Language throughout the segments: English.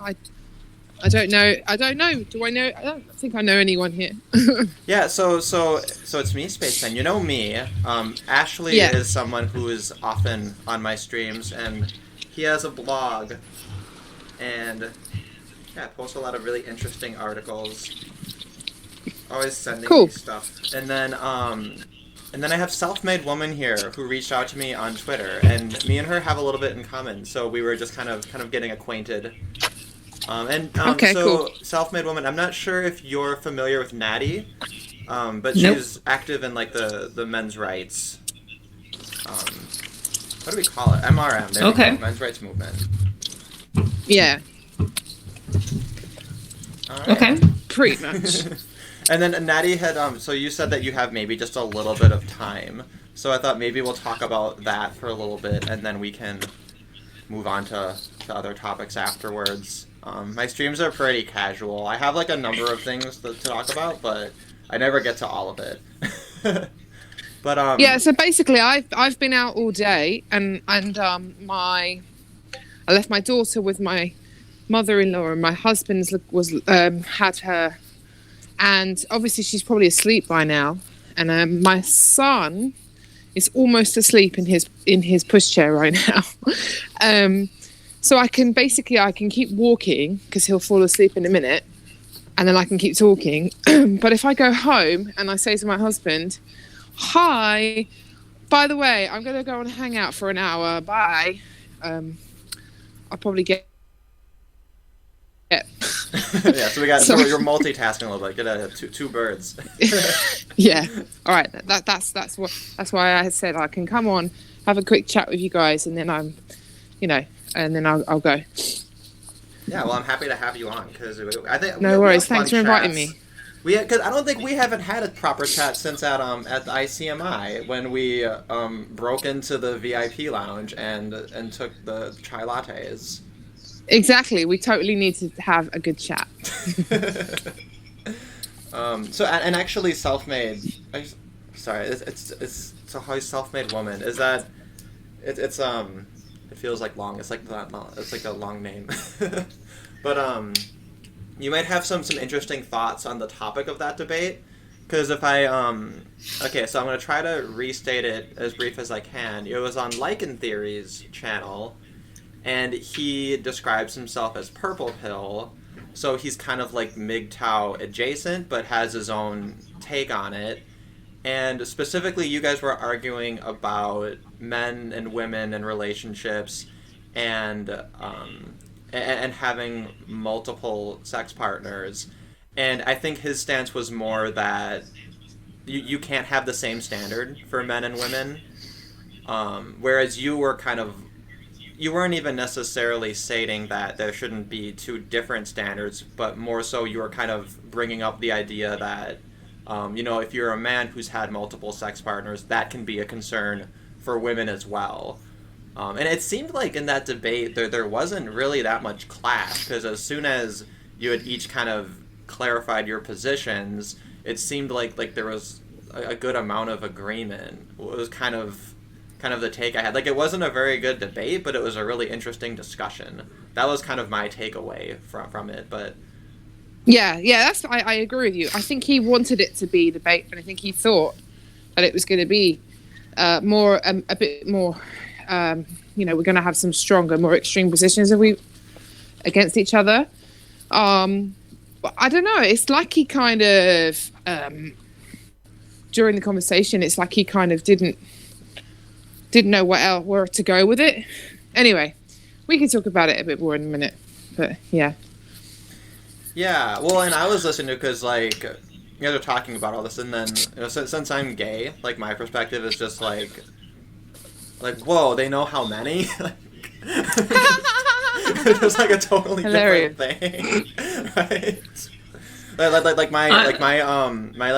I don't know. I don't know. Do I know? I don't think I know anyone here. Yeah, so it's me, Spaceman. You know me. Ashley Yeah. is someone who is often on my streams, and he has a blog, and yeah, posts a lot of really interesting articles. Always sending me Cool. stuff, and then I have Self-Made Woman here who reached out to me on Twitter, and me and her have a little bit in common. So we were just kind of getting acquainted. Okay. Cool. So Self-Made Woman. I'm not sure if you're familiar with Natty, but Nope. she's active in like the men's rights. What do we call it? MRM. There we Okay. go. Men's rights movement. Yeah. All right. Okay. Pretty much. And then Natty had so you said that you have maybe just a little bit of time. So I thought maybe we'll talk about that for a little bit, and then we can move on to other topics afterwards. My streams are pretty casual. I have like a number of things to talk about, but I never get to all of it. But Yeah. So basically, I've been out all day, and I left my daughter with my mother-in-law, and my husband's was had her, and obviously she's probably asleep by now, and my son is almost asleep in his pushchair right now. So I can keep walking because he'll fall asleep in a minute, and then I can keep talking. But if I go home and I say to my husband, "Hi, by the way, I'm going to go and hang out for an hour. Bye," I'll probably get. yeah, so so you're multitasking a little bit. Get two birds. Yeah. All right. That's why I said I can come on, have a quick chat with you guys, and then and then I'll go. Yeah, well, I'm happy to have you on because I think No worries. Thanks for inviting me. Because I don't think we haven't had a proper chat since at the ICMI when we broke into the VIP lounge and took the chai lattes. Exactly. We totally need to have a good chat. So actually, self-made. Sorry, it's so how self-made woman is that? It's it feels like long. It's like it's like a long name, but you might have some interesting thoughts on the topic of that debate. Because if I okay, so I'm gonna try to restate it as brief as I can. It was on Lycan Theory's channel, and he describes himself as purple pill. So he's kind of like MGTOW adjacent, but has his own take on it. And specifically, you guys were arguing about men and women and relationships, and having multiple sex partners. And I think his stance was more that you can't have the same standard for men and women. Whereas you were you weren't even necessarily stating that there shouldn't be two different standards, but more so you were kind of bringing up the idea that, if you're a man who's had multiple sex partners, that can be a concern for women as well. And it seemed like in that debate there wasn't really that much clash, because as soon as you had each kind of clarified your positions, it seemed like there was a good amount of agreement. It was kind of the take I had. Like, it wasn't a very good debate, but it was a really interesting discussion. That was kind of my takeaway from it. But Yeah, I agree with you. I think he wanted it to be debate, and I think he thought that it was going to be a bit more. We're going to have some stronger, more extreme positions against each other. But I don't know. It's like he kind of during the conversation, it's like he kind of didn't know where to go with it. Anyway, we can talk about it a bit more in a minute. But yeah. Yeah, well, and I was listening to because like you guys are talking about all this, and then since I'm gay, like my perspective is just like whoa, they know how many. It's like a totally Hilarious. different thing, right? My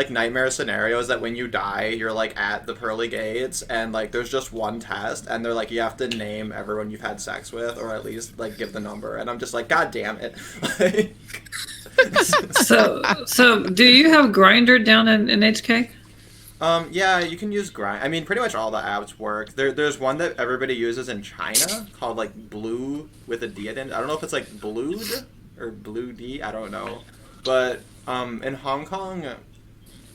nightmare scenario is that when you die, you're like at the pearly gates, and like there's just one test, and they're like you have to name everyone you've had sex with, or at least like give the number, and I'm just like, God damn it. So do you have Grinder down in HK? Yeah, you can use Grind. I mean, pretty much all the apps work. There's one that everybody uses in China called like Blue with a D at the end. I don't know if it's like Blued or Blue D. I don't know, but in Hong Kong,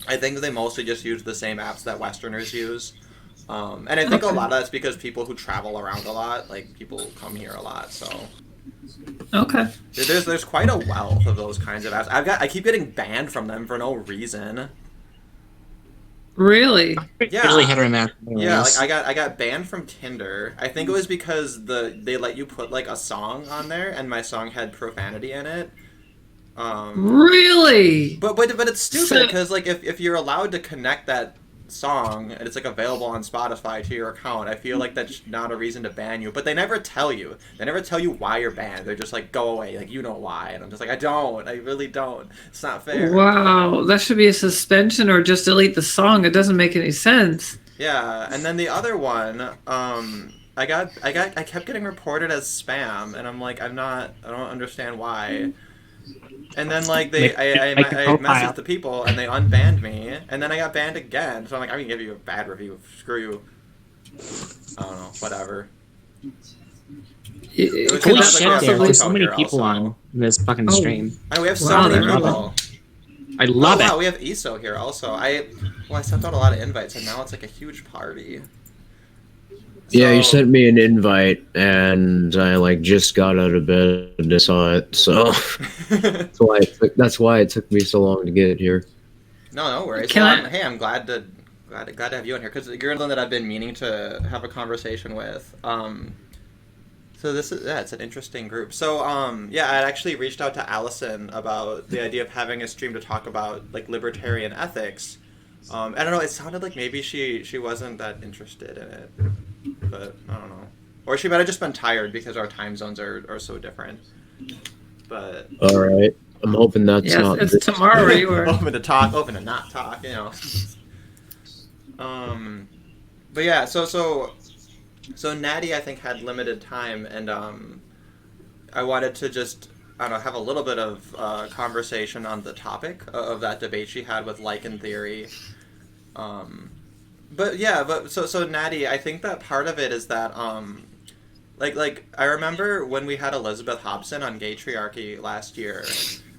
I think they mostly just use the same apps that Westerners use. And I think a lot of that's because people who travel around a lot, like people come here a lot, so. Okay. There's quite a wealth of those kinds of apps. I keep getting banned from them for no reason. Really? Yeah. Usually hit or miss. Yeah, like I got banned from Tinder. I think it was because they let you put like a song on there, and my song had profanity in it. Really? But it's stupid because like if you're allowed to connect that song and it's like available on Spotify to your account, I feel like that's not a reason to ban you. But they never tell you. They never tell you why you're banned. They're just like, go away, like you know why. And I'm just like, I really don't. It's not fair. Wow, that should be a suspension or just delete the song. It doesn't make any sense. Yeah, and then the other one, I kept getting reported as spam, and I'm like, I don't understand why. And then like I messaged the people and they unbanned me, and then I got banned again. So I'm like, I can give you a bad review. Screw you. I don't know. Whatever. Holy shit! There's so many people on this fucking stream. And we have so many people. I love it. Wow, we have ESO here also. I sent out a lot of invites, and now it's like a huge party. Yeah, you sent me an invite, and I like just got out of bed and saw it. So that's why it took me so long to get here. No worries. Hey, I'm glad to have you on here because you're the one that I've been meaning to have a conversation with. So it's an interesting group. So I actually reached out to Allison about the idea of having a stream to talk about like libertarian ethics. I don't know. It sounded like maybe she wasn't that interested in it. But I don't know. Or she might have just been tired because our time zones are so different. But all right, I'm hoping that's not. It's tomorrow. You were open to talk, open to not talk. You know. But yeah, so Natty I think had limited time, and I wanted to just have a little bit of conversation on the topic of that debate she had with Lycan theory. So Natty, I think that part of it is that like I remember when we had Elizabeth Hobson on Gay Triarchy last year,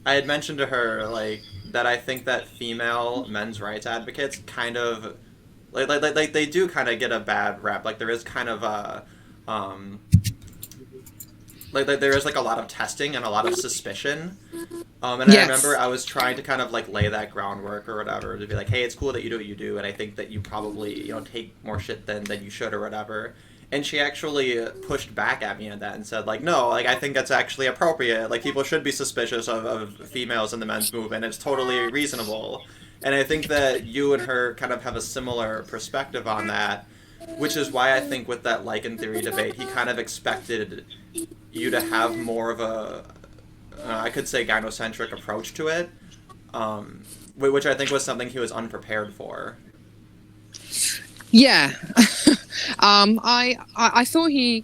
I had mentioned to her like that I think that female men's rights advocates kind of like they do kind of get a bad rep. Like there is kind of a like there is like a lot of testing and a lot of suspicion. And yes. I remember I was trying to kind of like lay that groundwork or whatever to be like, hey, it's cool that you do what you do, and I think that you probably take more shit than you should or whatever. And she actually pushed back at me on that and said like, no, like I think that's actually appropriate. Like people should be suspicious of females in the men's movement. It's totally reasonable. And I think that you and her kind of have a similar perspective on that, which is why I think with that Lycan theory debate, he kind of expected you to have more of a I could say gynocentric approach to it, which I think was something he was unprepared for. Yeah. I thought he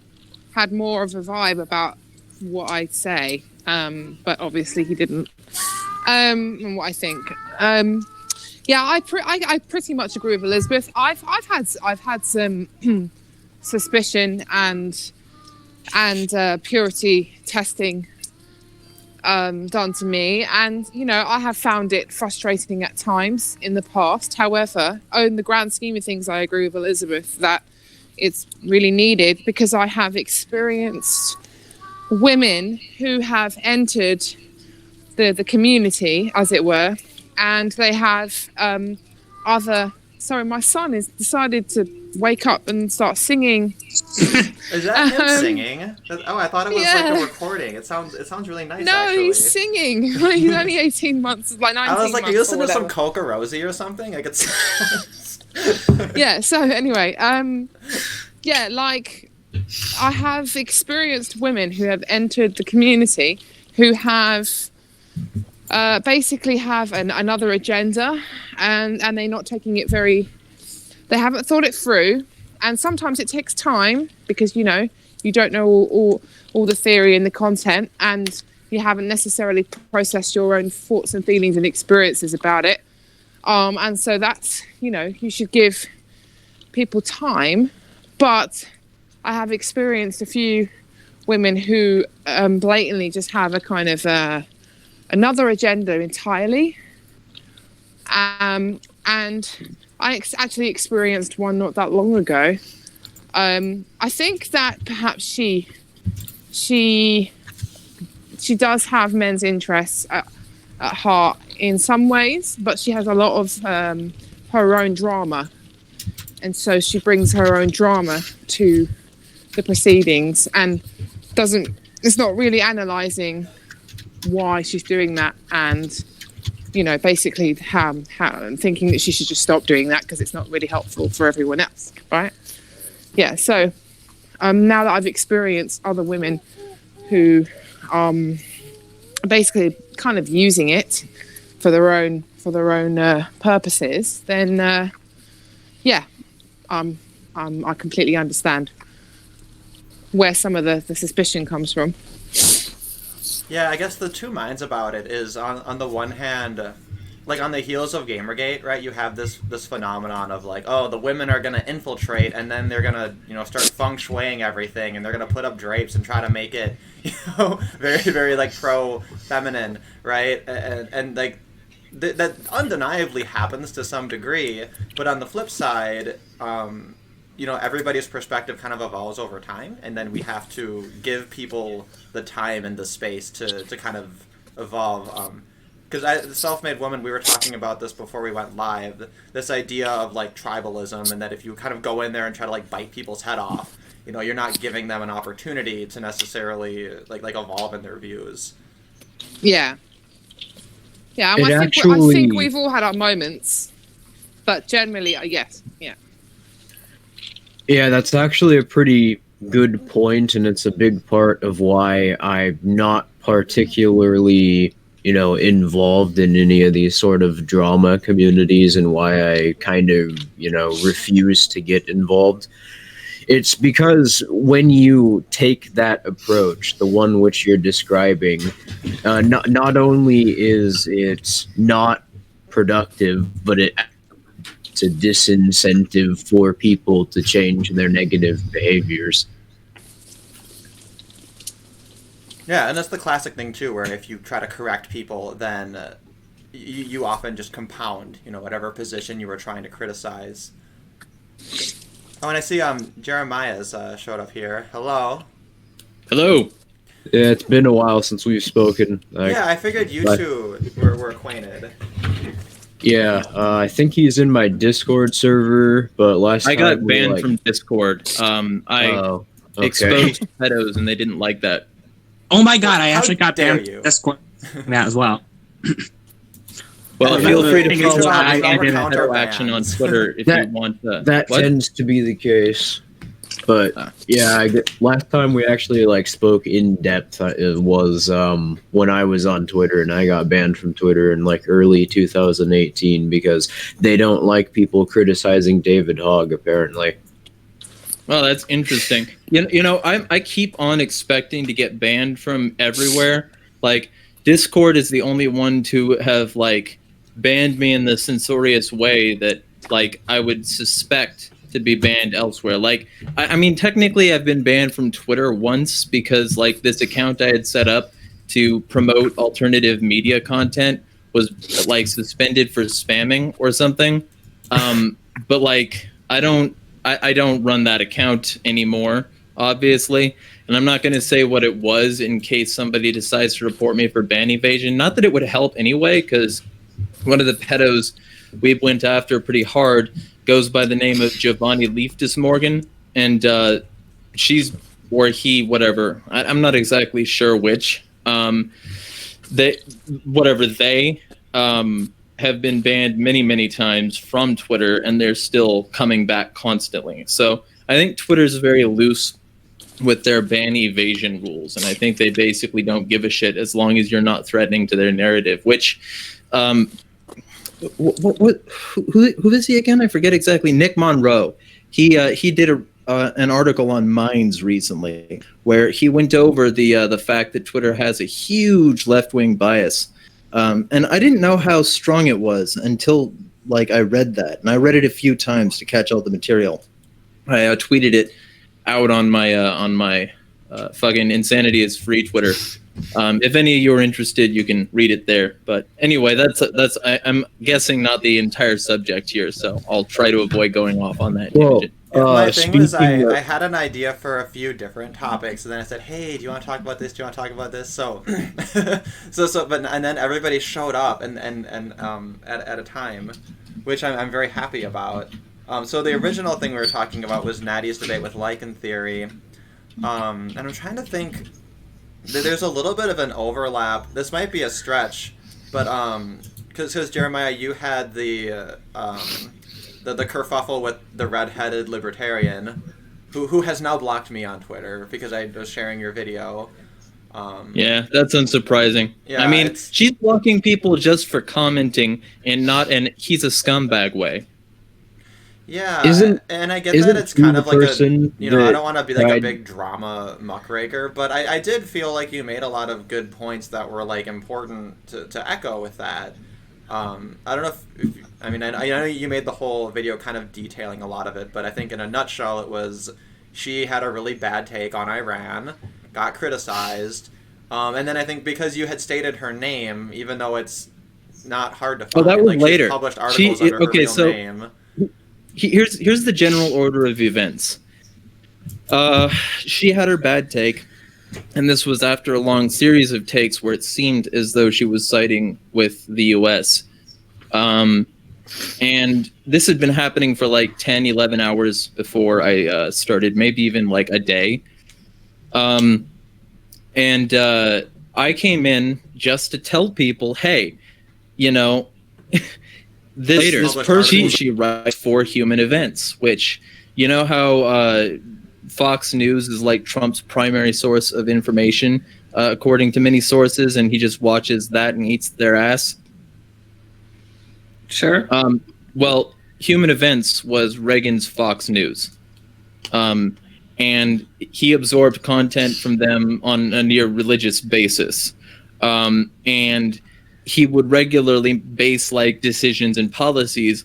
had more of a vibe about what I'd say, but obviously he didn't. And what I think. I pretty much agree with Elizabeth. I've had some suspicion and purity testing done to me, and I have found it frustrating at times in the past. However, in the grand scheme of things, I agree with Elizabeth that it's really needed, because I have experienced women who have entered the community, as it were, and they have my son has decided to wake up and start singing. Is that him singing? Oh, I thought it was like a recording. It sounds really nice. No, actually. He's singing. He's only 18 months, like 19 months. I was like, are you listening to some Coca Rosie or something? I could. Yeah. So anyway, like I have experienced women who have entered the community who have basically have another agenda, and they're not taking it they haven't thought it through, and sometimes it takes time because you don't know all the theory and the content, and you haven't necessarily processed your own thoughts and feelings and experiences about it. And so that's, you should give people time. But I have experienced a few women who blatantly just have a kind of another agenda entirely. And I actually experienced one not that long ago. I think that perhaps she does have men's interests at heart in some ways, but she has a lot of her own drama, and so she brings her own drama to the proceedings and it's not really analysing why she's doing that, and basically thinking that she should just stop doing that because it's not really helpful for everyone else, right? Yeah, so now that I've experienced other women who basically kind of using it for their own purposes, then I completely understand where some of the suspicion comes from. Yeah, I guess the two minds about it is on the one hand, like on the heels of Gamergate, right? You have this phenomenon of like, oh, the women are gonna infiltrate, and then they're gonna start feng shuiing everything, and they're gonna put up drapes and try to make it very very like pro feminine, right? And like that undeniably happens to some degree, but on the flip side, everybody's perspective kind of evolves over time, and then we have to give people the time and the space to kind of evolve. Because the self-made woman, we were talking about this before we went live, this idea of like tribalism, and that if you kind of go in there and try to like bite people's head off, you're not giving them an opportunity to necessarily like evolve in their views. Yeah. Yeah, and I think we've all had our moments, but generally, yes, yeah. Yeah, that's actually a pretty good point, and it's a big part of why I'm not particularly, involved in any of these sort of drama communities, and why I kind of, refuse to get involved. It's because when you take that approach, the one which you're describing, not only is it not productive, but it's a disincentive for people to change their negative behaviors. Yeah, and that's the classic thing too, where if you try to correct people, then you often just compound, whatever position you were trying to criticize. Oh, and I see Jeremiah's showed up here. Hello. Hello. Yeah, it's been a while since we've spoken. Yeah, I figured you two were acquainted. Yeah, I think he's in my Discord server, but last time I got banned from Discord. I exposed pedos, and they didn't like that. Oh my god, I actually got dare banned you. from Discord that as well. Well, feel free to follow I pedo action on Twitter if you want to. That tends to be the case. But yeah, last time we actually spoke in depth was when I was on Twitter, and I got banned from Twitter in early 2018 because they don't like people criticizing David Hogg, apparently. Well, that's interesting. I keep on expecting to get banned from everywhere. Discord is the only one to have banned me in the censorious way that I would suspect to be banned elsewhere. I mean, technically I've been banned from Twitter once because this account I had set up to promote alternative media content was suspended for spamming or something. But I don't run that account anymore, obviously. And I'm not going to say what it was in case somebody decides to report me for ban evasion. Not that it would help anyway, because one of the pedos we went after pretty hard goes by the name of Giovanni Leafdismorgan, and she's, or he, whatever. I'm not exactly sure which. They have been banned many, many times from Twitter, and they're still coming back constantly. So I think Twitter's very loose with their ban evasion rules, and I think they basically don't give a shit as long as you're not threatening to their narrative, which... who is he again? I forget exactly. Nick Monroe. He did an article on Minds recently where he went over the fact that Twitter has a huge left-wing bias, and I didn't know how strong it was until like I read that, and I read it a few times to catch all the material. I tweeted it out on my fucking Insanity is Free Twitter. If any of you are interested, you can read it there. But anyway, I'm guessing not the entire subject here, so I'll try to avoid going off on that tangent. My thing was speaking of- I had an idea for a few different topics, and then I said, "Hey, do you want to talk about this? Do you want to talk about this?" So, and then everybody showed up and at a time, which I'm very happy about. So the original thing we were talking about was Natty's debate with Lycan theory, and I'm trying to think. There's a little bit of an overlap. This might be a stretch, but because Jeremiah, you had the kerfuffle with the red-headed libertarian, who has now blocked me on Twitter because I was sharing your video. Yeah, that's unsurprising. Yeah, I mean, she's blocking people just for commenting and he's a scumbag way. Yeah, Isn't- and I get isn't that it's kind the of like I person don't want to be like a tried- big drama muckraker, but I did feel like you made a lot of good points that were like important to echo with that. I don't know if I know you made the whole video kind of detailing a lot of it, but I think in a nutshell it was she had a really bad take on Iran, got criticized, and then I think because you had stated her name, even though it's not hard to find, that was like later. she's published articles under her real name. Here's the general order of events. She had her bad take, and this was after a long series of takes where it seemed as though she was siding with the U.S. And this had been happening for like 10, 11 hours before I started, maybe even like a day. And I came in just to tell people, hey, you know, this person, she writes for Human Events, which, you know how Fox News is like Trump's primary source of information, according to many sources, and he just watches that and eats their ass? Sure. Well, Human Events was Reagan's Fox News. And he absorbed content from them on a near religious basis. And he would regularly base like decisions and policies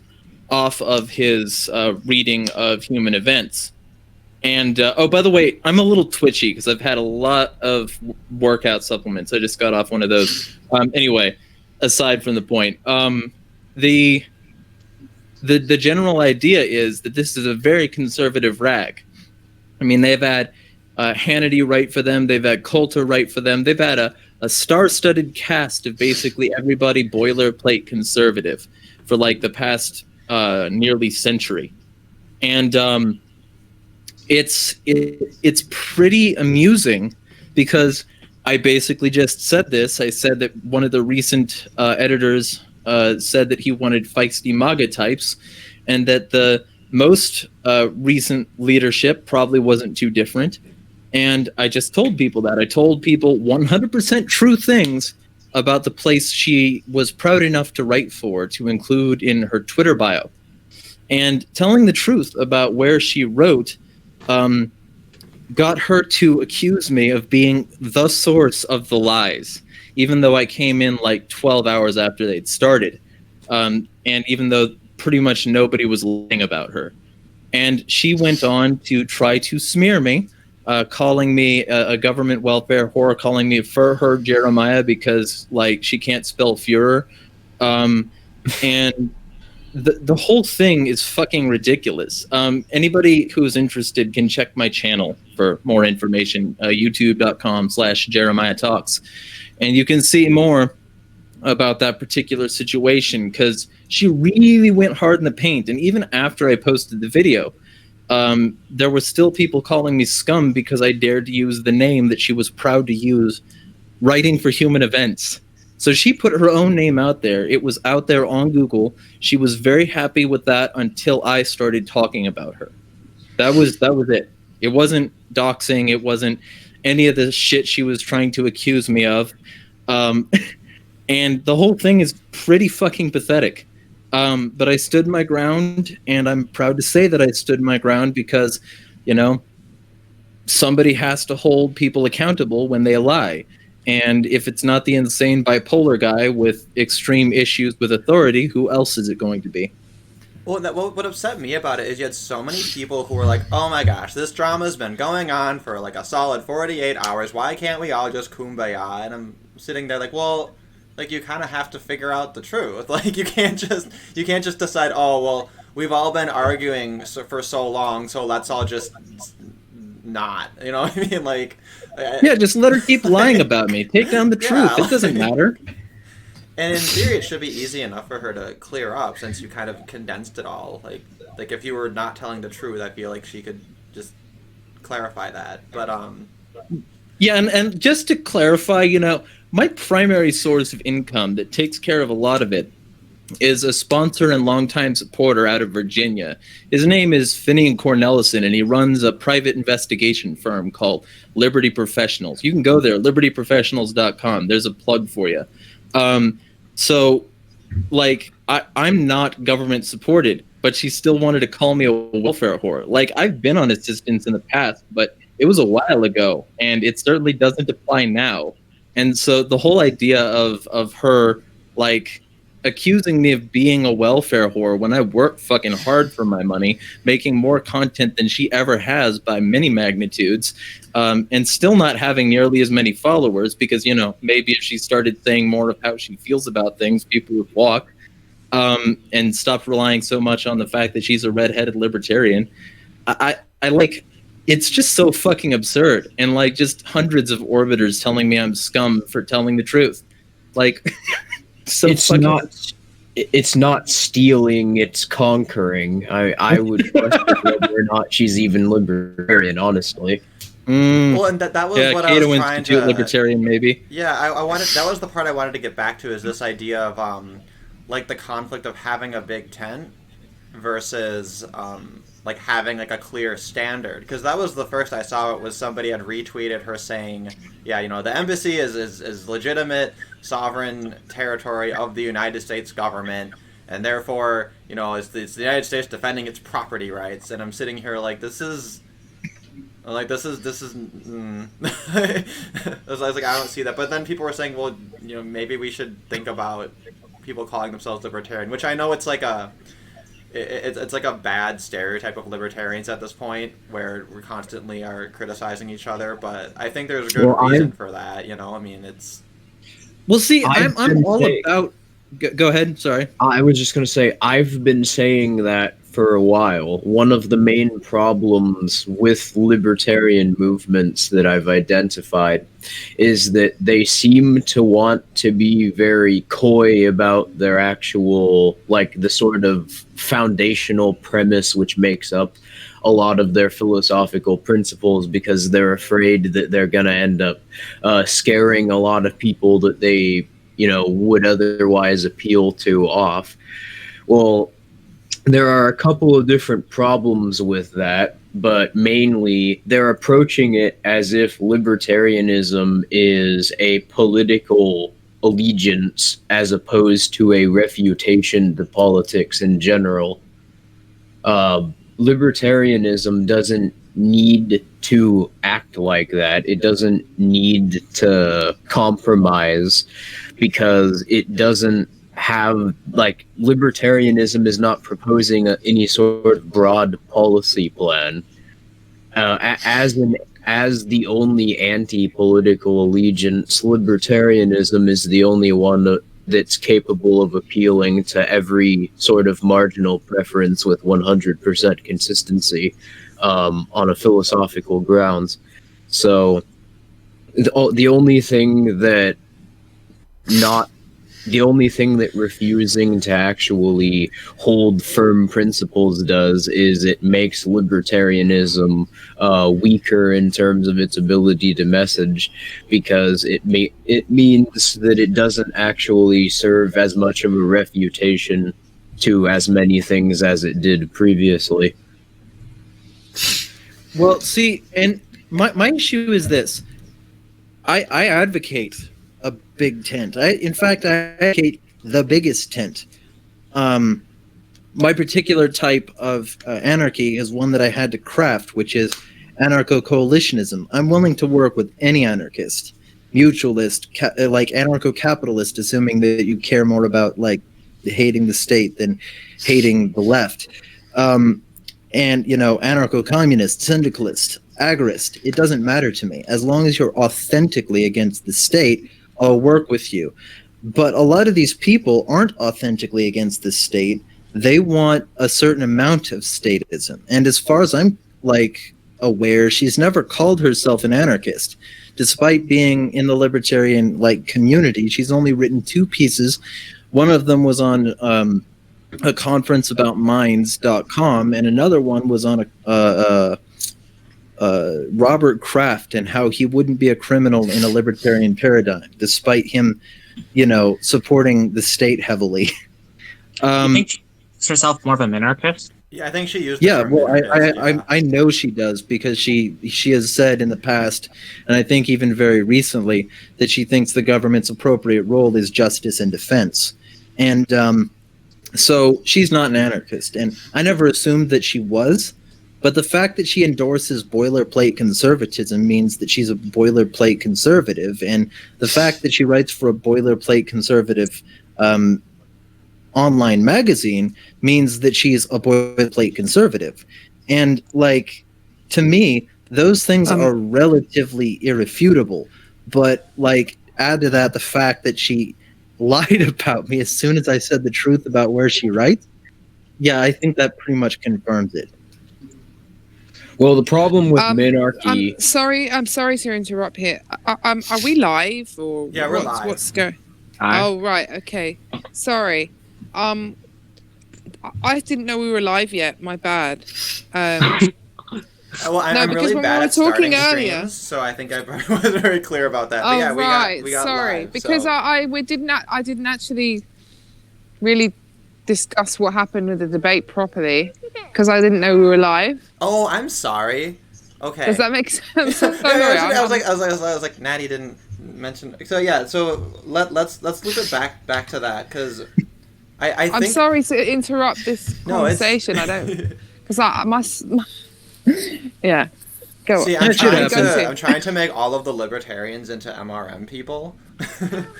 off of his reading of Human Events. And oh, by the way, I'm a little twitchy because I've had a lot of workout supplements. I just got off one of those. Anyway, aside from the point, the general idea is that this is a very conservative rag. I mean, they've had Hannity write for them. They've had Coulter write for them. They've had a star-studded cast of basically everybody boilerplate conservative for like the past nearly century. And it's pretty amusing because I basically just said this. I said that one of the recent editors said that he wanted feisty MAGA types, and that the most recent leadership probably wasn't too different. And I just told people that. I told people 100% true things about the place she was proud enough to write for, to include in her Twitter bio. And telling the truth about where she wrote got her to accuse me of being the source of the lies, even though I came in like 12 hours after they'd started. And even though pretty much nobody was lying about her. And she went on to try to smear me, calling me a government welfare whore, calling me her Jeremiah because like she can't spell Führer. And the whole thing is fucking ridiculous. Anybody who's interested can check my channel for more information, youtube.com/Jeremiah Talks. And you can see more about that particular situation because she really went hard in the paint. And even after I posted the video, there were still people calling me scum because I dared to use the name that she was proud to use writing for Human Events. So she put her own name out there. It was out there on Google. She was very happy with that until I started talking about her. That was it. It wasn't doxing. It wasn't any of the shit she was trying to accuse me of. And the whole thing is pretty fucking pathetic. But I stood my ground, and I'm proud to say that I stood my ground because, you know, somebody has to hold people accountable when they lie. And if it's not the insane bipolar guy with extreme issues with authority, who else is it going to be? Well, what upset me about it is you had so many people who were like, "Oh my gosh, this drama's been going on for like a solid 48 hours. Why can't we all just kumbaya?" And I'm sitting there like, "Well, like you kind of have to figure out the truth. Like you can't just decide, oh well, we've all been arguing for so long, so let's all just not." You know what I mean? Like, yeah, just let her keep lying about me. Take down the truth. Yeah, It doesn't matter. And in theory, it should be easy enough for her to clear up since you kind of condensed it all. Like if you were not telling the truth, I feel like she could just clarify that. But Yeah, and just to clarify, you know, my primary source of income that takes care of a lot of it is a sponsor and longtime supporter out of Virginia. His name is Finian Cornelison, and he runs a private investigation firm called Liberty Professionals. You can go there, libertyprofessionals.com. There's a plug for you. So, like, I'm not government supported, but she still wanted to call me a welfare whore. Like, I've been on assistance in the past, but it was a while ago, and it certainly doesn't apply now. And so the whole idea of her, like, accusing me of being a welfare whore when I work fucking hard for my money, making more content than she ever has by many magnitudes, and still not having nearly as many followers because, you know, maybe if she started saying more of how she feels about things, people would walk, and stop relying so much on the fact that she's a redheaded libertarian. I like, it's just so fucking absurd. And like just hundreds of orbiters telling me I'm scum for telling the truth. Like... So it's not stealing, it's conquering. I would question whether or not she's even libertarian, honestly. Well, and that was what Cato I was trying Institute to... libertarian, maybe. Yeah, I wanted... That was the part I wanted to get back to, is this idea of, like, the conflict of having a big tent versus, like, having, like, a clear standard. Because that was the first I saw. It was somebody had retweeted her saying, yeah, you know, the embassy is legitimate sovereign territory of the United States government, and therefore, you know, it's the United States defending its property rights. And I'm sitting here like, this is I was like, I don't see that. But then people were saying, well, you know, maybe we should think about people calling themselves libertarian, which I know it's like it's like a bad stereotype of libertarians at this point, where we constantly are criticizing each other. But I think there's a good reason for that. You know, I mean, it's... Well, see, I'm all about... Go ahead, sorry. I was just going to say, I've been saying that for a while. One of the main problems with libertarian movements that I've identified is that they seem to want to be very coy about their actual, like, the sort of foundational premise which makes up a lot of their philosophical principles, because they're afraid that they're going to end up scaring a lot of people that they, you know, would otherwise appeal to off. Well, there are a couple of different problems with that, but mainly they're approaching it as if libertarianism is a political allegiance as opposed to a refutation to politics in general. Libertarianism doesn't need to act like that. It doesn't need to compromise, because it doesn't have, like, libertarianism is not proposing any sort of broad policy plan. As the only anti-political allegiance, libertarianism is the only one that's capable of appealing to every sort of marginal preference with 100% consistency on a philosophical grounds. So the only thing that refusing to actually hold firm principles does is it makes libertarianism weaker in terms of its ability to message, because it means that it doesn't actually serve as much of a refutation to as many things as it did previously. Well, see, and my issue is this. I advocate a big tent. In fact, I advocate the biggest tent. My particular type of anarchy is one that I had to craft, which is anarcho-coalitionism. I'm willing to work with any anarchist, mutualist, like anarcho-capitalist, assuming that you care more about like hating the state than hating the left. And anarcho-communist, syndicalist, agorist, it doesn't matter to me. As long as you're authentically against the state, I'll work with you. But a lot of these people aren't authentically against the state. They want a certain amount of statism. And as far as I'm aware, she's never called herself an anarchist. Despite being in the libertarian community, she's only written 2 pieces. One of them was on a conference about minds.com, and another one was on Robert Kraft and how he wouldn't be a criminal in a libertarian paradigm, despite him, supporting the state heavily. You think she makes herself more of a minarchist? Yeah, I think she used. Yeah, well, I know she does, because she has said in the past, and I think even very recently, that she thinks the government's appropriate role is justice and defense, and so she's not an anarchist. And I never assumed that she was, but the fact that she endorses boilerplate conservatism means that she's a boilerplate conservative, and the fact that she writes for a boilerplate conservative online magazine means that she's a boilerplate conservative. And to me, those things are relatively irrefutable. But add to that the fact that she lied about me as soon as I said the truth about where she writes. Yeah, I think that pretty much confirms it. Well, the problem with minarchy. I'm sorry to interrupt here. Are we live or? Yeah, we're live. What's going? Oh right, okay. Sorry. I didn't know we were live yet. My bad. Well, I'm really bad at starting streams, so I think I wasn't very clear about that. But yeah, right. we got Sorry, live, because so. I didn't actually really discuss what happened with the debate properly, because I didn't know we were live. Oh, I'm sorry. Okay. Does that make sense? I'm sorry. I was like, Natty didn't mention. So yeah, so let's loop it back to that, because I think. I'm sorry to interrupt this conversation. I don't, because I must. Yeah. Go on. See, I'm trying to make all of the libertarians into MRM people. That's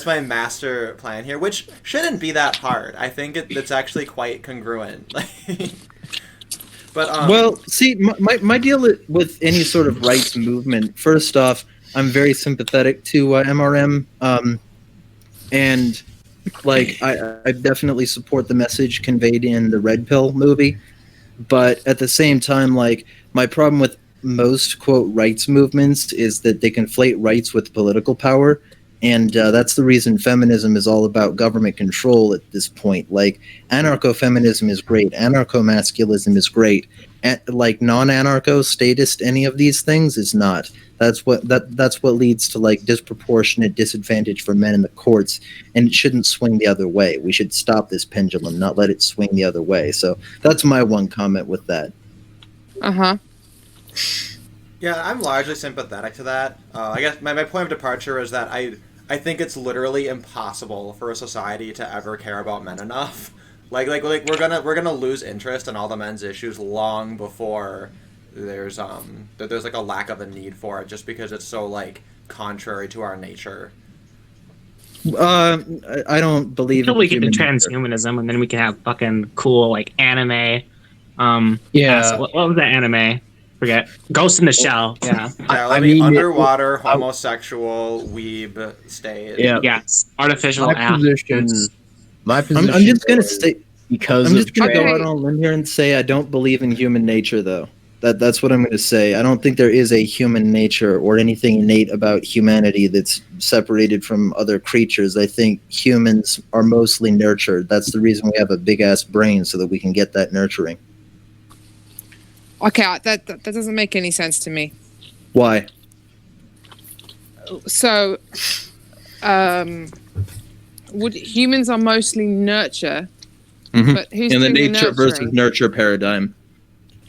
my master plan here, which shouldn't be that hard. I think it's actually quite congruent. But well, see, my deal with any sort of rights movement. First off, I'm very sympathetic to MRM, and I definitely support the message conveyed in the Red Pill movie. But at the same time, my problem with most, quote, rights movements is that they conflate rights with political power. And that's the reason feminism is all about government control at this point. Anarcho-feminism is great. Anarcho-masculism is great. Non-anarcho, statist, any of these things is not. That's what leads to disproportionate disadvantage for men in the courts, and it shouldn't swing the other way. We should stop this pendulum, not let it swing the other way. So that's my one comment with that. Yeah, I'm largely sympathetic to that. I guess my point of departure is that I think it's literally impossible for a society to ever care about men enough. We're gonna lose interest in all the men's issues long before there's a lack of a need for it, just because it's so contrary to our nature. I don't believe until we get to transhumanism, and then we can have fucking cool anime. What was that anime? Forget. Ghost in the Shell. Yeah. Underwater, homosexual, weeb state. Yeah. Yes. Artificial app. My position. I'm just gonna say because I'm just gonna go out on a limb here and say I don't believe in human nature, though. That's what I'm going to say. I don't think there is a human nature or anything innate about humanity that's separated from other creatures. I think humans are mostly nurtured. That's the reason we have a big-ass brain, so that we can get that nurturing. Okay, that doesn't make any sense to me. Why? So, humans are mostly nurture, but who's in the doing nature versus nurture paradigm?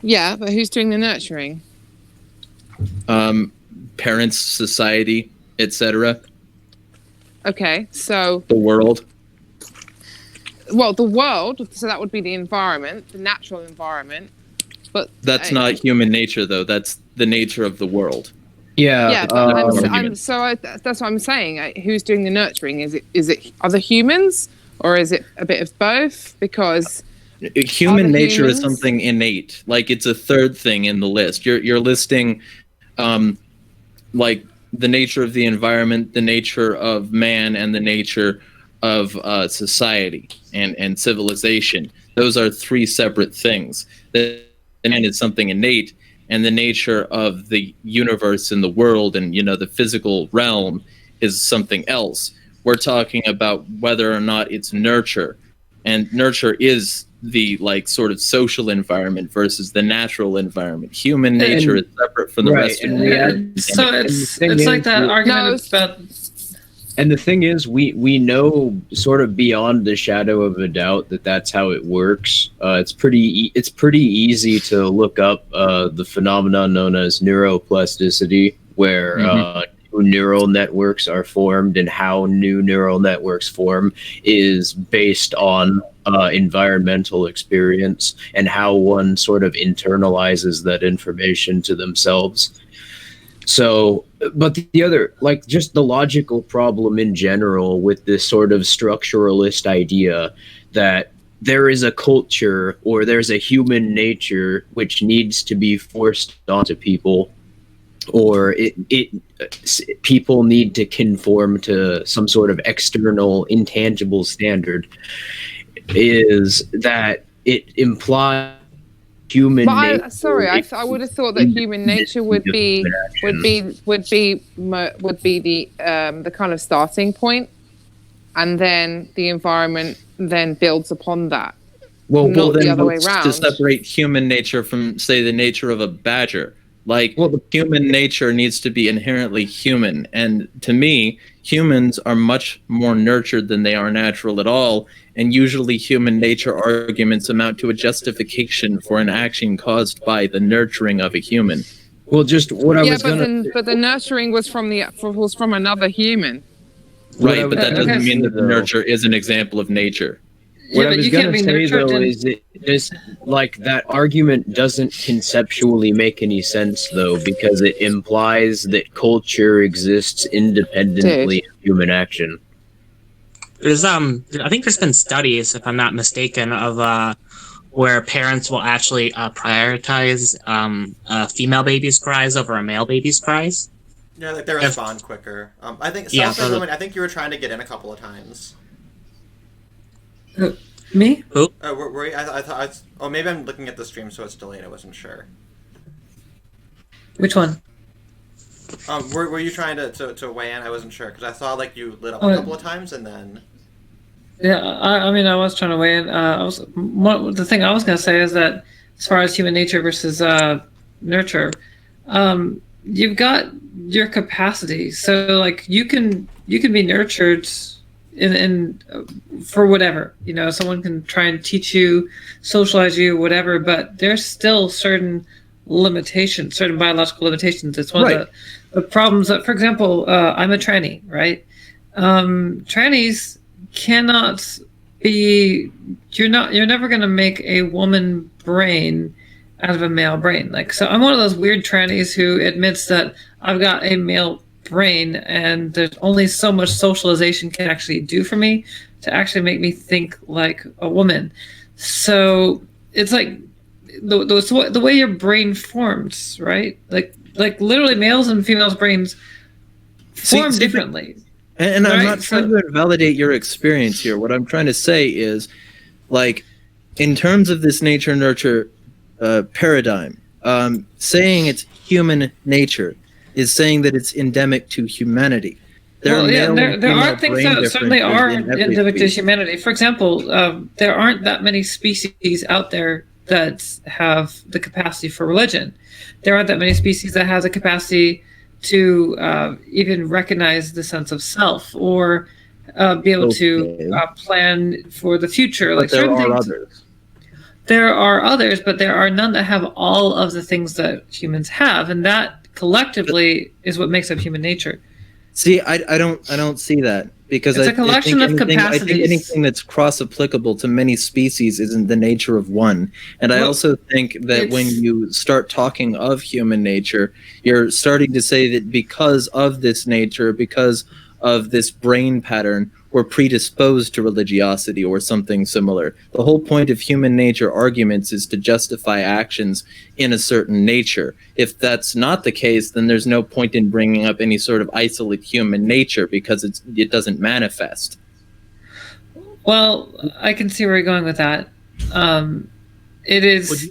Yeah, but who's doing the nurturing? Parents, society, etc. Okay, so the world. Well, the world. So that would be the environment, the natural environment. But that's not human nature, though. That's the nature of the world. Yeah. Yeah, but that's what I'm saying. Who's doing the nurturing? Is it other humans, or is it a bit of both? Because human nature is humans? something innate. Like it's a third thing in the list. You're listing, like the nature of the environment, the nature of man, and the nature of society and civilization. Those are three separate things. The man is something innate, and the nature of the universe and the world and the physical realm is something else. We're talking about whether or not it's nurture, and nurture is the sort of social environment versus the natural environment. Human nature is separate from the rest of it. So it's like that argument about. And the thing is, we know sort of beyond the shadow of a doubt that that's how it works. It's pretty easy to look up the phenomenon known as neuroplasticity, where new neural networks are formed, and how new neural networks form is based on environmental experience and how one sort of internalizes that information to themselves. So, but the other, just the logical problem in general with this sort of structuralist idea that there is a culture or there's a human nature which needs to be forced onto people, or people need to conform to some sort of external, intangible standard, is that it implies human nature. I would have thought that human nature would be the kind of starting point, and then the environment then builds upon that. Well, not then the other way what's around. To separate human nature from, say, the nature of a badger. Human nature needs to be inherently human, and to me, humans are much more nurtured than they are natural at all. And usually human nature arguments amount to a justification for an action caused by the nurturing of a human. Well, just what I was going to... But the nurturing was from another human. Right, but that doesn't mean that the nurture is an example of nature. What I was going to say, though, is that argument doesn't conceptually make any sense, though, because it implies that culture exists independently of human action. There's I think there's been studies, if I'm not mistaken, of where parents will actually prioritize a female baby's cries over a male baby's cries. Yeah, they respond quicker. I think selfish women. I think you were trying to get in a couple of times. Me? Who? Were you, I thought. Oh, maybe I'm looking at the stream, so it's delayed. I wasn't sure. Which one? Were you trying to weigh in? I wasn't sure because I saw you lit up a couple of times and then. Yeah, I mean, I was trying to weigh in. The thing I was going to say is that as far as human nature versus nurture, you've got your capacity. So you can be nurtured in for whatever, someone can try and teach you, socialize you, whatever, but there's still certain limitations, certain biological limitations. It's one of the problems that, for example, I'm a tranny, right? Trannies cannot be, you're never going to make a woman brain out of a male brain. So I'm one of those weird trannies who admits that I've got a male brain and there's only so much socialization can actually do for me to actually make me think like a woman. So it's the way your brain forms, right? Like literally males and females' brains form differently. And I'm not trying to invalidate your experience here. What I'm trying to say is, in terms of this nature-nurture paradigm, saying it's human nature is saying that it's endemic to humanity. There are things that certainly are endemic to humanity. For example, there aren't that many species out there that have the capacity for religion. There aren't that many species that have the capacity to even recognize the sense of self or be able to plan for the future. But there are others. There are others, but there are none that have all of the things that humans have, and that collectively is what makes up human nature. See, I don't see that. because It's a collection of I think capacities. anything that's cross applicable to many species is in the nature of one. And I Well, also think that when it's- you start talking of human nature, you're starting to say that because of this nature, because of this brain pattern, we're predisposed to religiosity or something similar. The whole point of human nature arguments is to justify actions in a certain nature. If that's not the case, then there's no point in bringing up any sort of isolate human nature because it doesn't manifest. Well, I can see where you're going with that. It is.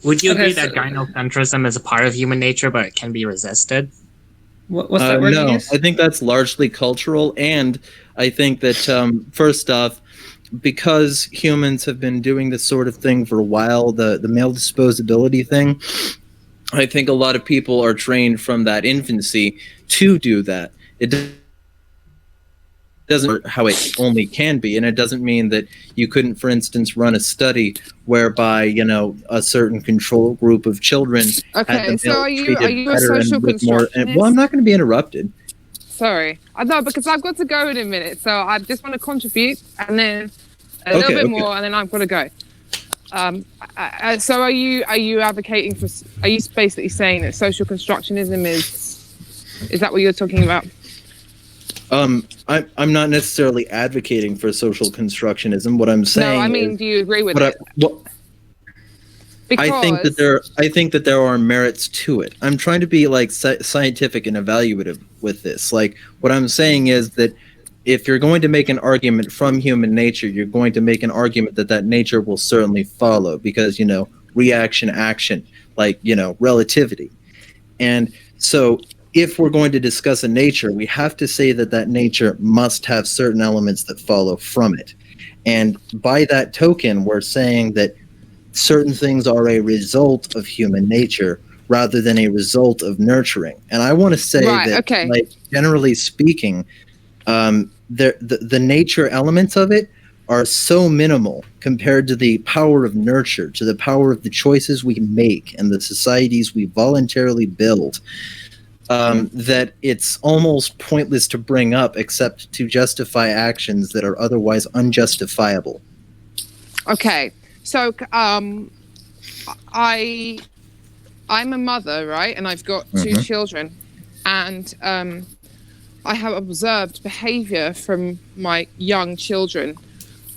Would you Okay, agree so- that gynocentrism is a part of human nature, but it can be resisted? What's that word you No, use? I think that's largely cultural, and I think that first off, because humans have been doing this sort of thing for a while, the male disposability thing, I think a lot of people are trained from that infancy to do that. It doesn't how it only can be, and it doesn't mean that you couldn't, for instance, run a study whereby a certain control group of children had Okay, the so male are you treated a better social and with more. And, well, constructionist? I'm not going to be interrupted. Sorry, I know because I've got to go in a minute, so I just want to contribute and then a little bit Okay. more, and then I've got to go. So are you advocating for? Are you basically saying that social constructionism is that what you're talking about? I'm not necessarily advocating for social constructionism. What I'm saying No, I mean, is, do you agree with what I, it? what, Because I think that there are merits to it. I'm trying to be like scientific and evaluative with this. Like what I'm saying is that if you're going to make an argument from human nature, you're going to make an argument that nature will certainly follow because reaction action, like relativity. And so if we're going to discuss a nature, we have to say that nature must have certain elements that follow from it. And by that token, we're saying that certain things are a result of human nature rather than a result of nurturing. And I want to say Right, that, okay. like, generally speaking, the nature elements of it are so minimal compared to the power of nurture, to the power of the choices we make and the societies we voluntarily build, that it's almost pointless to bring up except to justify actions that are otherwise unjustifiable. Okay, so I'm a mother, right, and I've got two Mhm. children, and I have observed behaviour from my young children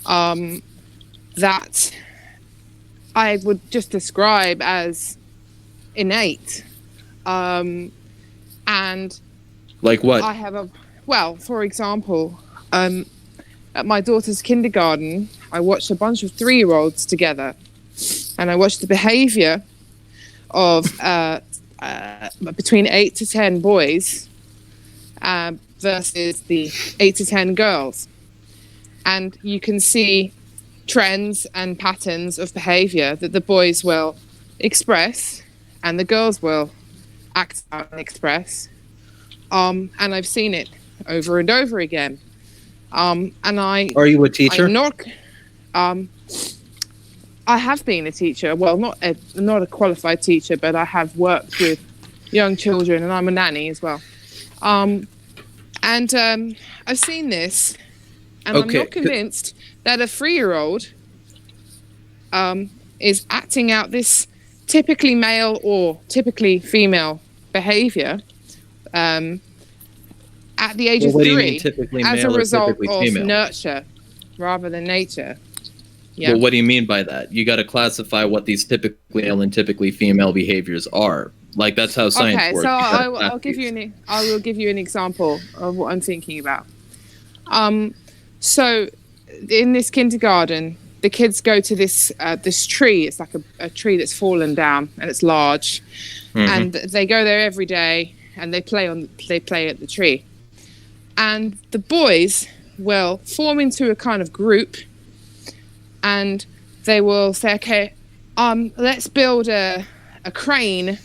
that I would just describe as innate, and Like what? I have for example, at my daughter's kindergarten, I watched a bunch of 3-year-olds together, and I watched the behaviour of between 8 to 10 boys versus the 8 to 10 girls, and you can see trends and patterns of behaviour that the boys will express and the girls will act out and express. And I've seen it over and over again. And Are you a teacher? I'm not. I have been a teacher. Well, not a qualified teacher, but I have worked with young children, and I'm a nanny as well. And I've seen this, and I'm Okay. not convinced that a 3-year-old is acting out this typically male or typically female behaviour at the age Well, of what do you 3 mean typically as a male or result typically of female? nurture rather than nature. Yeah. Well, what do you mean by that? You got to classify what these typically male and typically female behaviors are. Like that's how science Okay, works. so You gotta I will give you classify. I will give you an example of what I'm thinking about. So in this kindergarten, the kids go to this tree. It's like a tree that's fallen down and it's large, and they go there every day and they play at the tree. And the boys will form into a kind of group, and they will say, "Okay, let's build a crane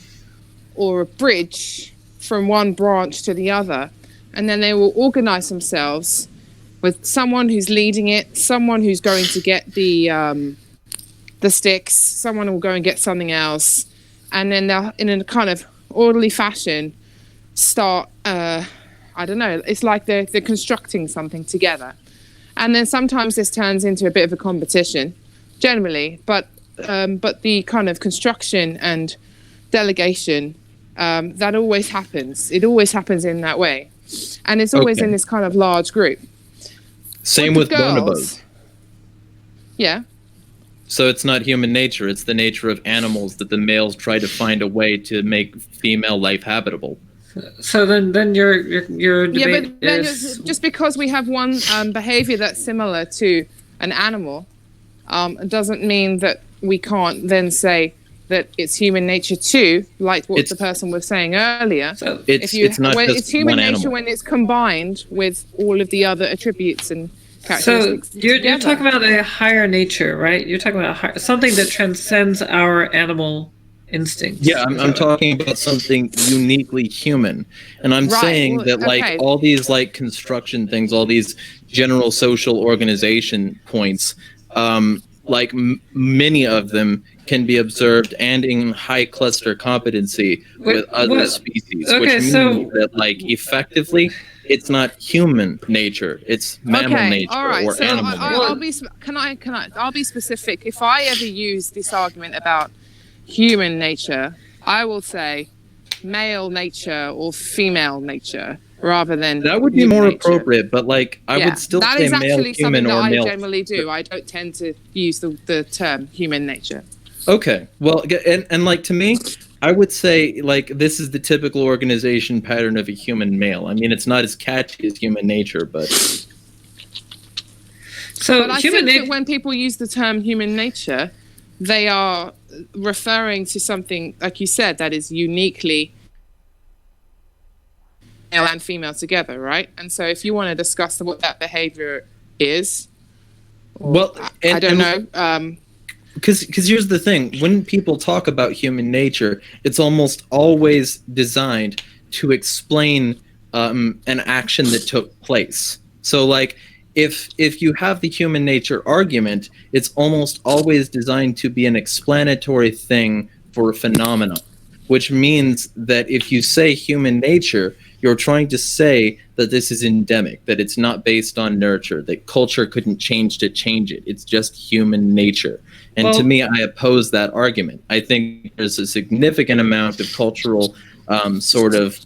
or a bridge from one branch to the other," and then they will organize themselves with someone who's leading it, someone who's going to get the sticks, someone will go and get something else, and then they'll, in a kind of orderly fashion, start I don't know. It's like they're constructing something together, and then sometimes this turns into a bit of a competition, generally. But the kind of construction and delegation that always happens. It always happens in that way, and it's always in this kind of large group. Same with bonobos. Yeah. So it's not human nature; it's the nature of animals that the males try to find a way to make female life habitable. So then your debate but then is just because we have one behavior that's similar to an animal doesn't mean that we can't then say that it's human nature too, like what the person was saying earlier. So it's not just it's human one nature animal. when it's combined with all of the other attributes and so characteristics. you're talking about a higher nature, right? You're talking about something that transcends our animal instincts. Yeah, I'm talking about something uniquely human, and I'm saying that like all these like construction things, all these general social organization points, like many of them can be observed and in high cluster competency with other species, which means that like effectively it's not human nature, it's mammal nature or animal nature. I'll be specific. If I ever use this argument about human nature, I will say male nature or female nature rather than that would be more nature. Appropriate, but like I would still that say is male actually human something or that male. I generally do. I don't tend to use the term human nature. Okay, well, and like to me, I would say like this is the typical organization pattern of a human male. I mean, it's not as catchy as human nature, but I think that when people use the term human nature, they are referring to something, like you said, that is uniquely male and female together, right? And so if you want to discuss what that behavior is, I don't know. Because here's the thing. When people talk about human nature, it's almost always designed to explain an action that took place. So like if you have the human nature argument, it's almost always designed to be an explanatory thing for a phenomenon, which means that if you say human nature, you're trying to say that this is endemic, that it's not based on nurture, that culture couldn't change to change it. It's just human nature. And to me, I oppose that argument. I think there's a significant amount of cultural sort of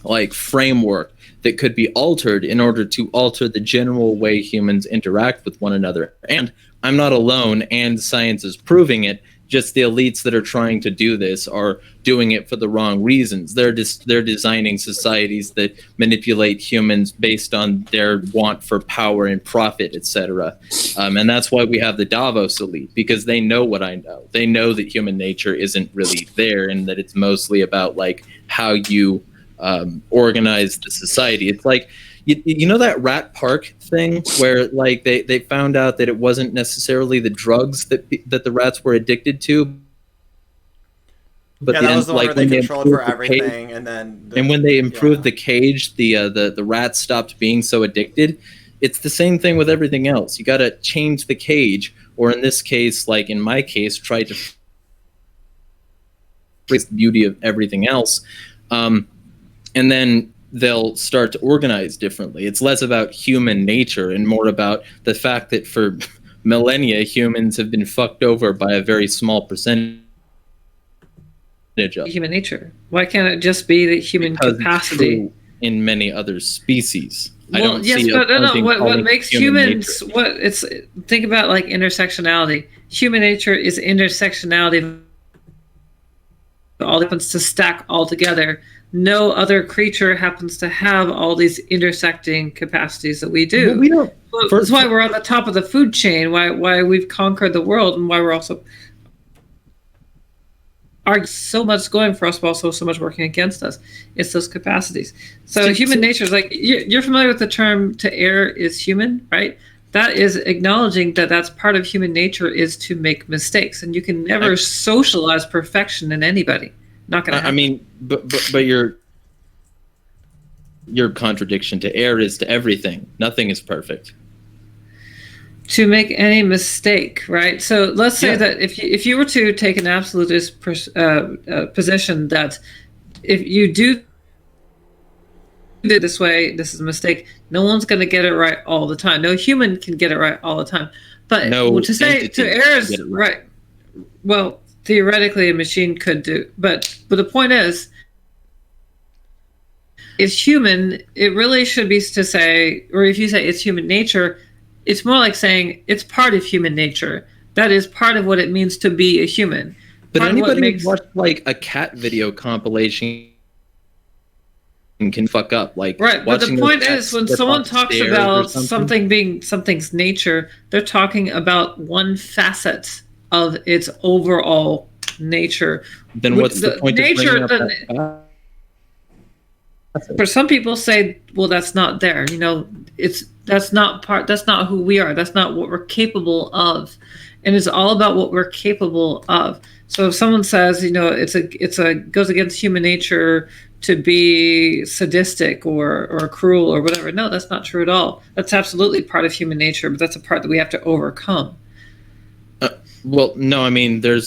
like framework that could be altered in order to alter the general way humans interact with one another. And I'm not alone, and science is proving it. Just the elites that are trying to do this are doing it for the wrong reasons. They're designing societies that manipulate humans based on their want for power and profit, etc. And that's why we have the Davos elite, because they know what I know. They know that human nature isn't really there, and that it's mostly about like how you organize the society. It's like you know that Rat Park thing where like they found out that it wasn't necessarily the drugs that the rats were addicted to, but that was the one where they controlled for everything, and when they improved the cage, the rats stopped being so addicted. It's the same thing with everything else. You got to change the cage, or in this case, like in my case, try to raise the beauty of everything else, and then they'll start to organize differently. It's less about human nature and more about the fact that for millennia, humans have been fucked over by a very small percentage of human nature. Why can't it just be the human capacity in many other species? Well, I don't yes, see but no, what makes humans nature. Think about like intersectionality. Human nature is intersectionality. All happens to stack all together. No other creature happens to have all these intersecting capacities that we do. Well, we don't. That's why we're on the top of the food chain. Why we've conquered the world, and why we're also are so much going for us, but also so much working against us. It's those capacities. So human nature is like you're familiar with the term "to err is human," right? That is acknowledging that that's part of human nature is to make mistakes, and you can never socialize perfection in anybody. Not gonna happen. I mean, but your contradiction to err is to everything. Nothing is perfect. To make any mistake, right? So let's say that if you were to take an absolutist position that if you do did this way, this is a mistake. No one's going to get it right all the time. No human can get it right all the time. But to say to errors, right? Well, theoretically, a machine could do, but the point is, it's human. It really should be to say, or if you say it's human nature, it's more like saying it's part of human nature. That is part of what it means to be a human. But anybody who's watched like a cat video compilation can fuck up. Like, right, but the point is, when someone talks about something's nature, they're talking about one facet of its overall nature. Then what's the point nature, of bringing up that? For some people say, well, that's not there. That's not who we are. That's not what we're capable of. And it's all about what we're capable of. So if someone says, goes against human nature to be sadistic or cruel or whatever, no, that's not true at all. That's absolutely part of human nature, but that's a part that we have to overcome. Well, no, I mean, there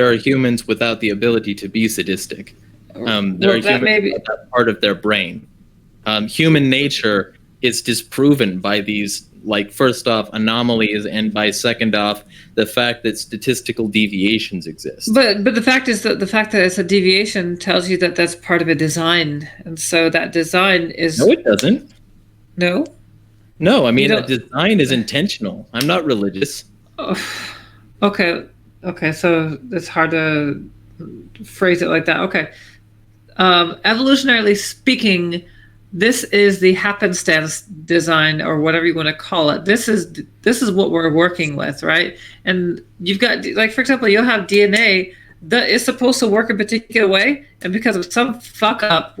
are humans without the ability to be sadistic. There are humans without that part of their brain. Human nature is disproven by these, like, first off, anomalies, and by second off, the fact that statistical deviations exist. But the fact is that the fact that it's a deviation tells you that that's part of a design, and so that design is. No, it doesn't. No. No, I mean, a design is intentional. I'm not religious. Oh, okay, so it's hard to phrase it like that. Okay. Evolutionarily speaking, this is the happenstance design, or whatever you want to call it. This is what we're working with, right? And you've got, like, for example, you'll have DNA that is supposed to work a particular way, and because of some fuck up,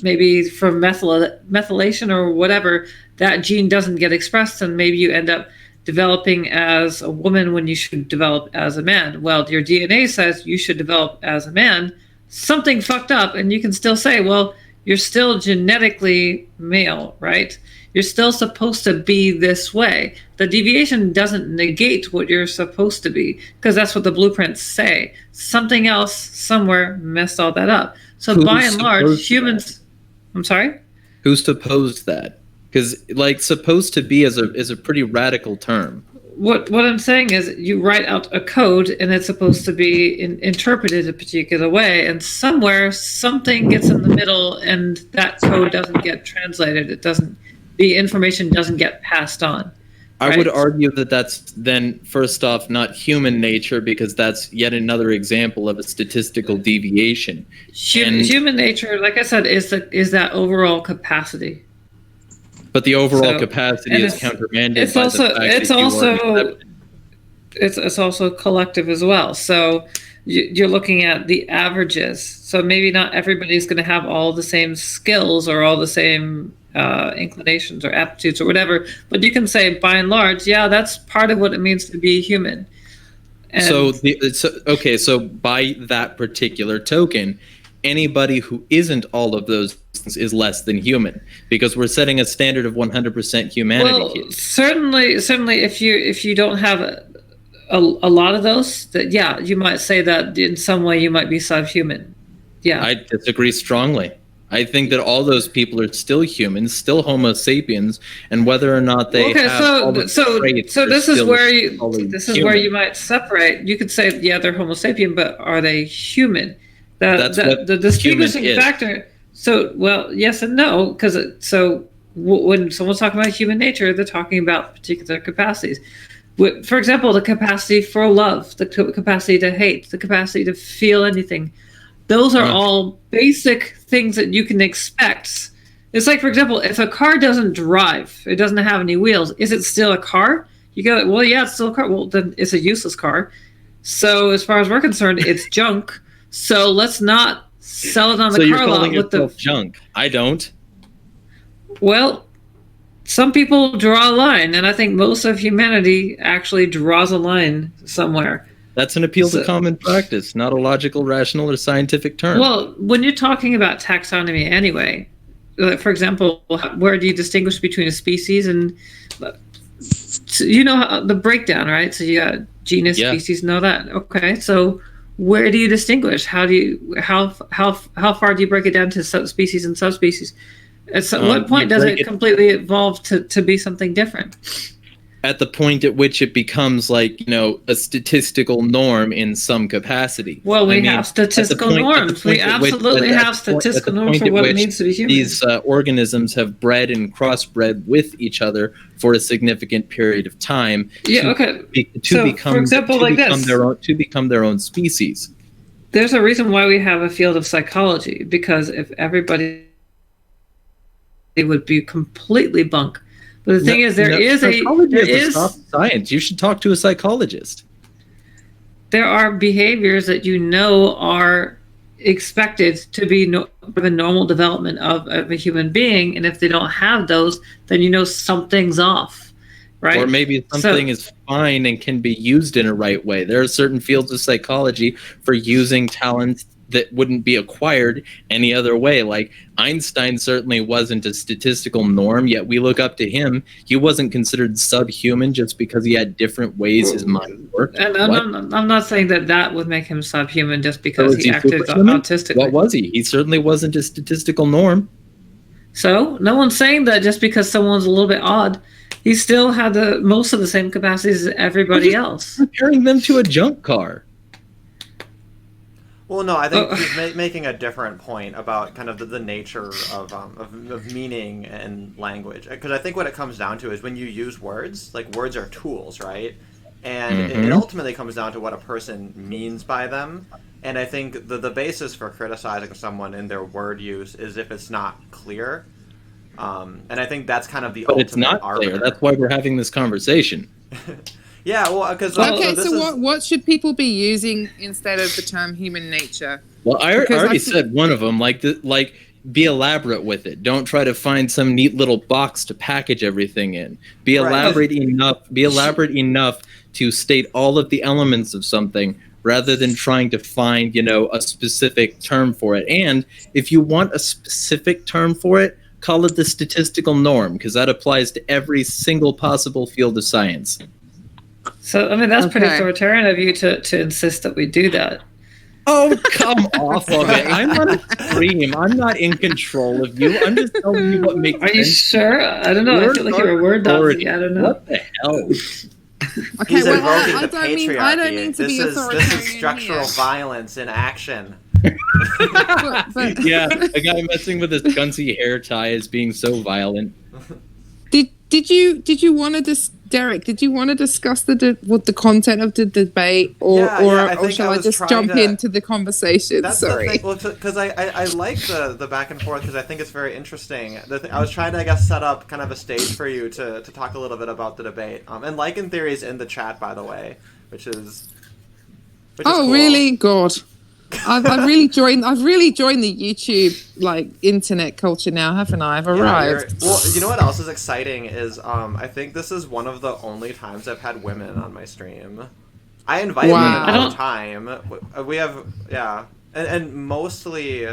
maybe from methylation or whatever, that gene doesn't get expressed, and maybe you end up developing as a woman when you should develop as a man. Well, your DNA says you should develop as a man. Something fucked up, and you can still say, well, you're still genetically male, right? You're still supposed to be this way. The deviation doesn't negate what you're supposed to be, because that's what the blueprints say. Something else somewhere messed all that up. So by and large, humans... I'm sorry? Who supposed that? Because, like, supposed to be is a pretty radical term. What I'm saying is, you write out a code, and it's supposed to be interpreted a particular way, and somewhere something gets in the middle, and that code doesn't get translated. The information doesn't get passed on. Right? I would argue that that's then, first off, not human nature, because that's yet another example of a statistical deviation. Human nature, like I said, is that overall capacity. But the overall capacity is countermanded by the fact that it's also collective as well. So you're looking at the averages. So maybe not everybody's going to have all the same skills or all the same inclinations or aptitudes or whatever. But you can say, by and large, yeah, that's part of what it means to be human. And so by that particular token, anybody who isn't all of those things is less than human, because we're setting a standard of 100% humanity. Well, certainly, if you don't have a lot of those, that you might say that in some way you might be subhuman. Yeah, I disagree strongly. I think that all those people are still humans, still Homo sapiens, and whether or not they have all the traits, this is where you might separate. You could say, yeah, they're Homo sapien, but are they human? The distinguishing factor. So, well, yes and no, because when someone's talking about human nature, they're talking about particular capacities. For example, the capacity for love, the capacity to hate, the capacity to feel anything. Those are all basic things that you can expect. It's like, for example, if a car doesn't drive, it doesn't have any wheels, is it still a car? You go, well, yeah, it's still a car. Well, then it's a useless car. So as far as we're concerned, it's junk. So let's not sell it on the car lot with the junk. I don't. Well, some people draw a line, and I think most of humanity actually draws a line somewhere. That's an appeal to common practice, not a logical, rational, or scientific term. Well, when you're talking about taxonomy anyway, for example, where do you distinguish between a species and... You know the breakdown, right? So you got genus, species, and all that. Okay, so where do you distinguish? How far do you break it down to species and subspecies? At what point does it completely evolve to be something different? At the point at which it becomes like, a statistical norm in some capacity. Well, we have statistical norms. We absolutely have statistical norms for what it means to be human. These organisms have bred and crossbred with each other for a significant period of time. Yeah, okay. So, for example, to become their own species. There's a reason why we have a field of psychology, because if everybody, it would be completely bunk. But the thing is, there is science. You should talk to a psychologist. There are behaviors that are expected to be the normal development of a human being, and if they don't have those, then something's off, right? Or maybe something is fine and can be used in a right way. There are certain fields of psychology for using talents that wouldn't be acquired any other way. Like Einstein certainly wasn't a statistical norm, yet we look up to him. He wasn't considered subhuman just because he had different ways his mind worked. And I'm not saying that would make him subhuman just because he acted autistically. What was he? He certainly wasn't a statistical norm. So no one's saying that just because someone's a little bit odd, he still had most of the same capacities as everybody else. Comparing them to a junk car. Well, no, I think he's making a different point about kind of the nature of meaning and language. Because I think what it comes down to is when you use words, like words are tools, right? And it ultimately comes down to what a person means by them. And I think the basis for criticizing someone in their word use is if it's not clear. And I think that's kind of the ultimate it's not arbiter. Clear. That's why we're having this conversation. Yeah, well, because what should people be using instead of the term human nature? Well, I already said one of them. Like be elaborate with it. Don't try to find some neat little box to package everything in. Be elaborate enough. Be elaborate enough to state all of the elements of something, rather than trying to find a specific term for it. And if you want a specific term for it, call it the statistical norm, because that applies to every single possible field of science. So, that's pretty authoritarian of you to insist that we do that. Oh, come off of it. I'm not a stream. I'm not in control of you. I'm just telling you what makes sense. Are you sure? I don't know. I feel like you're a word Nazi. I don't know. What the hell? Okay, He's well, invoking I the don't patriarchy. I don't mean to be authoritarian. This is structural violence in action. but Yeah, a guy messing with his gunsy hair tie is being so violent. Did you want to Derek? Did you want to discuss the content of the debate, or shall I just jump into the conversation? That's Sorry, the thing. Well, because I like the back and forth because I think it's very interesting. I was trying to set up kind of a stage for you to talk a little bit about the debate. And Lycan Theory is in the chat, by the way, which is cool. Really? God. I've really joined the YouTube internet culture now, haven't I? I've arrived. Well, you know what else is exciting is I think this is one of the only times I've had women on my stream. I invite women all the time. We have and mostly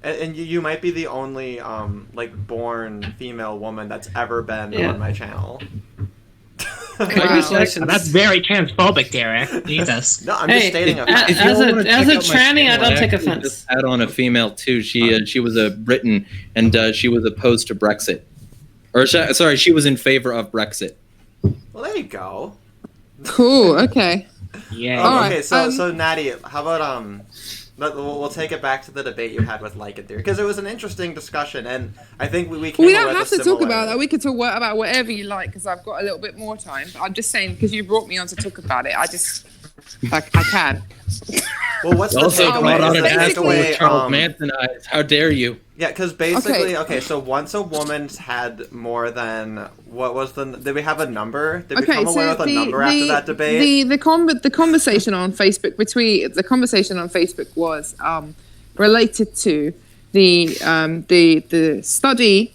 and you might be the only born female woman that's ever been on my channel. Congratulations. That's very transphobic, Derek. Jesus. No, I'm just stating a fact. As a tranny, I don't take offense. Just add on a female too. She was a Briton, and she was opposed to Brexit. She was in favor of Brexit. Well, there you go. Cool. Okay. Yeah. Okay. So Natty, how about we'll take it back to the debate you had with Lycan Theory, because it was an interesting discussion, and I think we came. We don't have to talk about that. We could talk about whatever you like, because I've got a little bit more time. But I'm just saying, because you brought me on to talk about it, I can. Well, what's the takeaway? Charles Manson eyes. How dare you? Yeah, because basically, so once a woman's had more than what was did we have a number? Did we come away with a number after that debate? The conversation on Facebook was related to the study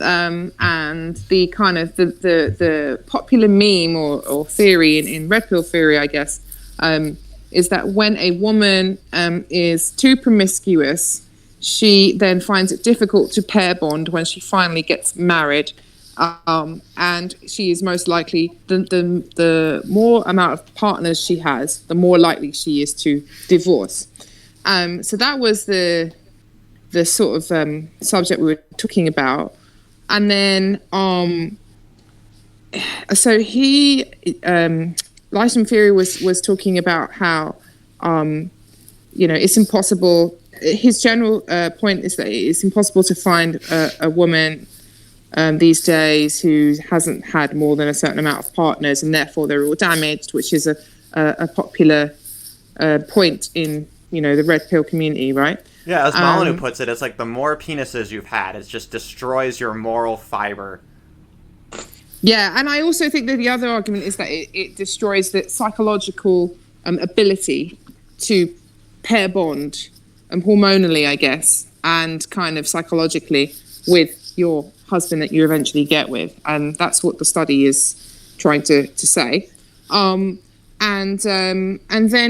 and the kind of the popular meme or theory in red pill theory, I guess, is that when a woman is too promiscuous, she then finds it difficult to pair bond when she finally gets married, and she is most likely the more amount of partners she has, the more likely she is to divorce. So that was the the sort of subject we were talking about, and then so he Lyson Fury was talking about how it's impossible. His general point is that it's impossible to find a woman these days who hasn't had more than a certain amount of partners, and therefore they're all damaged, which is a popular point in the red pill community, right? Yeah, as Molyneux puts it, it's like the more penises you've had, it just destroys your moral fiber. Yeah, and I also think that the other argument is that it destroys the psychological ability to pair bond hormonally, I guess, and kind of psychologically with your husband that you eventually get with. And that's what the study is trying to say. And then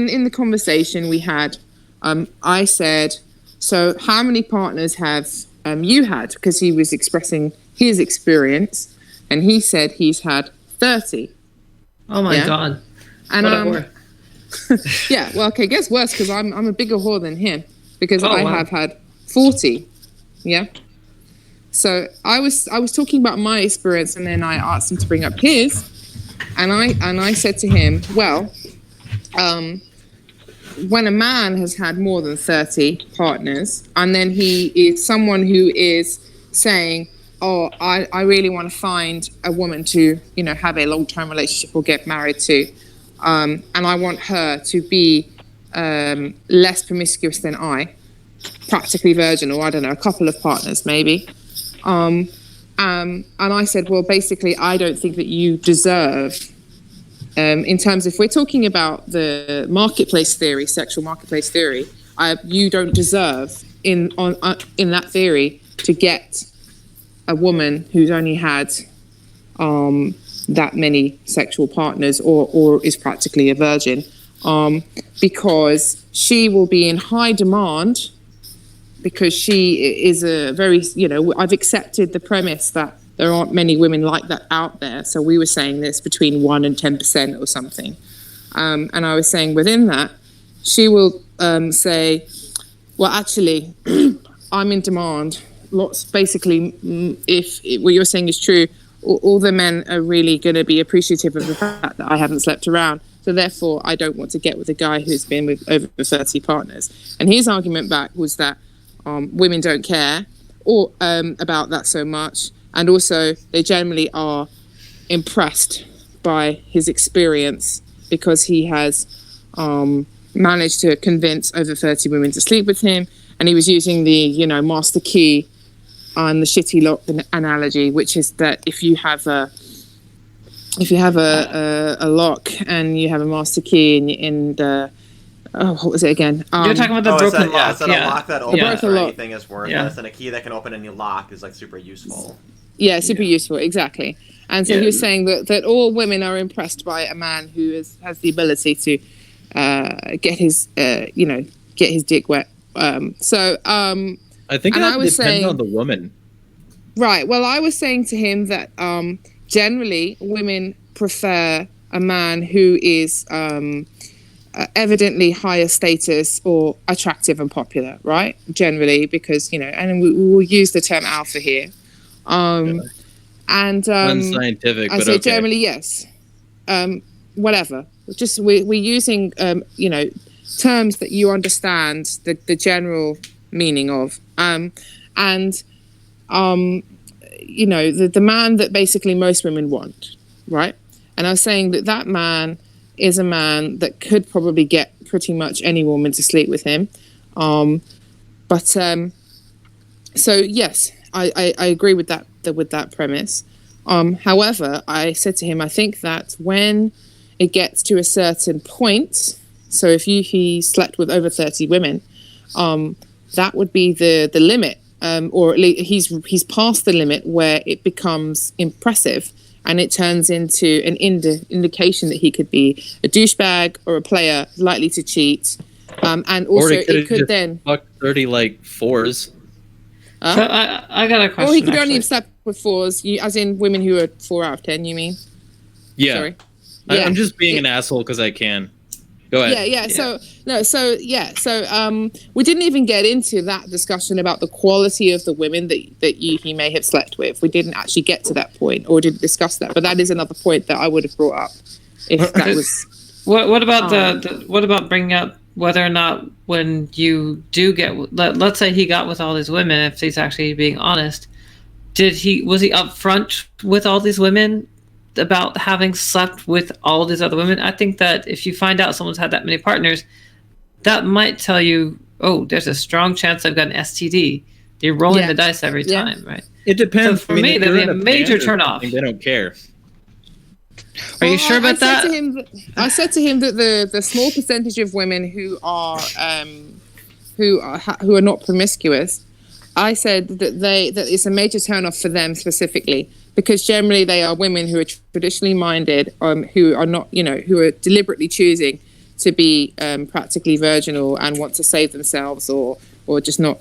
in the conversation we had, I said, so how many partners have you had? Because he was expressing his experience, and he said he's had 30. Oh my God. And what a whore. yeah, well, okay, gets worse because I'm a bigger whore than him, because I wow. have had 40. Yeah. So I was talking about my experience, and then I asked him to bring up his, and I said to him, well, when a man has had more than 30 partners, and then he is someone who is saying, oh, I really want to find a woman to have a long-term relationship or get married to, and I want her to be less promiscuous than I, practically virgin, or I don't know, a couple of partners maybe. And I said, well, basically, I don't think that you deserve, in terms of, if we're talking about the marketplace theory, sexual marketplace theory, you don't deserve in that theory to get a woman who's only had that many sexual partners or is practically a virgin, because she will be in high demand, because she is a very, I've accepted the premise that there aren't many women like that out there. So we were saying this between 1% and 10% or something. And I was saying within that, she will say, well, actually, I'm in demand. Basically, if what you're saying is true, all the men are really going to be appreciative of the fact that I haven't slept around. So therefore, I don't want to get with a guy who's been with over 30 partners. And his argument back was that women don't care about that so much. And also, they generally are impressed by his experience, because he has managed to convince over 30 women to sleep with him. And he was using the, master key and the shitty lock analogy, which is that if you have a lock and you have a master key and what was it again? You're talking about the broken lock. It's a lock that opens for anything is worthless, and a key that can open any lock is like super useful. Yeah, super useful, exactly. And so he was saying that all women are impressed by a man who has the ability to get his dick wet. I think that depends on the woman. Right. Well, I was saying to him that generally women prefer a man who is evidently higher status or attractive and popular, right? Generally, because, and we will use the term alpha here. And unscientific, I but say okay. generally, yes. Whatever. Just we're using terms that you understand the general meaning of. The man that basically most women want, right? And I was saying that man is a man that could probably get pretty much any woman to sleep with him. So yes, I agree with that premise. However, I said to him, I think that when it gets to a certain point, so if he slept with over 30 women, that would be the limit, or at least he's past the limit where it becomes impressive, and it turns into an indication that he could be a douchebag or a player likely to cheat, and also it could then fuck 30 like fours. So I got a question. Or he could only have slept with fours, as in women who are 4 out of 10. You mean? Yeah. Sorry. I'm just being an asshole because I can. Go ahead. Yeah. So we didn't even get into that discussion about the quality of the women that he may have slept with. We didn't actually get to that point, or didn't discuss that. But that is another point that I would have brought up if that was. What about what about bringing up whether or not when you do get, let's say he got with all these women, if he's actually being honest, was he upfront with all these women about having slept with all these other women? I think that if you find out someone's had that many partners, that might tell you, oh, there's a strong chance I've got an STD. You're rolling the dice every time, right? It depends. So for me, that'd be a major turnoff. They don't care. Are you sure about that? I said to him that the small percentage of women who are not promiscuous, I said that it's a major turnoff for them specifically, because generally they are women who are traditionally minded, who are not, who are deliberately choosing to be practically virginal and want to save themselves or just not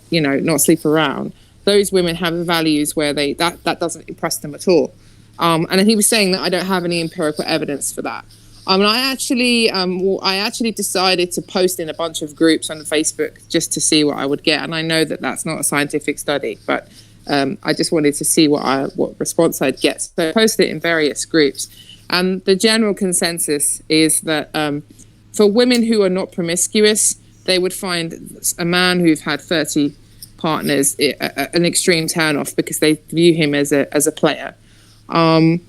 sleep around. Those women have values where that doesn't impress them at all. And he was saying that I don't have any empirical evidence for that. And I actually decided to post in a bunch of groups on Facebook just to see what I would get. And I know that that's not a scientific study, but I just wanted to see what response I'd get. So I posted it in various groups. And the general consensus is that for women who are not promiscuous, they would find a man who's had 30 partners an extreme turnoff because they view him as a player. There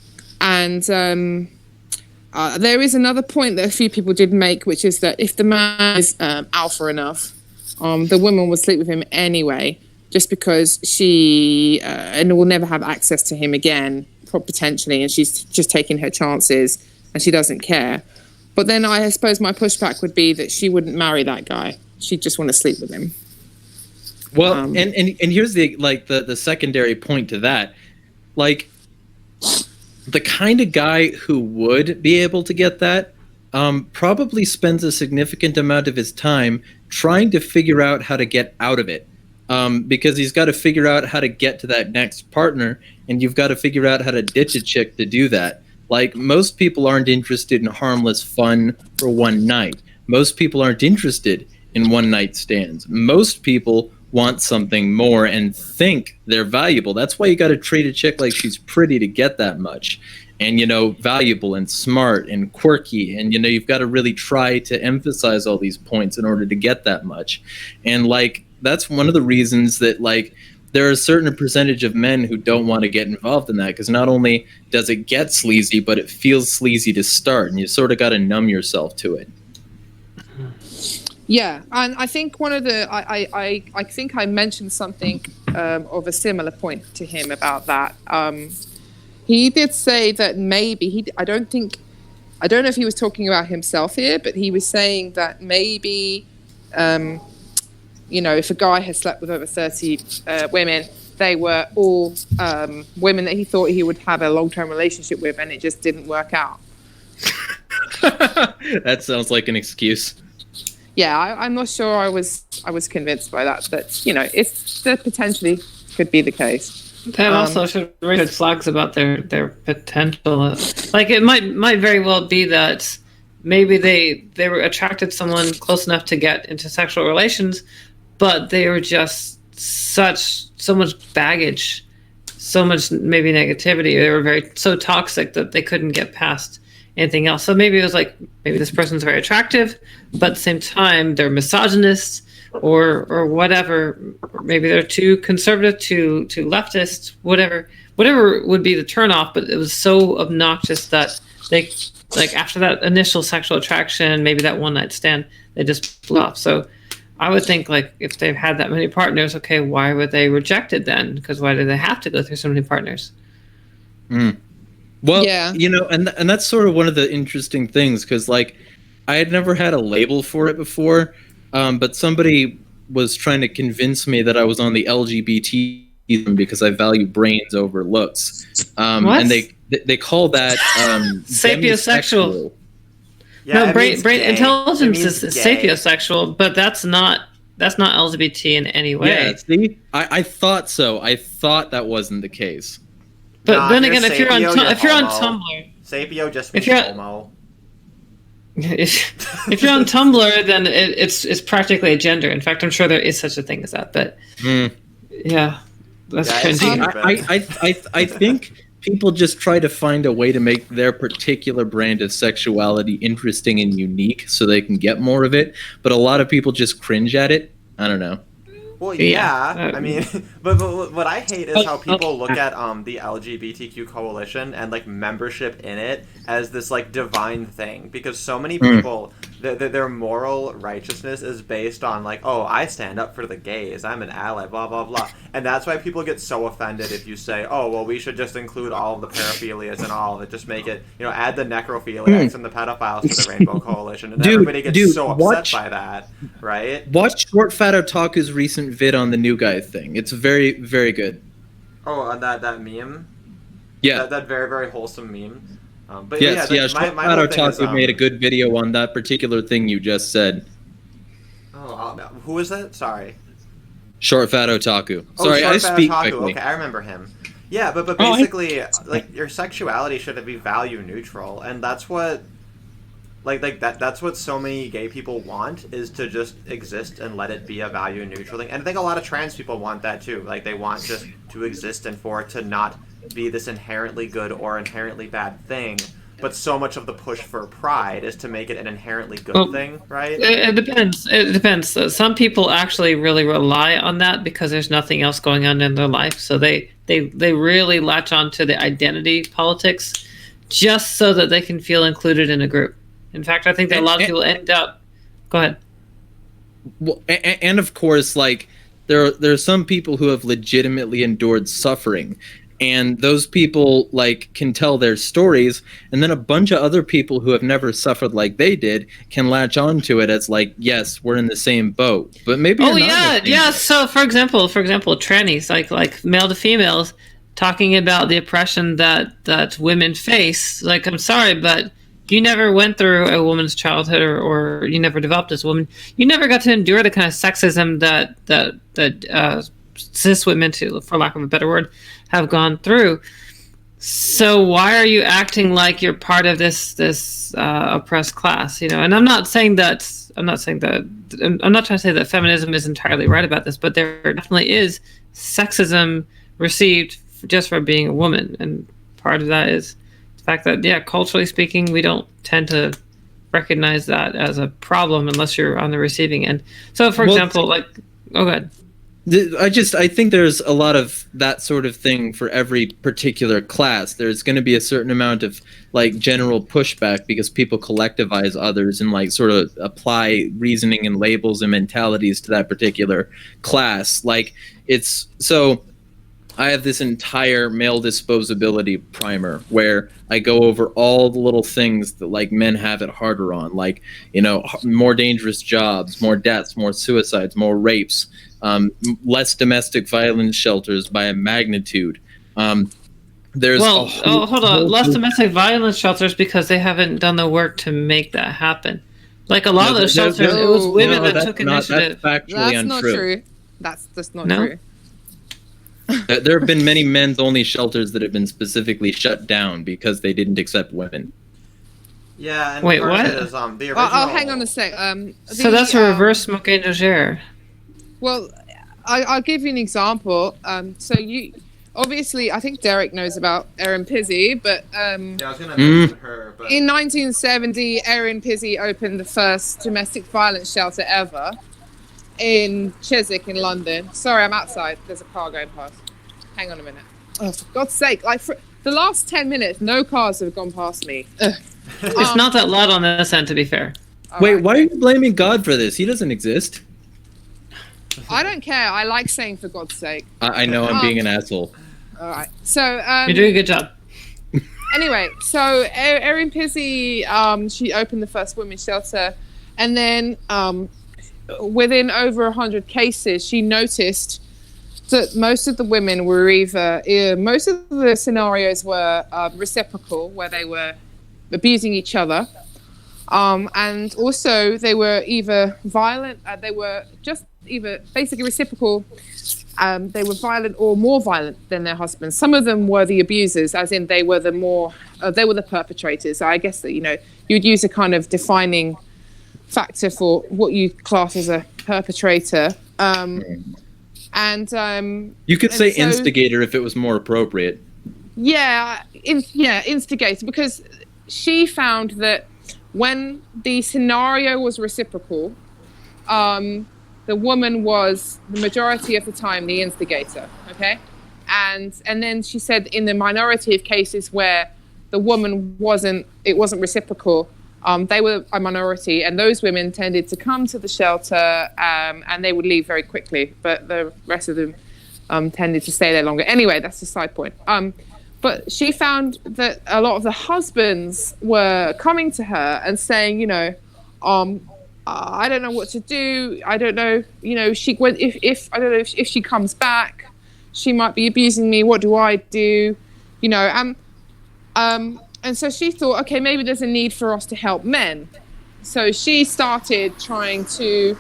is another point that a few people did make, which is that if the man is alpha enough, the woman will sleep with him anyway, just because she and will never have access to him again, potentially, and she's just taking her chances and she doesn't care. But then I suppose my pushback would be that she wouldn't marry that guy. She'd just want to sleep with him. Well, and here's the secondary point to that, the kind of guy who would be able to get that probably spends a significant amount of his time trying to figure out how to get out of it, because he's got to figure out how to get to that next partner, and you've got to figure out how to ditch a chick to do that. Like, most people aren't interested in harmless fun for one night. Most people aren't interested in one-night stands. Most people want something more and think they're valuable. That's why you got to treat a chick like she's pretty to get that much, and valuable and smart and quirky, and you've got to really try to emphasize all these points in order to get that much. And that's one of the reasons that there are a certain percentage of men who don't want to get involved in that, because not only does it get sleazy, but it feels sleazy to start, and you sort of got to numb yourself to it. Yeah, and I think one of the I think I mentioned something of a similar point to him about that. He did say that maybe I don't know if he was talking about himself here, but he was saying that maybe if a guy had slept with over 30 women, they were all women that he thought he would have a long-term relationship with, and it just didn't work out. That sounds like an excuse. Yeah, I'm not sure I was convinced by that, but if that potentially could be the case. That also should raise red flags about their potential. It might very well be that maybe they were attracted to someone close enough to get into sexual relations, but they were just so much baggage, so much maybe negativity. They were so toxic that they couldn't get past anything else. So maybe it was maybe this person's very attractive, but at the same time they're misogynist or whatever. Maybe they're too conservative, too leftist, whatever would be the turnoff. But it was so obnoxious that they after that initial sexual attraction, maybe that one night stand, they just blew off. So I would think if they've had that many partners, okay, why were they rejected then? Because why did they have to go through so many partners? Well, yeah. And that's sort of one of the interesting things, because I had never had a label for it before, but somebody was trying to convince me that I was on the LGBT because I value brains over looks, and they call that sapiosexual. Yeah, no, brain intelligence is gay. sapiosexual, but that's not LGBT in any way. Yeah, see, I thought so. I thought that wasn't the case. But then again, if you're on sapio, Tumblr, sapio just if means you're homo. if you're on Tumblr, then it's practically a gender. In fact, I'm sure there is such a thing as that. But yeah, that's Yeah, cringy. I think people just try to find a way to make their particular brand of sexuality interesting and unique so they can get more of it. But a lot of people just cringe at it. I don't know. Well, Yeah. yeah. I mean, but what I hate is how people look at the LGBTQ coalition and like membership in it as this like divine thing, because so many people their moral righteousness is based on like, oh, I stand up for the gays, I'm an ally, blah blah blah, and that's why people get so offended if you say, oh, well, we should just include all of the paraphilias and all of it, just make it, add the necrophiliacs and the pedophiles to the Rainbow Coalition, and everybody gets so upset by that, right? Watch Short Fat Otaku's recent vid on the new guy thing. It's very, very good. Oh, on that meme? Yeah. That very, very wholesome meme. But yes, yeah, Short my Fat whole thing Otaku is, made a good video on that particular thing you just said. Oh, who is that? Sorry. Short Fat Otaku. Oh, Sorry, Short I Fat speak Otaku. quickly. Okay, I remember him. Yeah, but basically, like, your sexuality should be value neutral, and that's what, that's what so many gay people want, is to just exist and let it be a value neutral thing. And I think a lot of trans people want that too. Like, they want just to exist and for it to not be this inherently good or inherently bad thing. But so much of the push for pride is to make it an inherently good thing, right? It depends. It depends. Some people actually really rely on that because there's nothing else going on in their life, so they really latch on to the identity politics just so that they can feel included in a group. In fact, I think that a lot of people end up. Go ahead. Well, and of course, like there are some people who have legitimately endured suffering, and those people like can tell their stories, and then a bunch of other people who have never suffered like they did can latch onto it as like, yes, we're in the same boat, but maybe. Oh yeah. So for example, trannies, like male to females, talking about the oppression that women face. Like, I'm sorry, but you never went through a woman's childhood, or you never developed as a woman. You never got to endure the kind of sexism that cis women, for lack of a better word, have gone through. So why are you acting like you're part of this oppressed class? And I'm not trying to say that feminism is entirely right about this, but there definitely is sexism received just for being a woman, and part of that is the fact that, yeah, culturally speaking, we don't tend to recognize that as a problem unless you're on the receiving end. So, for example, go ahead. I think there's a lot of that sort of thing for every particular class. There's going to be a certain amount of like general pushback because people collectivize others and like sort of apply reasoning and labels and mentalities to that particular class. Like, it's so I have this entire male disposability primer where I go over all the little things that like men have it harder on, like, more dangerous jobs, more deaths, more suicides, more rapes, less domestic violence shelters by a magnitude. There's hold on, less domestic violence shelters because they haven't done the work to make that happen. Like a lot of those shelters, it was women that took initiative. That's factually untrue. Not true. That's just not true. There have been many men's-only shelters that have been specifically shut down because they didn't accept women. Yeah. And wait, what? Is, the original... hang on a sec. So that's a reverse smoke étagère. Well, I'll give you an example. So you obviously, I think Derek knows about Erin Pizzey, but yeah, I was going to mention her. But... in 1970, Erin Pizzey opened the first domestic violence shelter ever in Chiswick in London. Sorry, I'm outside. There's a car going past. Hang on a minute. Oh, for God's sake! Like for the last 10 minutes, no cars have gone past me. It's not that loud on this end, to be fair. Wait, why are you blaming God for this? He doesn't exist. I don't care. I like saying "for God's sake." I know I'm being an asshole. All right. So you're doing a good job. Anyway, so Erin Pizzey, she opened the first women's shelter, and then within over 100 cases, she noticed that most of the women were most of the scenarios were reciprocal, where they were abusing each other, and also they were either violent, they were just either basically reciprocal, they were violent or more violent than their husbands. Some of them were the abusers, as in they were the perpetrators. So I guess that, you'd use a kind of defining factor for what you class as a perpetrator. You could say so, instigator if it was more appropriate. Yeah, instigator, because she found that when the scenario was reciprocal, the woman was the majority of the time the instigator. Okay, and then she said in the minority of cases where the woman wasn't reciprocal, they were a minority, and those women tended to come to the shelter, and they would leave very quickly, but the rest of them tended to stay there longer. Anyway, that's a side point. But she found that a lot of the husbands were coming to her and saying, you know, I don't know what to do. I don't know, you know, if I don't know if she comes back, she might be abusing me. What do I do? You know, and so she thought, okay, maybe there's a need for us to help men. So she started trying to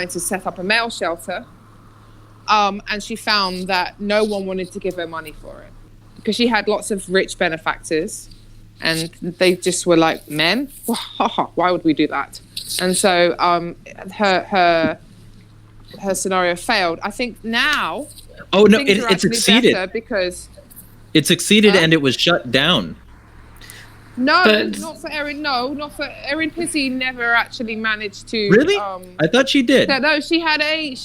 set up a male shelter. And she found that no one wanted to give her money for it because she had lots of rich benefactors, and they just were like, men? Why would we do that? And so her scenario failed. I think now. Oh no, it succeeded because it succeeded and it was shut down. No, not for Erin. No, not for Erin Pissy. Never actually managed to. Really? I thought she did. No, she had a.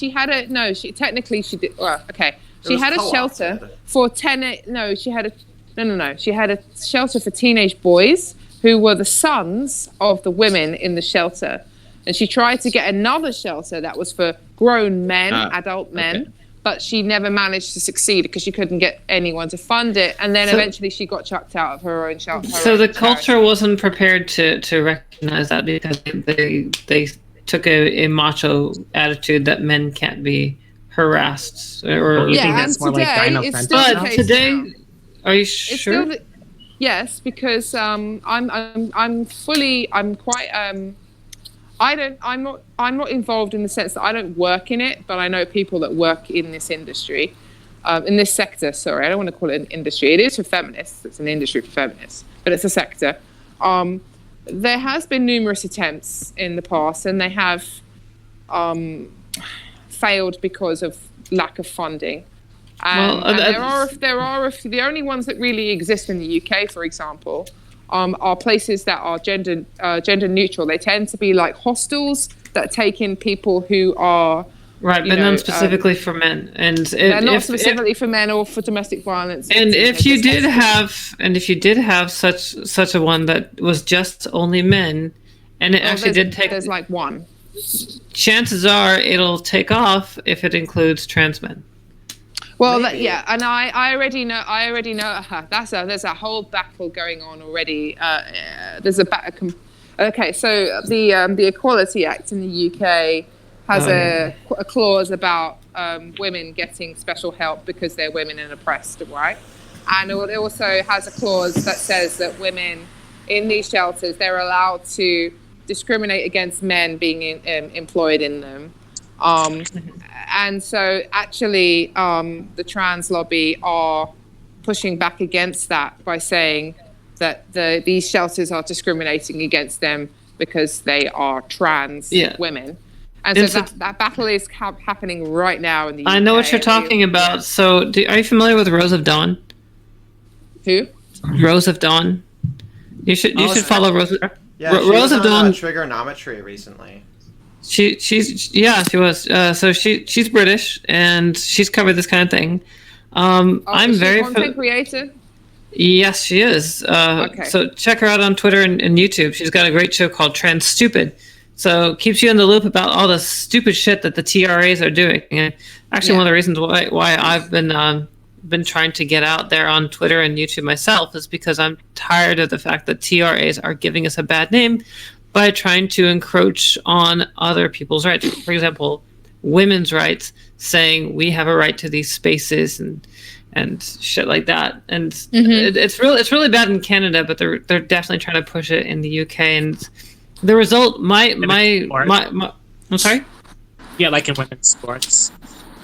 No, technically she did. Well, okay. She had a co-opted. shelter for 10. No, she had a. No. She had a shelter for teenage boys who were the sons of the women in the shelter, and she tried to get another shelter that was for grown men, adult men. Okay. But she never managed to succeed because she couldn't get anyone to fund it. And then eventually she got chucked out of her own shelter. So the culture wasn't prepared to recognize that because they took a macho attitude that men can't be harassed. Or you think that's more like it's still the case today, now. Are you sure? Yes, because I'm not involved in the sense that I don't work in it, but I know people that work in this industry, in this sector. Sorry, I don't want to call it an industry. It is for feminists. It's an industry for feminists, but it's a sector. There has been numerous attempts in the past, and they have failed because of lack of funding. And there are the only ones that really exist in the UK, for example. Are places that are gender neutral. They tend to be like hostels that take in people who are right, but not specifically for men. And they're not specifically for men or for domestic violence. And if you did have such a one that was just only men, and it actually did take, there's like one. Chances are it'll take off if it includes trans men. Well, and I already know. There's a whole battle going on already. There's a battle. Okay, so the Equality Act in the UK has a clause about women getting special help because they're women and oppressed, right? And it also has a clause that says that women in these shelters, they're allowed to discriminate against men being employed in them. And so actually the trans lobby are pushing back against that by saying that these shelters are discriminating against them because they are trans women. And so that battle is happening right now in the UK. I know what you're talking about. Yeah. So are you familiar with Rose of Dawn? Who? Rose of Dawn. You should follow Rose. Yeah, Rose of Dawn. Trigonometry recently. She was. So she's British and she's covered this kind of thing. I'm very content creator. Yes, she is. Okay. So check her out on Twitter and YouTube. She's got a great show called Trans Stupid. So keeps you in the loop about all the stupid shit that the TRAs are doing. And actually, one of the reasons why I've been trying to get out there on Twitter and YouTube myself is because I'm tired of the fact that TRAs are giving us a bad name by trying to encroach on other people's rights. For example, women's rights, saying we have a right to these spaces and shit like that. And it's really bad in Canada, but they're definitely trying to push it in the UK. And the result, I'm sorry? Yeah, like in women's sports.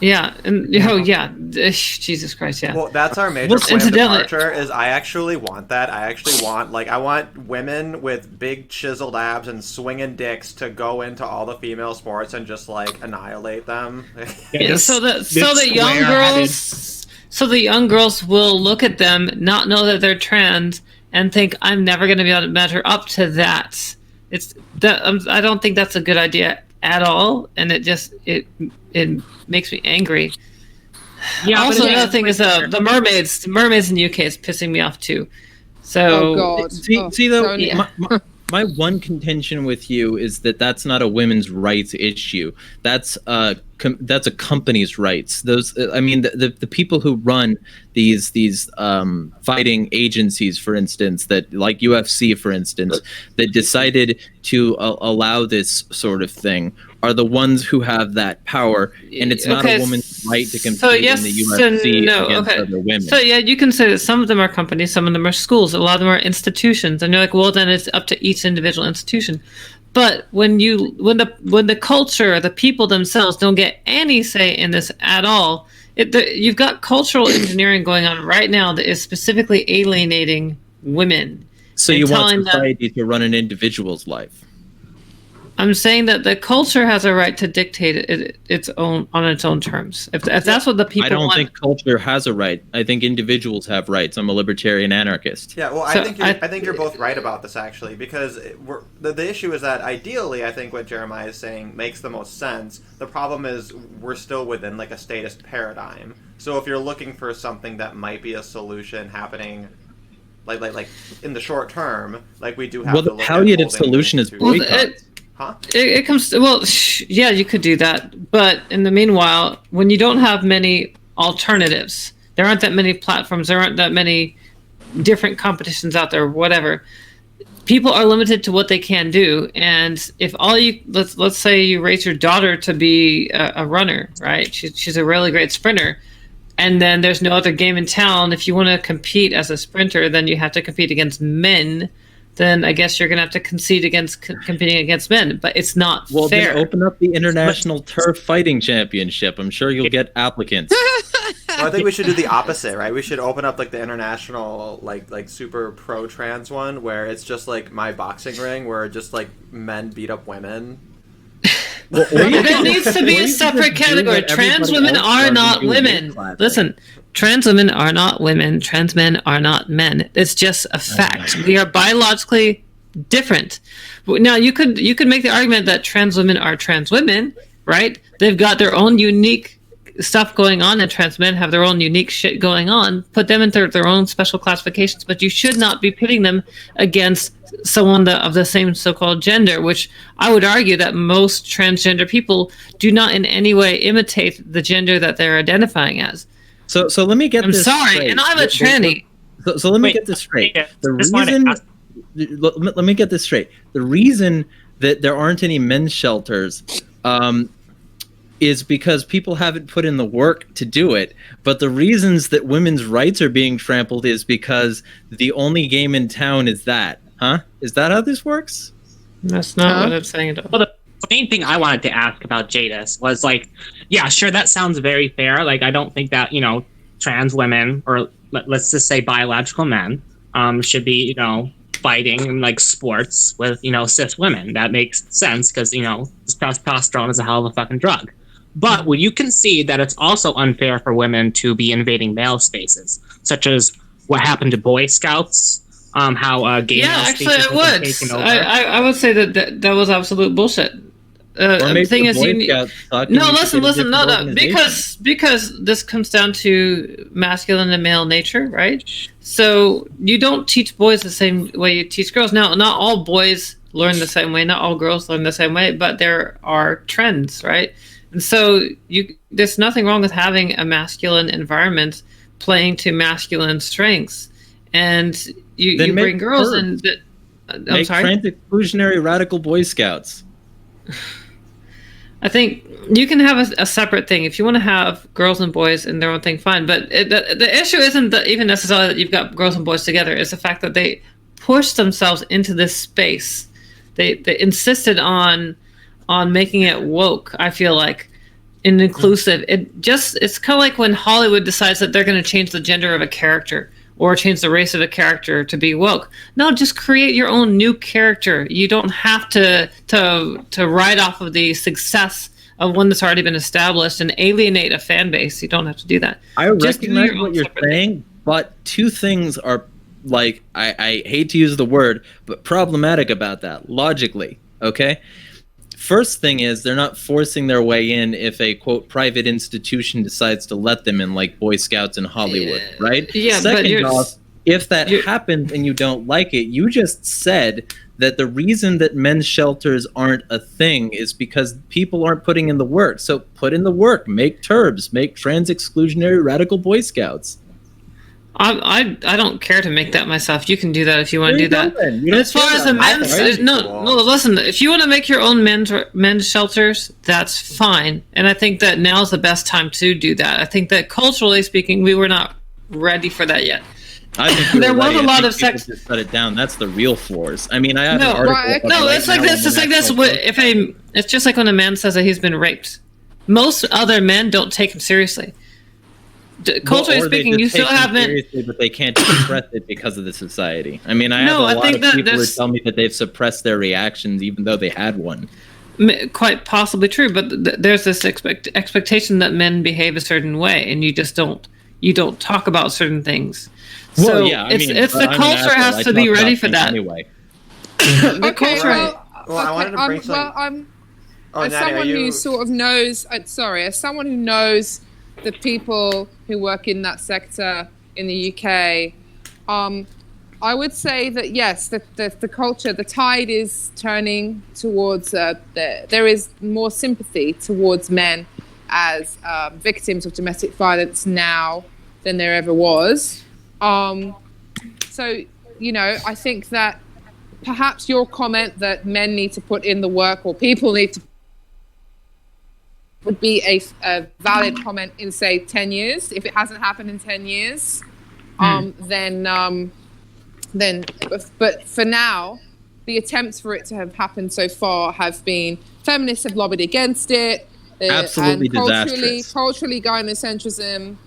Yeah, and Jesus Christ, yeah. Well, that's our major Well, point of incidentally- departure. Is I actually want that. I want women with big chiseled abs and swinging dicks to go into all the female sports and just like annihilate them. Yeah, so the young girls will look at them, not know that they're trans, and think I'm never going to be able to measure up to that. I don't think that's a good idea at all, and it makes me angry. Yeah. Also, but another thing is the mermaids in the UK is pissing me off too. So Oh God. See though, Don't- yeah. my one contention with you is that that's not a women's rights issue. That's a company's rights. Those, I mean, the people who run these fighting agencies, for instance, that like UFC, for instance, that decided to allow this sort of thing, are the ones who have that power, and it's not a woman's right to compete in the UFC against other women. So yeah, you can say that some of them are companies, some of them are schools, a lot of them are institutions, and you're like, well, then it's up to each individual institution. But when the culture, the people themselves don't get any say in this at all, you've got cultural engineering going on right now that is specifically alienating women. So you want society to run an individual's life. I'm saying that the culture has a right to dictate its own on its own terms. If that's what the people I don't want. think culture has a right. I think individuals have rights. I'm a libertarian anarchist. Yeah, well, So I think you're both right about this actually, because the issue is that ideally, I think what Jeremiah is saying makes the most sense. The problem is we're still within like a statist paradigm. So if you're looking for something that might be a solution happening, like in the short term, like we do have. Well, to the look at palliative holding solution is institutions. boycott. Huh? It comes to, yeah, you could do that, but in the meanwhile, when you don't have many alternatives, there aren't that many platforms, there aren't that many different competitions out there, whatever. People are limited to what they can do, and if let's say you raise your daughter to be a runner, right? She's a really great sprinter, and then there's no other game in town. If you want to compete as a sprinter, then you have to compete against men. Then I guess you're going to have to concede against competing against men, but it's not fair. Then open up the International Turf Fighting Championship. I'm sure you'll get applicants. Well, I think we should do the opposite, right? We should open up like the international, like super pro trans one, where it's just like my boxing ring, where just like men beat up women. There needs to be a separate category. Trans women are not women. Listen, trans women are not women. Trans men are not men. It's just a fact. We are biologically different. Now, you could make the argument that trans women are trans women, right? They've got their own unique stuff going on, and trans men have their own unique shit going on. Put them into their own special classifications, but you should not be pitting them against someone of the same so-called gender, which I would argue that most transgender people do not in any way imitate the gender that they're identifying as. So let me get this sorry, straight. and I'm a tranny. So let me get this straight. Let me get this straight. The reason that there aren't any men's shelters is because people haven't put in the work to do it. But the reasons that women's rights are being trampled is because the only game in town is that. Huh? Is that how this works? That's not what I'm saying at all. Well, the main thing I wanted to ask about Jadis was like, yeah, sure, that sounds very fair. Like, I don't think that, trans women, or let's just say biological men, should be, fighting in like sports with, cis women. That makes sense because, this testosterone is a hell of a fucking drug. But would you concede that it's also unfair for women to be invading male spaces, such as what happened to Boy Scouts? How gay male actually, spaces it have been would. taken over? I would say that was absolute bullshit. The thing is, listen, no, because this comes down to masculine and male nature, right? So you don't teach boys the same way you teach girls. Now, not all boys learn the same way, not all girls learn the same way, but there are trends, right? And so there's nothing wrong with having a masculine environment playing to masculine strengths, and you bring girls in. I'm sorry. Trans exclusionary radical Boy Scouts. I think you can have a separate thing if you want to have girls and boys in their own thing. Fine, but the issue isn't even necessarily that you've got girls and boys together. It's the fact that they pushed themselves into this space. They insisted on making it woke. I feel like and inclusive. It's kind of like when Hollywood decides that they're going to change the gender of a character or change the race of a character to be woke. No, just create your own new character. You don't have to ride off of the success of one that's already been established and alienate a fan base. You don't have to do that. I Just do recognize your own what you're separate saying, but two things are like I hate to use the word, but problematic about that logically. Okay. First thing is they're not forcing their way in if a quote private institution decides to let them in, like Boy Scouts in Hollywood, right? Yeah, but Second off, if that happens and you don't like it, you just said that the reason that men's shelters aren't a thing is because people aren't putting in the work. So put in the work, make TERBs, make trans exclusionary radical Boy Scouts. I don't care to make that myself. You can do that if you want to do that. As far as the men's, no, listen. If you want to make your own men's shelters, that's fine. And I think that now's the best time to do that. I think that culturally speaking, we were not ready for that yet. I think there was a lot of sex. Just shut it down. That's the real flaws. I mean, I have an article. It's like this. It's like this. It's just like when a man says that he's been raped. Most other men don't take him seriously. Culturally speaking, you still have men, seriously, but they can't express it because of the society. I mean, I have a lot of people who tell me that they've suppressed their reactions, even though they had one. Quite possibly true, but there's this expectation that men behave a certain way, and you just don't. You don't talk about certain things. Well, so yeah, it's the culture has to be ready for that. Anyway, the culture. I wanted to bring something. As someone who sort of knows, as someone who knows the people who work in that sector in the UK, I would say that yes, the culture, the tide is turning towards. There is more sympathy towards men as victims of domestic violence now than there ever was. So, I think that perhaps your comment that men need to put in the work or people need to would be a valid comment in, say, 10 years. If it hasn't happened in 10 years, then, but for now, the attempts for it to have happened so far have been, feminists have lobbied against it. Absolutely disastrous. Culturally, gynocentrism,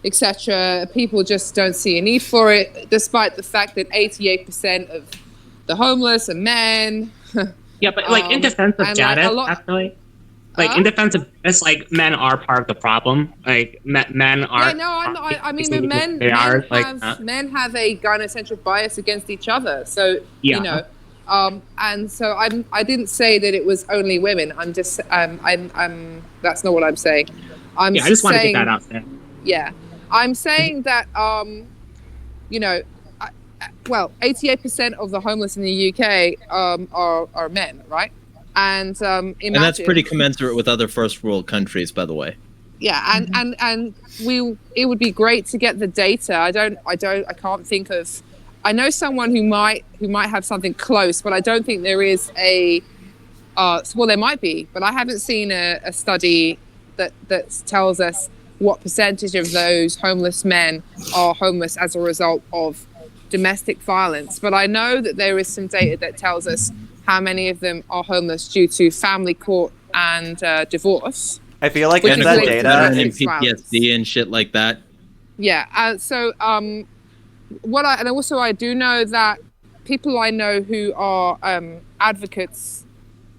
etc. People just don't see a need for it, despite the fact that 88% of the homeless are men. Yeah, but in defense of Jadis, actually. In defense of it's men are part of the problem. Men are. Yeah, no, I mean, men have a gynocentric bias against each other. So and so I didn't say that it was only women. I'm just I'm that's not what I'm saying. I just want to get that out there. Yeah, I'm saying that 88% of the homeless in the UK are men, right? And and that's pretty commensurate with other first world countries, by the way. Yeah, and it would be great to get the data. I can't think of. I know someone who might have something close, but I don't think there is a. Well, there might be, but I haven't seen a study that tells us what percentage of those homeless men are homeless as a result of domestic violence. But I know that there is some data that tells us how many of them are homeless due to family court and divorce. I feel like in that data and PTSD and shit like that. Yeah. I do know that people I know who are advocates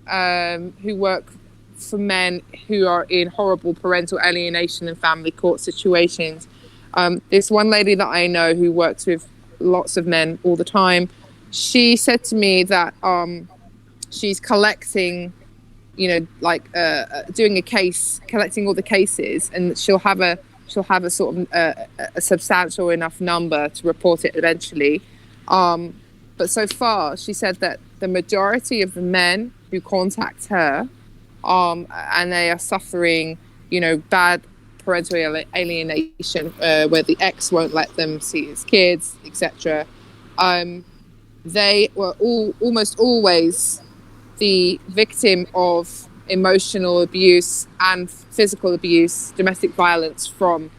who work for men who are in horrible parental alienation and family court situations. This one lady that I know who works with lots of men all the time, she said to me that she's collecting, doing a case, collecting all the cases, and she'll have a sort of a substantial enough number to report it eventually. But so far, she said that the majority of the men who contact her, and they are suffering, bad parental alienation, where the ex won't let them see his kids, etc. They were almost always the victim of emotional abuse and physical abuse, domestic violence from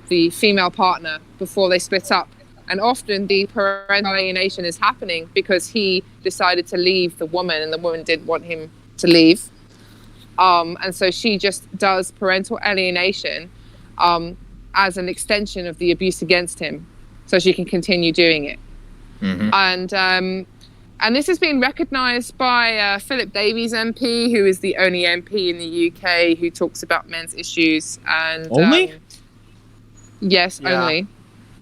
the female partner before they split up. And often the parental alienation is happening because he decided to leave the woman and the woman didn't want him to leave. And so she just does parental alienation as an extension of the abuse against him, so she can continue doing it. And this has been recognised by Philip Davies MP, who is the only MP in the UK who talks about men's issues. And Only? Yes, Yeah. only.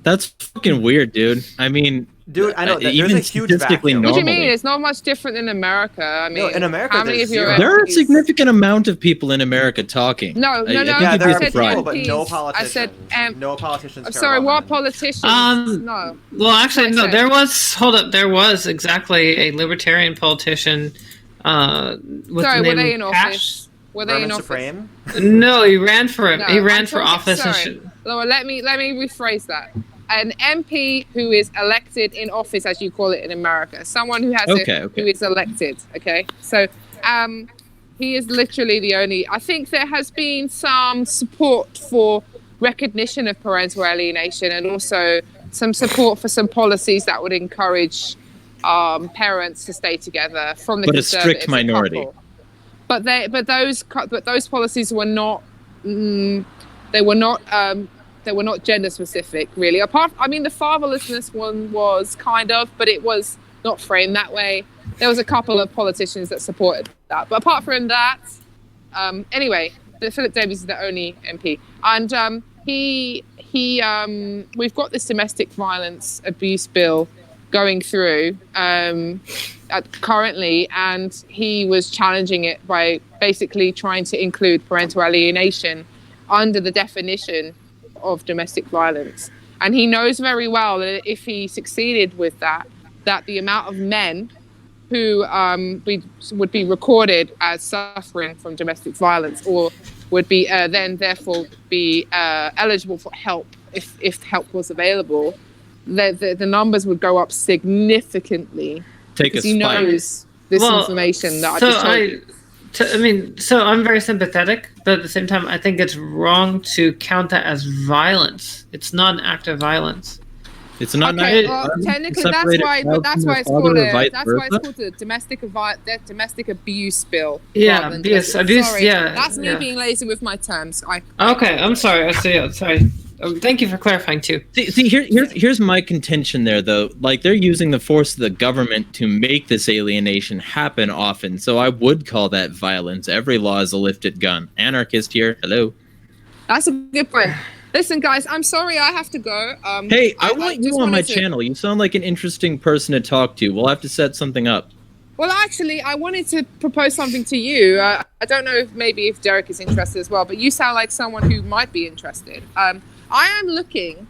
That's fucking weird, dude. I mean, Dude, I know that there's even a huge statistically vacuum. What do you normally. mean? It's not much different in America. I mean, No, in America, how many there's of your zero. There are a MPs significant amount of people in America talking. No, I no, think no. you'd Yeah, be there I are said surprised. people, but no MPs. politicians. I said, No politicians. I'm care sorry, about what men. politicians? No. Well, actually, That's no. what I There said. was. Hold up. There was exactly a libertarian politician. With Sorry, the were name they of in Cash. office? Were they Vermin in office? Supreme. No, he ran for. No, he ran I'm for talking- office. And Sorry, Laura, let me rephrase that. An MP who is elected in office, as you call it in America, someone who has Okay. who is elected. Okay, so he is literally the only. I think there has been some support for recognition of parental alienation, and also some support for some policies that would encourage parents to stay together from the But a strict Conservatives, minority. couple. But those policies were not. They were not gender specific, really. The fatherlessness one was kind of, but it was not framed that way. There was a couple of politicians that supported that, but apart from that, anyway, Philip Davies is the only MP, and we've got this domestic violence abuse bill going through currently, and he was challenging it by basically trying to include parental alienation under the definition of domestic violence. And he knows very well that if he succeeded with that the amount of men who would be recorded as suffering from domestic violence, or would be then therefore be eligible for help if help was available, the numbers would go up significantly. Take a because he spike. knows this information that I just told you. So I'm very sympathetic, but at the same time, I think it's wrong to count that as violence. It's not an act of violence. It's not. Okay, well, technically that's why it's called the domestic abuse bill. Yeah, rather than abuse, domestic- abuse, sorry, yeah, that's me yeah. being lazy with my terms. Okay, I'm sorry. Sorry. Thank you for clarifying too. See, here's my contention there, though. Like, they're using the force of the government to make this alienation happen often, so I would call that violence. Every law is a lifted gun. Anarchist here. Hello. That's a good point. Listen, guys, I'm sorry I have to go. Hey, I want you just on my wanted to- channel. You sound like an interesting person to talk to. We'll have to set something up. Well, actually, I wanted to propose something to you. I don't know if Derek is interested as well, but you sound like someone who might be interested. I am looking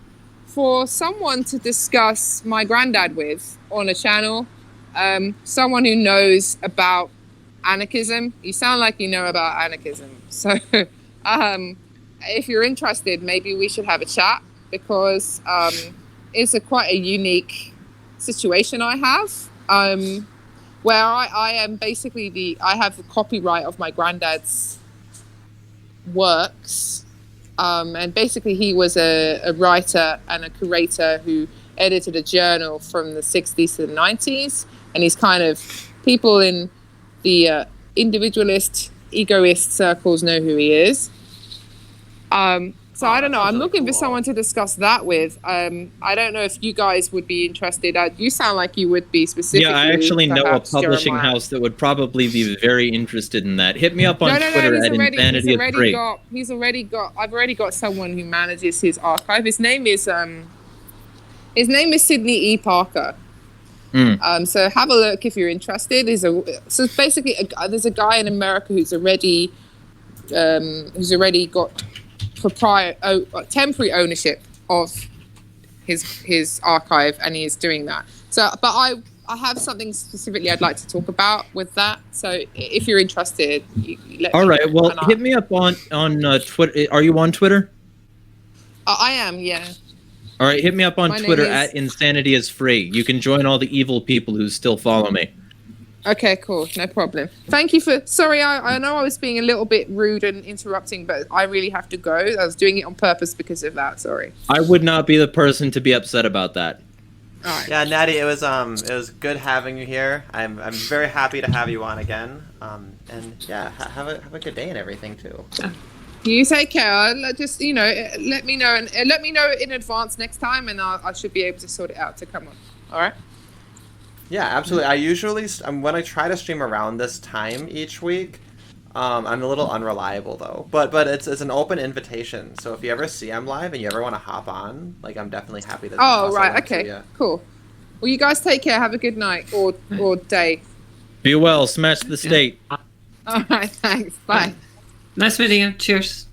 for someone to discuss my granddad with on a channel. Someone who knows about anarchism. You sound like you know about anarchism. So if you're interested, maybe we should have a chat, because it's quite a unique situation I have. Where I am basically I have the copyright of my granddad's works. And basically he was a writer and a curator who edited a journal from the 60s to the 90s. And he's kind of, people in the individualist, egoist circles know who he is. So I don't know. I'm looking for someone to discuss that with. I don't know if you guys would be interested. You sound like you would be specifically. Yeah, I actually know a perhaps, publishing Jeremiah. house that would probably be very interested in that. Hit me up on Twitter at Insanity of Three. I've already got someone who manages his archive. His name is Sydney E. Parker. So have a look if you're interested. So basically there's a guy in America who's already got temporary ownership of his archive, and he is doing that. So, but I have something specifically I'd like to talk about with that. So, if you're interested, you let All me right. know, Well, and hit me up on Twitter. Are you on Twitter? I am, yeah. All right. Hit me up on My name Twitter is- at Insanity is Free. You can join all the evil people who still follow me. Okay, cool, no problem. Thank you for. Sorry, I know I was being a little bit rude and interrupting, but I really have to go. I was doing it on purpose because of that. Sorry. I would not be the person to be upset about that. All right. Yeah, Natty, it was good having you here. I'm very happy to have you on again. And yeah, have a good day and everything too. You take care. Just let me know and let me know in advance next time, and I should be able to sort it out to come on. All right. Yeah, absolutely. I usually when I try to stream around this time each week, I'm a little unreliable though. But it's an open invitation. So if you ever see I'm live and you ever want to hop on, like I'm definitely happy to. Oh right, okay, cool. Well, you guys take care. Have a good night or day. Be well. Smash the state. All right. Thanks. Bye. Nice meeting you. Cheers.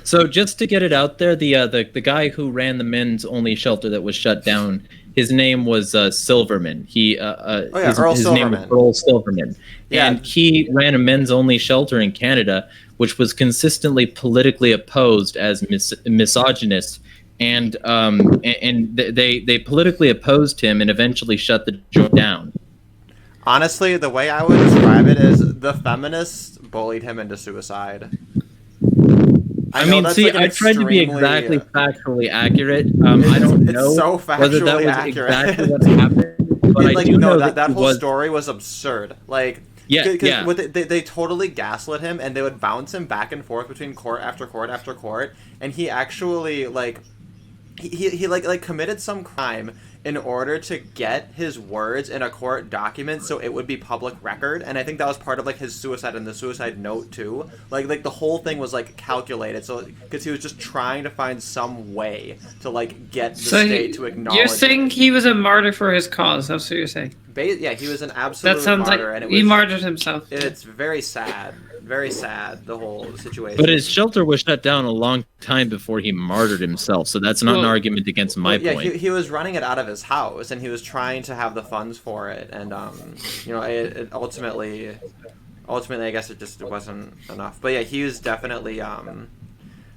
So just to get it out there, the guy who ran the men's only shelter that was shut down, his name was Silverman. Earl his name was Silverman. Earl Silverman, Yeah. and he ran a men's only shelter in Canada, which was consistently politically opposed as misogynist, and they politically opposed him and eventually shut the joint down. Honestly, the way I would describe it is the feminists bullied him into suicide. I know mean, that's see, like an I tried to be extremely- exactly factually accurate. I don't It's know so whether that factually was accurate. exactly what happened, but I Like, do no, know that he whole was. story was absurd. Like, Yeah, because yeah. they totally gaslit him, and they would bounce him back and forth between court after court after court, and he actually like he committed some crime in order to get his words in a court document so it would be public record, and I think that was part of like his suicide and the suicide note too. Like the whole thing was like calculated, so because he was just trying to find some way to like get the state to acknowledge. You're saying it. he was a martyr for his cause. That's what you're saying. Yeah, he was an absolute That sounds martyr, like and it he was, martyred himself. it's very sad, the whole situation. But his shelter was shut down a long time before he martyred himself, so that's not an Well, argument against my yeah, point. he was running it out of his house, and he was trying to have the funds for it, and it ultimately, I guess it just wasn't enough. But yeah, he was definitely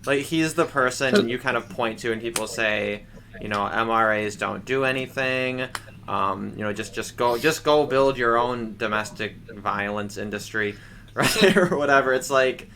like he's the person you kind of point to, and people say, MRAs don't do anything. Just go build your own domestic violence industry, right, or whatever. It's like.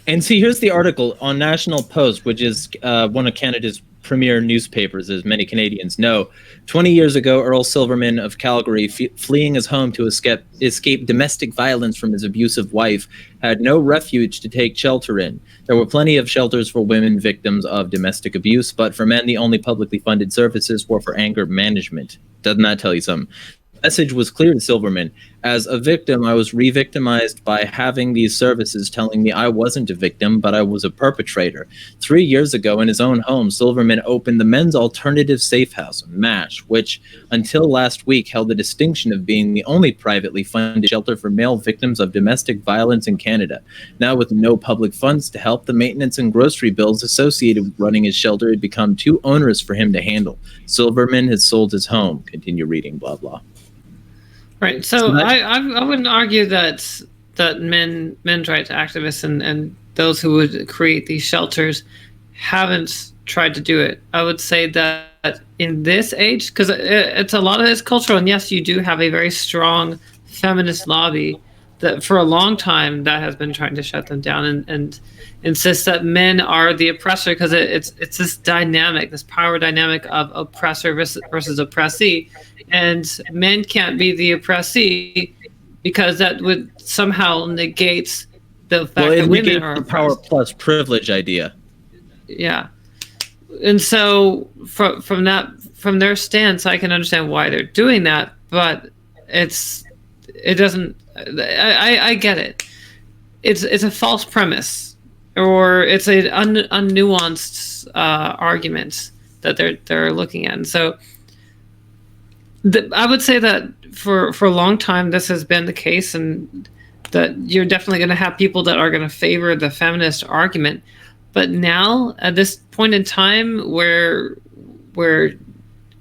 And see, here's the article on National Post, which is one of Canada's premier newspapers, as many Canadians know. 20 years ago, Earl Silverman of Calgary, fleeing his home to escape domestic violence from his abusive wife, had no refuge to take shelter in. There were plenty of shelters for women victims of domestic abuse, but for men, the only publicly funded services were for anger management. Doesn't that tell you something? The message was clear to Silverman. As a victim, I was re-victimized by having these services telling me I wasn't a victim, but I was a perpetrator. 3 years ago, in his own home, Silverman opened the Men's Alternative Safe House, MASH, which, until last week, held the distinction of being the only privately funded shelter for male victims of domestic violence in Canada. Now, with no public funds to help, the maintenance and grocery bills associated with running his shelter had become too onerous for him to handle. Silverman has sold his home. Continue reading, blah, blah. Right. So I wouldn't argue that men's rights activists and those who would create these shelters haven't tried to do it. I would say that in this age, because it's a lot of it's cultural, and yes, you do have a very strong feminist lobby that for a long time that has been trying to shut them down and insist that men are the oppressor, because it's this dynamic, this power dynamic of oppressor versus oppressee, and men can't be the oppressee because that would somehow negate the fact that women are the oppressed. power plus privilege idea. Yeah, and so from their stance, I can understand why they're doing that, but it doesn't. I get it. It's a false premise, or it's a unnuanced argument that they're looking at. And so, I would say that for a long time this has been the case, and that you're definitely going to have people that are going to favor the feminist argument. But now, at this point in time, where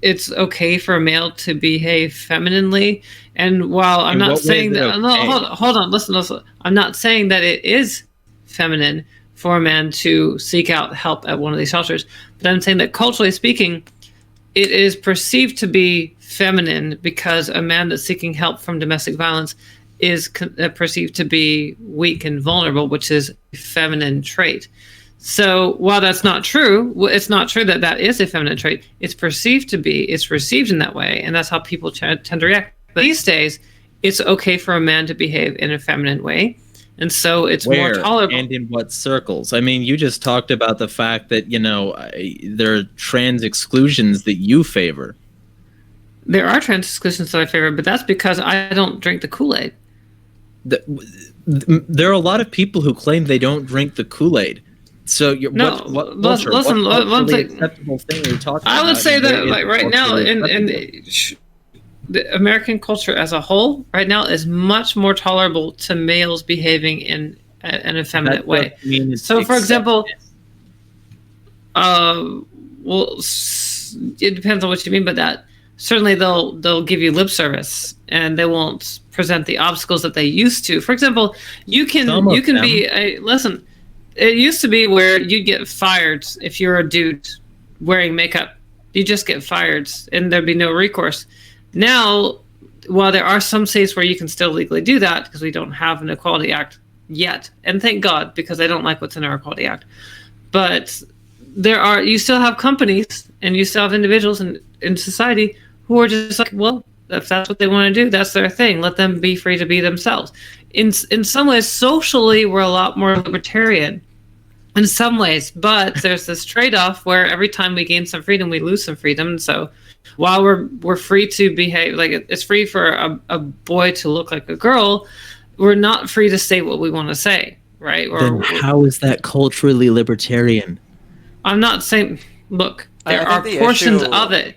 it's okay for a male to behave femininely, and while I'm not saying that, hold on, listen. I'm not saying that it is feminine for a man to seek out help at one of these shelters, but I'm saying that culturally speaking, it is perceived to be feminine because a man that's seeking help from domestic violence is perceived to be weak and vulnerable, which is a feminine trait. So while that's not true, it's not true that that is a feminine trait. It's perceived to be. It's received in that way, and that's how people tend to react. But these days, it's okay for a man to behave in a feminine way, and so it's more tolerable. And in what circles? I mean, you just talked about the fact that there are trans exclusions that you favor. There are trans exclusions that I favor, but that's because I don't drink the Kool-Aid. There are a lot of people who claim they don't drink the Kool-Aid. So listen, acceptable thing are you talking about? I would say that like right now in the American culture as a whole, right now is much more tolerable to males behaving in an effeminate way. So, for example, it depends on what you mean by that. Certainly, they'll give you lip service, and they won't present the obstacles that they used to. For example, you can be listen. It used to be where you'd get fired if you're a dude wearing makeup. You just get fired, and there'd be no recourse. Now, while there are some states where you can still legally do that, because we don't have an Equality Act yet, and thank God, because I don't like what's in our Equality Act. But you still have companies, and you still have individuals in society who are just like, well, if that's what they want to do, that's their thing. Let them be free to be themselves. In some ways, socially, we're a lot more libertarian in some ways, but there's this trade-off where every time we gain some freedom, we lose some freedom. And so while we're free to behave, like it's free for a boy to look like a girl, we're not free to say what we want to say, right? Then how is that culturally libertarian? I'm not saying, look, there are portions of it.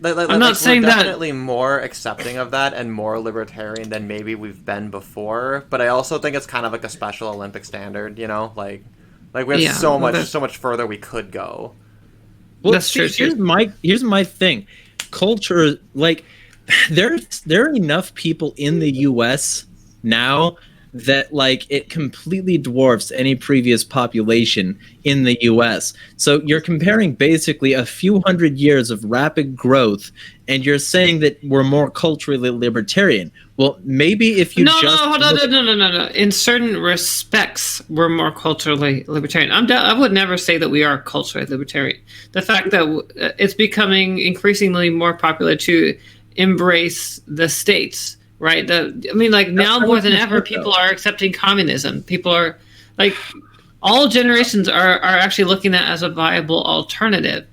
I'm not saying we're that. Definitely more accepting of that and more libertarian than maybe we've been before. But I also think it's kind of like a Special Olympic standard, like we have so much further we could go. Well, that's true. Here's my thing. Culture, like there are enough people in the U.S. now that like it completely dwarfs any previous population in the US. So you're comparing basically a few hundred years of rapid growth, and you're saying that we're more culturally libertarian. Well, maybe if you no. In certain respects, we're more culturally libertarian. I would never say that we are culturally libertarian. The fact that it's becoming increasingly more popular to embrace the states. Right. Now more than ever, people are accepting communism. People are like, all generations are actually looking at it as a viable alternative.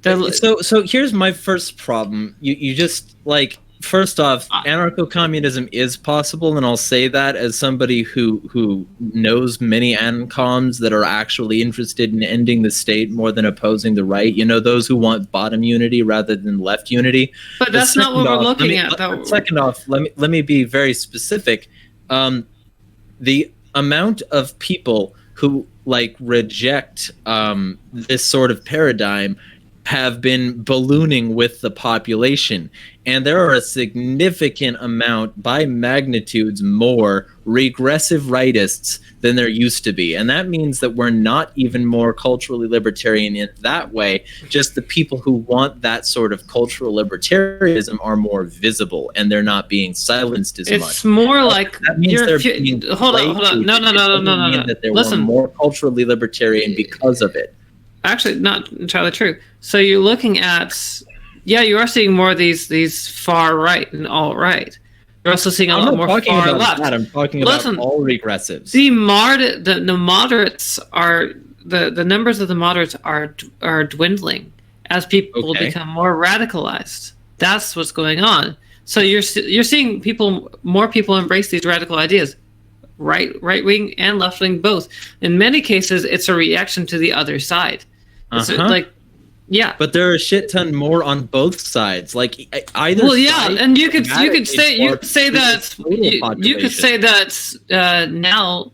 So here's my first problem. You just like, first off, anarcho-communism is possible, and I'll say that as somebody who knows many ancoms that are actually interested in ending the state more than opposing the right. Those who want bottom unity rather than left unity. But that's not what we're looking at, though. Second off, let me be very specific. The amount of people who like reject this sort of paradigm have been ballooning with the population, and there are a significant amount, by magnitudes more, regressive rightists than there used to be. And that means that we're not even more culturally libertarian in that way. Just the people who want that sort of cultural libertarianism are more visible, and they're not being silenced as much. It's more like that means hold on. No. That they're more culturally libertarian because of it. Actually, not entirely true. So you're looking at, you are seeing more of these far right and alt right. You're also seeing a lot more far left. I'm talking about all regressives. The moderates are the numbers of the moderates are dwindling as people become more radicalized. That's what's going on. So you're seeing more people embrace these radical ideas. Right wing and left wing both. In many cases, it's a reaction to the other side. It's but there are a shit ton more on both sides. Like either. Well, yeah, and you could say that now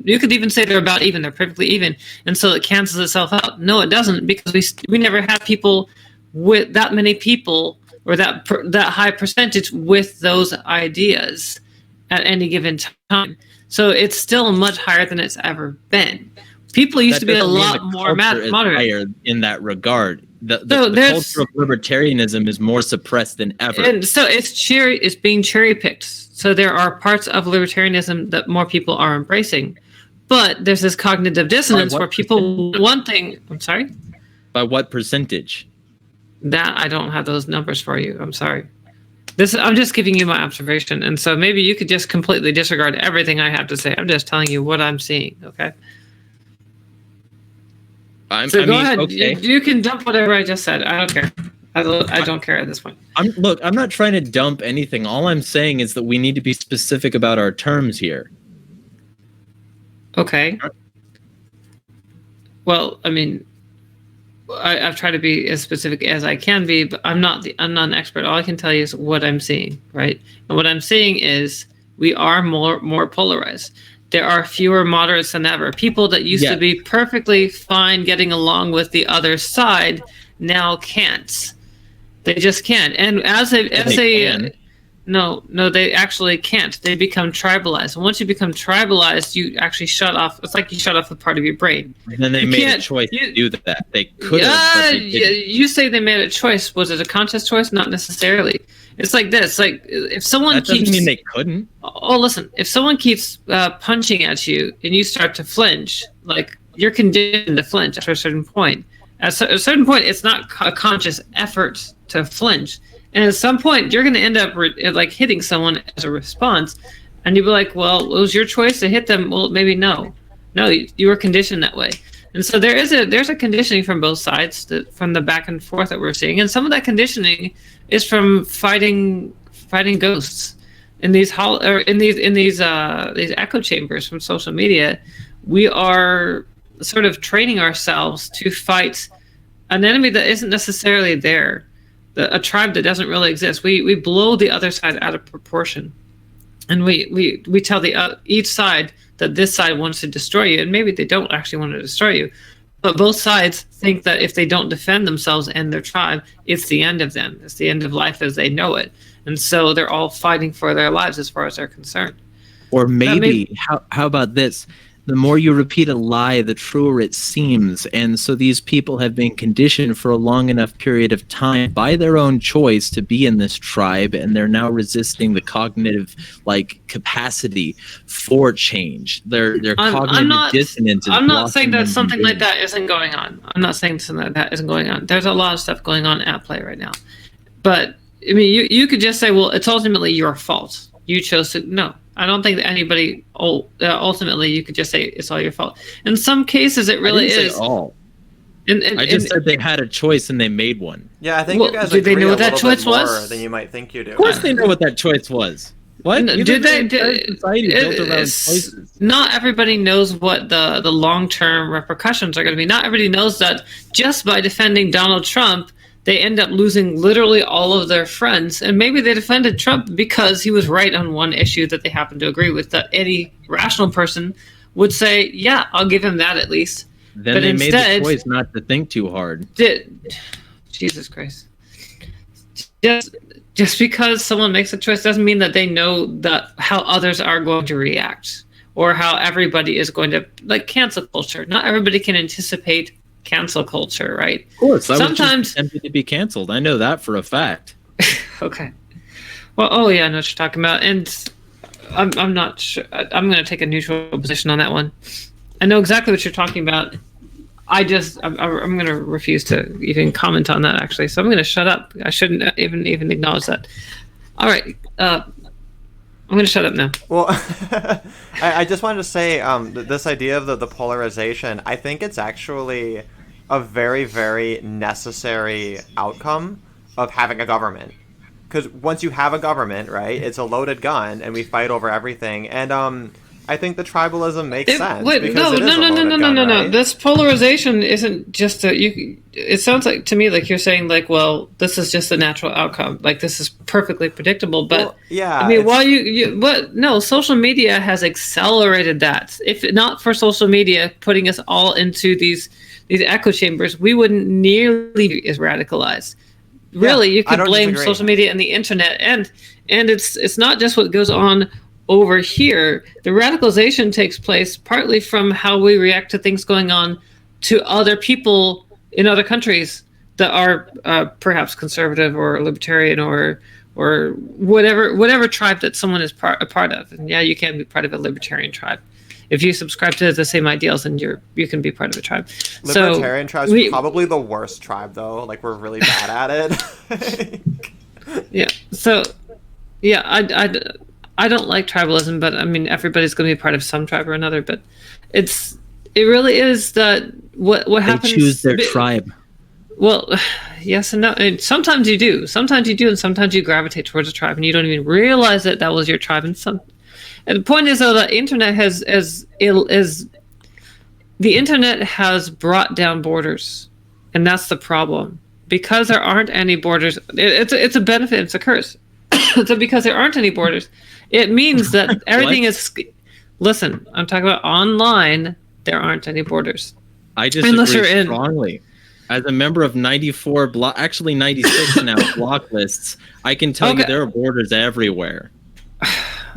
you could even say they're about even. They're perfectly even, and so it cancels itself out. No, it doesn't, because we never have people with that many people or that high percentage with those ideas at any given time. So it's still much higher than it's ever been. People used to be a lot more moderate. Higher in that regard. The culture of libertarianism is more suppressed than ever. And so it's being cherry picked. So there are parts of libertarianism that more people are embracing. But there's this cognitive dissonance what where people one thing. I'm sorry. By what percentage? That I don't have those numbers for you. I'm sorry. I'm just giving you my observation, and so maybe you could just completely disregard everything I have to say. I'm just telling you what I'm seeing. Okay. So go ahead. Okay. You can dump whatever I just said. I don't care. I don't care at this point. I'm not trying to dump anything. All I'm saying is that we need to be specific about our terms here. Okay. Well, I mean, I've tried to be as specific as I can be, but I'm not an expert. All I can tell you is what I'm seeing, right? And what I'm seeing is we are more polarized. There are fewer moderates than ever. People that used to be perfectly fine getting along with the other side now can't. They just can't. And no, they actually can't. They become tribalized. And once you become tribalized, you actually shut off. It's like you shut off a part of your brain. And then they made a choice to do that. They could have. You say they made a choice. Was it a conscious choice? Not necessarily. It's like this. Like if someone that doesn't mean they couldn't. Oh, listen. If someone keeps punching at you and you start to flinch, like you're conditioned to flinch after a certain point. At a certain point, it's not a conscious effort to flinch. And at some point, you're going to end up like hitting someone as a response, and you'll be like, "Well, it was your choice to hit them." Well, maybe no, you were conditioned that way. And so there's a conditioning from both sides, from the back and forth that we're seeing, and some of that conditioning is from fighting ghosts in these echo chambers from social media. We are sort of training ourselves to fight an enemy that isn't necessarily there. A tribe that doesn't really exist. We blow the other side out of proportion, and we tell each side that this side wants to destroy you, and maybe they don't actually want to destroy you, but both sides think that if they don't defend themselves and their tribe, it's the end of them. It's the end of life as they know it, and so they're all fighting for their lives as far as they're concerned. Or maybe how about this? The more you repeat a lie, the truer it seems. And so these people have been conditioned for a long enough period of time by their own choice to be in this tribe, and they're now resisting the cognitive capacity for change. Their cognitive dissonance is I'm not saying that something like that isn't going on. I'm not saying something like that isn't going on. There's a lot of stuff going on at play right now. But I mean, you could just say, well, it's ultimately your fault. You chose to. No, I don't think that anybody. Ultimately, you could just say it's all your fault. In some cases, it really is. Say all. I just said they had a choice and they made one. Yeah, I think you guys did they agree know a what that little bit choice more was? than you might think you do. Of course, they know what that choice was. What? Did they? Society built around choices. Not everybody knows what the long-term repercussions are going to be. Not everybody knows that just by defending Donald Trump, they end up losing literally all of their friends. And maybe they defended Trump because he was right on one issue that they happen to agree with, that any rational person would say, yeah, I'll give him that at least. Then but they instead, made the choice not to think too hard. Jesus Christ. Just because someone makes a choice doesn't mean that they know that how others are going to react or how everybody is going to, like cancel culture. Not everybody can anticipate cancel culture, right? Of course, sometimes tempted to be canceled. I know that for a fact. Okay. Well, yeah, I know what you're talking about, and I'm not sure. I'm going to take a neutral position on that one. I know exactly what you're talking about. I'm going to refuse to even comment on that, actually. So I'm going to shut up. I shouldn't even acknowledge that. All right. I'm going to shut up now. Well, I just wanted to say this idea of the polarization, I think it's actually a very, very necessary outcome of having a government. Because once you have a government, right, it's a loaded gun, and we fight over everything. And I think the tribalism makes sense. No. This polarization isn't just it sounds like to me like you're saying like, well, this is just a natural outcome. Like this is perfectly predictable. But well, yeah, I mean, social media has accelerated that. If not for social media putting us all into these echo chambers, we wouldn't nearly be as radicalized. Really, you could blame social media and the internet, and it's not just what goes on over here. The radicalization takes place partly from how we react to things going on to other people in other countries that are perhaps conservative or libertarian or whatever tribe that someone is a part of. And yeah, you can be part of a libertarian tribe. if you subscribe to the same ideals, then you can be part of a tribe. Libertarian tribes are probably the worst tribe, though. Like, we're really bad at it. Yeah. So, yeah, I don't like tribalism, but I mean, everybody's going to be part of some tribe or another. But it really is that what happens. They choose their tribe. Well, yes and no. And sometimes you do. Sometimes you do, and sometimes you gravitate towards a tribe, and you don't even realize that was your tribe. And the point is, though, the internet the internet has brought down borders, and that's the problem. Because there aren't any borders, it's a benefit. It's a curse. So because there aren't any borders, it means that everything is. Listen, I'm talking about online. There aren't any borders. I disagree strongly. As a member of 94 actually 96 now block lists, I can tell you there are borders everywhere.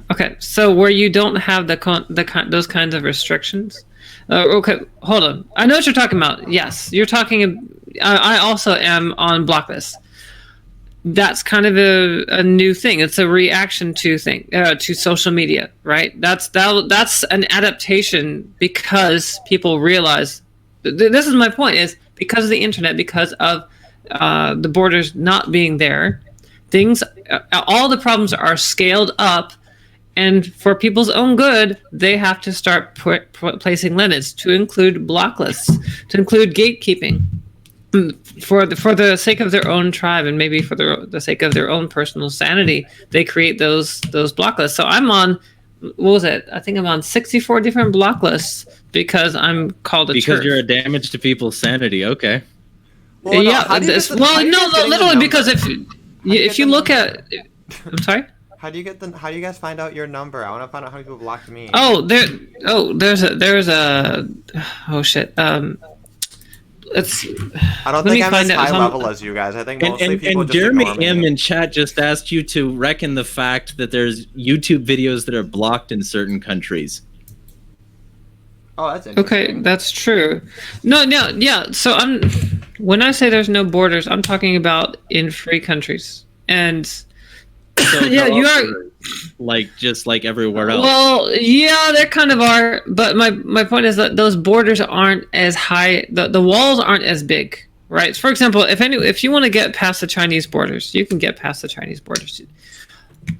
Okay, so where you don't have those kinds of restrictions. Okay, hold on. I know what you're talking about. Yes, you're talking. I also am on block lists. That's kind of a new thing. It's a reaction to social media, right? That's an adaptation because people realize. This is my point: is because of the internet, because of the borders not being there, all the problems are scaled up, and for people's own good, they have to start placing limits to include block lists, to include gatekeeping, for the sake of their own tribe and maybe for the sake of their own personal sanity. They create those block lists. So I'm on. What was it? I think I'm on 64 different block lists because I'm called a because turf. you're a damage to people's sanity. Okay. Well, literally because if you look at, I'm sorry. How do you guys find out your number? I want to find out how many people blocked me. Oh shit. I don't think I'm as high level as you guys. I think mostly people just Jeremy ignore me. M in chat just asked you to reckon the fact that there's YouTube videos that are blocked in certain countries. Oh, that's interesting. Okay, that's true. No, yeah. So when I say there's no borders, I'm talking about in free countries. And so yeah, you are just like everywhere else. Well, yeah, there kind of are, but my point is that those borders aren't as high. The walls aren't as big, right? For example, if you want to get past the Chinese borders, you can get past the Chinese borders.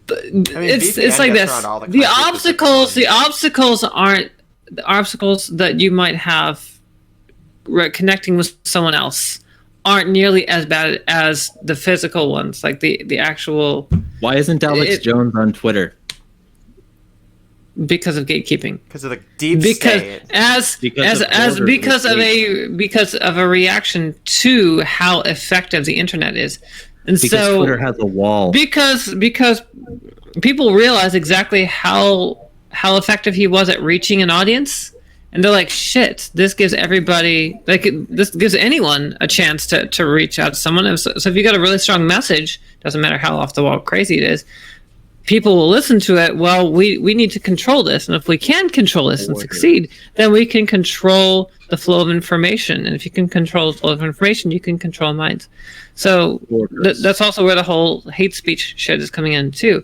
It's like this. The obstacles aren't the obstacles that you might have connecting with someone else aren't nearly as bad as the physical ones, like the actual. Why isn't Alex Jones on Twitter? Because of gatekeeping. Because of the deep state. Because of a reaction to how effective the internet is, and because Twitter has a wall. Because people realize exactly how effective he was at reaching an audience. And they're like, shit, this gives this gives anyone a chance to reach out to someone. So if you got a really strong message, doesn't matter how off the wall crazy it is, people will listen to it. Well, we need to control this. And if we can control this and succeed, then we can control the flow of information. And if you can control the flow of information, you can control minds. So that's also where the whole hate speech shit is coming in too.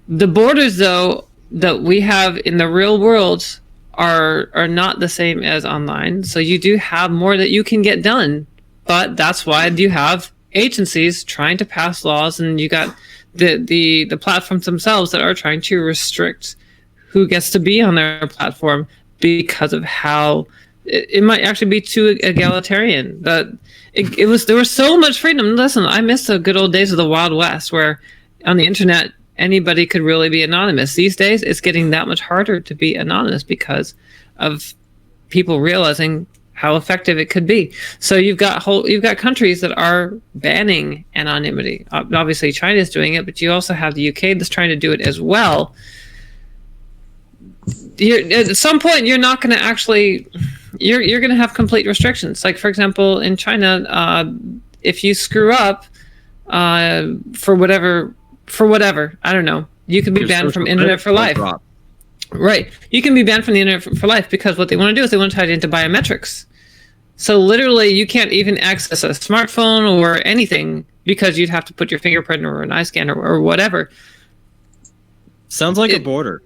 The borders, though, that we have in the real world are not the same as online. So you do have more that you can get done, but that's why you have agencies trying to pass laws, and you got the platforms themselves that are trying to restrict who gets to be on their platform because of how it might actually be too egalitarian. That there was so much freedom. Listen, I miss the good old days of the Wild West where on the internet anybody could really be anonymous. These days, it's getting that much harder to be anonymous because of people realizing how effective it could be. So you've got countries that are banning anonymity. Obviously, China is doing it, but you also have the UK that's trying to do it as well. At some point, you're not going to actually. You're going to have complete restrictions. Like for example, in China, if you screw up for whatever, I don't know, you can be banned from internet for life. Right. You can be banned from the internet for life because what they want to do is they want to tie it into biometrics. So literally you can't even access a smartphone or anything because you'd have to put your fingerprint or an eye scanner or whatever. Sounds like a border.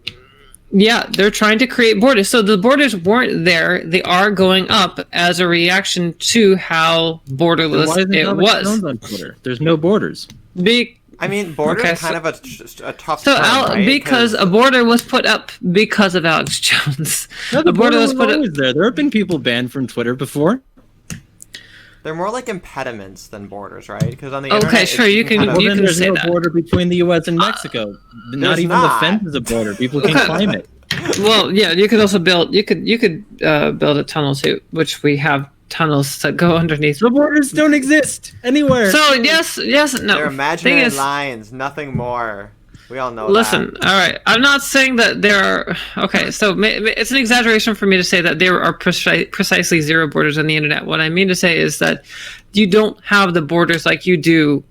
Yeah, they're trying to create borders. So the borders weren't there. They are going up as a reaction to how borderless Why isn't it Alex was. Jones on Twitter? There's no borders. I mean, border Okay, is kind of a tough So term, right? because a border was put up because of Alex Jones. No, the A border was put up. always there. There have been people banned from Twitter before. they're more like impediments than borders, right? Because on the Okay, internet, sure, it's you can- kind of- Well, you then can there's say no that. border between the U.S. and Mexico. Not even not. the fence is a border. People can Okay. climb it. Well, yeah, you could also build. You could build a tunnel too, which we have tunnels that go underneath. The borders don't exist anywhere. So yes, no. They're Thing imaginary is, lines, nothing more. We all know listen, that. all right. I'm not saying that there are. Okay, so it's an exaggeration for me to say that there are precisely zero borders on the internet. What I mean to say is that you don't have the borders like you do,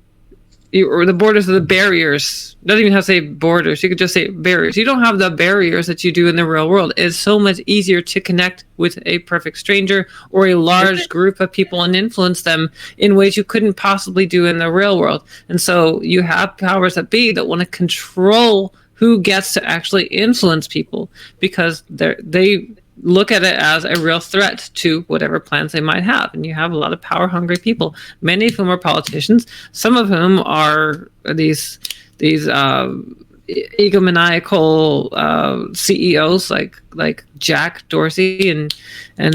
or the borders of the barriers. Doesn't even have to say borders. You could just say barriers. You don't have the barriers that you do in the real world. It's so much easier to connect with a perfect stranger or a large group of people and influence them in ways you couldn't possibly do in the real world. And so you have powers that be that want to control who gets to actually influence people because they look at it as a real threat to whatever plans they might have. And you have a lot of power hungry people, many of whom are politicians, some of whom are these egomaniacal CEOs like Jack Dorsey and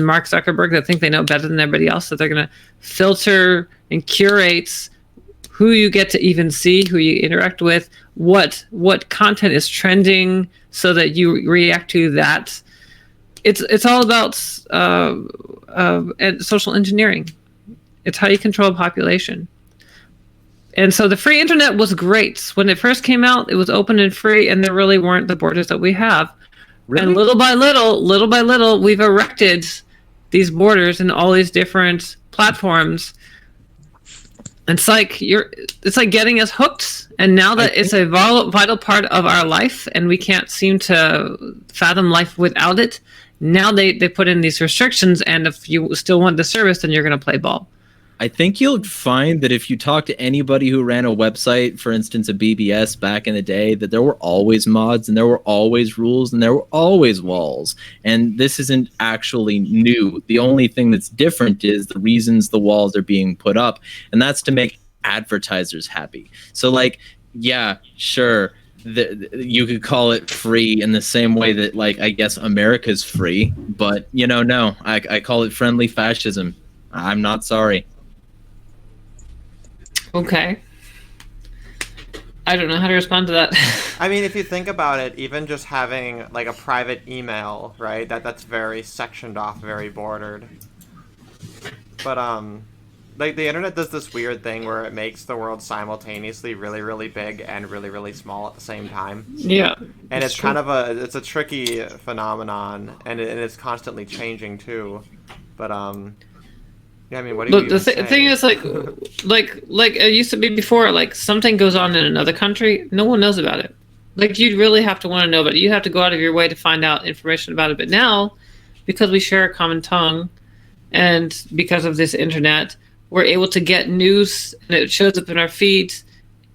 Mark Zuckerberg that think they know better than everybody else, that they're going to filter and curate who you get to even see, who you interact with, what content is trending so that you react to that. It's all about social engineering. It's how you control a population. And so the free internet was great. When it first came out, it was open and free, and there really weren't the borders that we have. Really? And little by little, we've erected these borders in all these different platforms. It's like getting us hooked, and now that it's a vital part of our life, and we can't seem to fathom life without it. Now they put in these restrictions, and if you still want the service, then you're going to play ball. I think you'll find that if you talk to anybody who ran a website, for instance, a BBS back in the day, that there were always mods and there were always rules and there were always walls. And this isn't actually new. The only thing that's different is the reasons the walls are being put up, and that's to make advertisers happy. So, like, yeah, sure, you could call it free in the same way that, like, I guess America's free, but, no, I call it friendly fascism. I'm not sorry. Okay. I don't know how to respond to that. I mean, if you think about it, even just having like a private email, right? That's very sectioned off, very bordered. But like the internet does this weird thing where it makes the world simultaneously really, really big and really, really small at the same time. Yeah. And it's kind of a tricky phenomenon, and it's constantly changing too. But yeah, I mean, what do you the thing is, like it used to be before, like something goes on in another country, no one knows about it. Like you'd really have to want to know about it. You have to go out of your way to find out information about it. But now, because we share a common tongue, and because of this internet, we're able to get news, and it shows up in our feeds,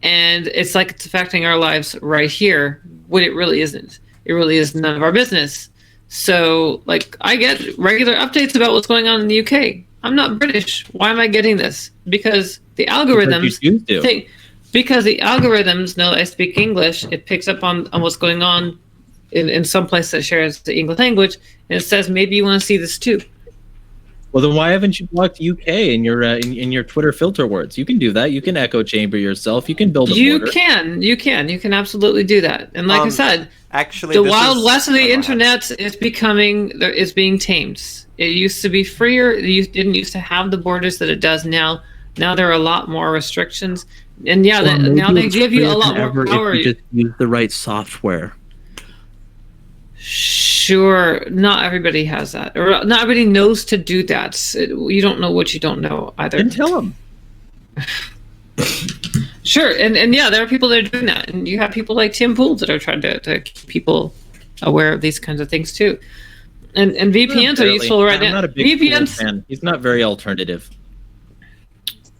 and it's like it's affecting our lives right here, when it really isn't. It really is none of our business. So, like, I get regular updates about what's going on in the UK. I'm not British. Why am I getting this? Because the algorithms think, because the algorithms know that I speak English, it picks up on what's going on in some place that shares the English language, and it says maybe you want to see this too. Well, then why haven't you blocked UK in your Twitter filter words? You can do that. You can echo chamber yourself. You can build a border. You can absolutely do that. And like I said, actually, the Wild West of the internet is being tamed. It used to be freer. You didn't used to have the borders that it does now. Now there are a lot more restrictions, and now they give you a lot more power. If you just use the right software. Sure, not everybody has that, or not everybody knows to do that. You don't know what you don't know either. Then tell them. Sure, and yeah, there are people that are doing that, and you have people like Tim Pool that are trying to keep people aware of these kinds of things too. And VPNs are useful right now. I'm not a big VPNs fan. He's not very alternative.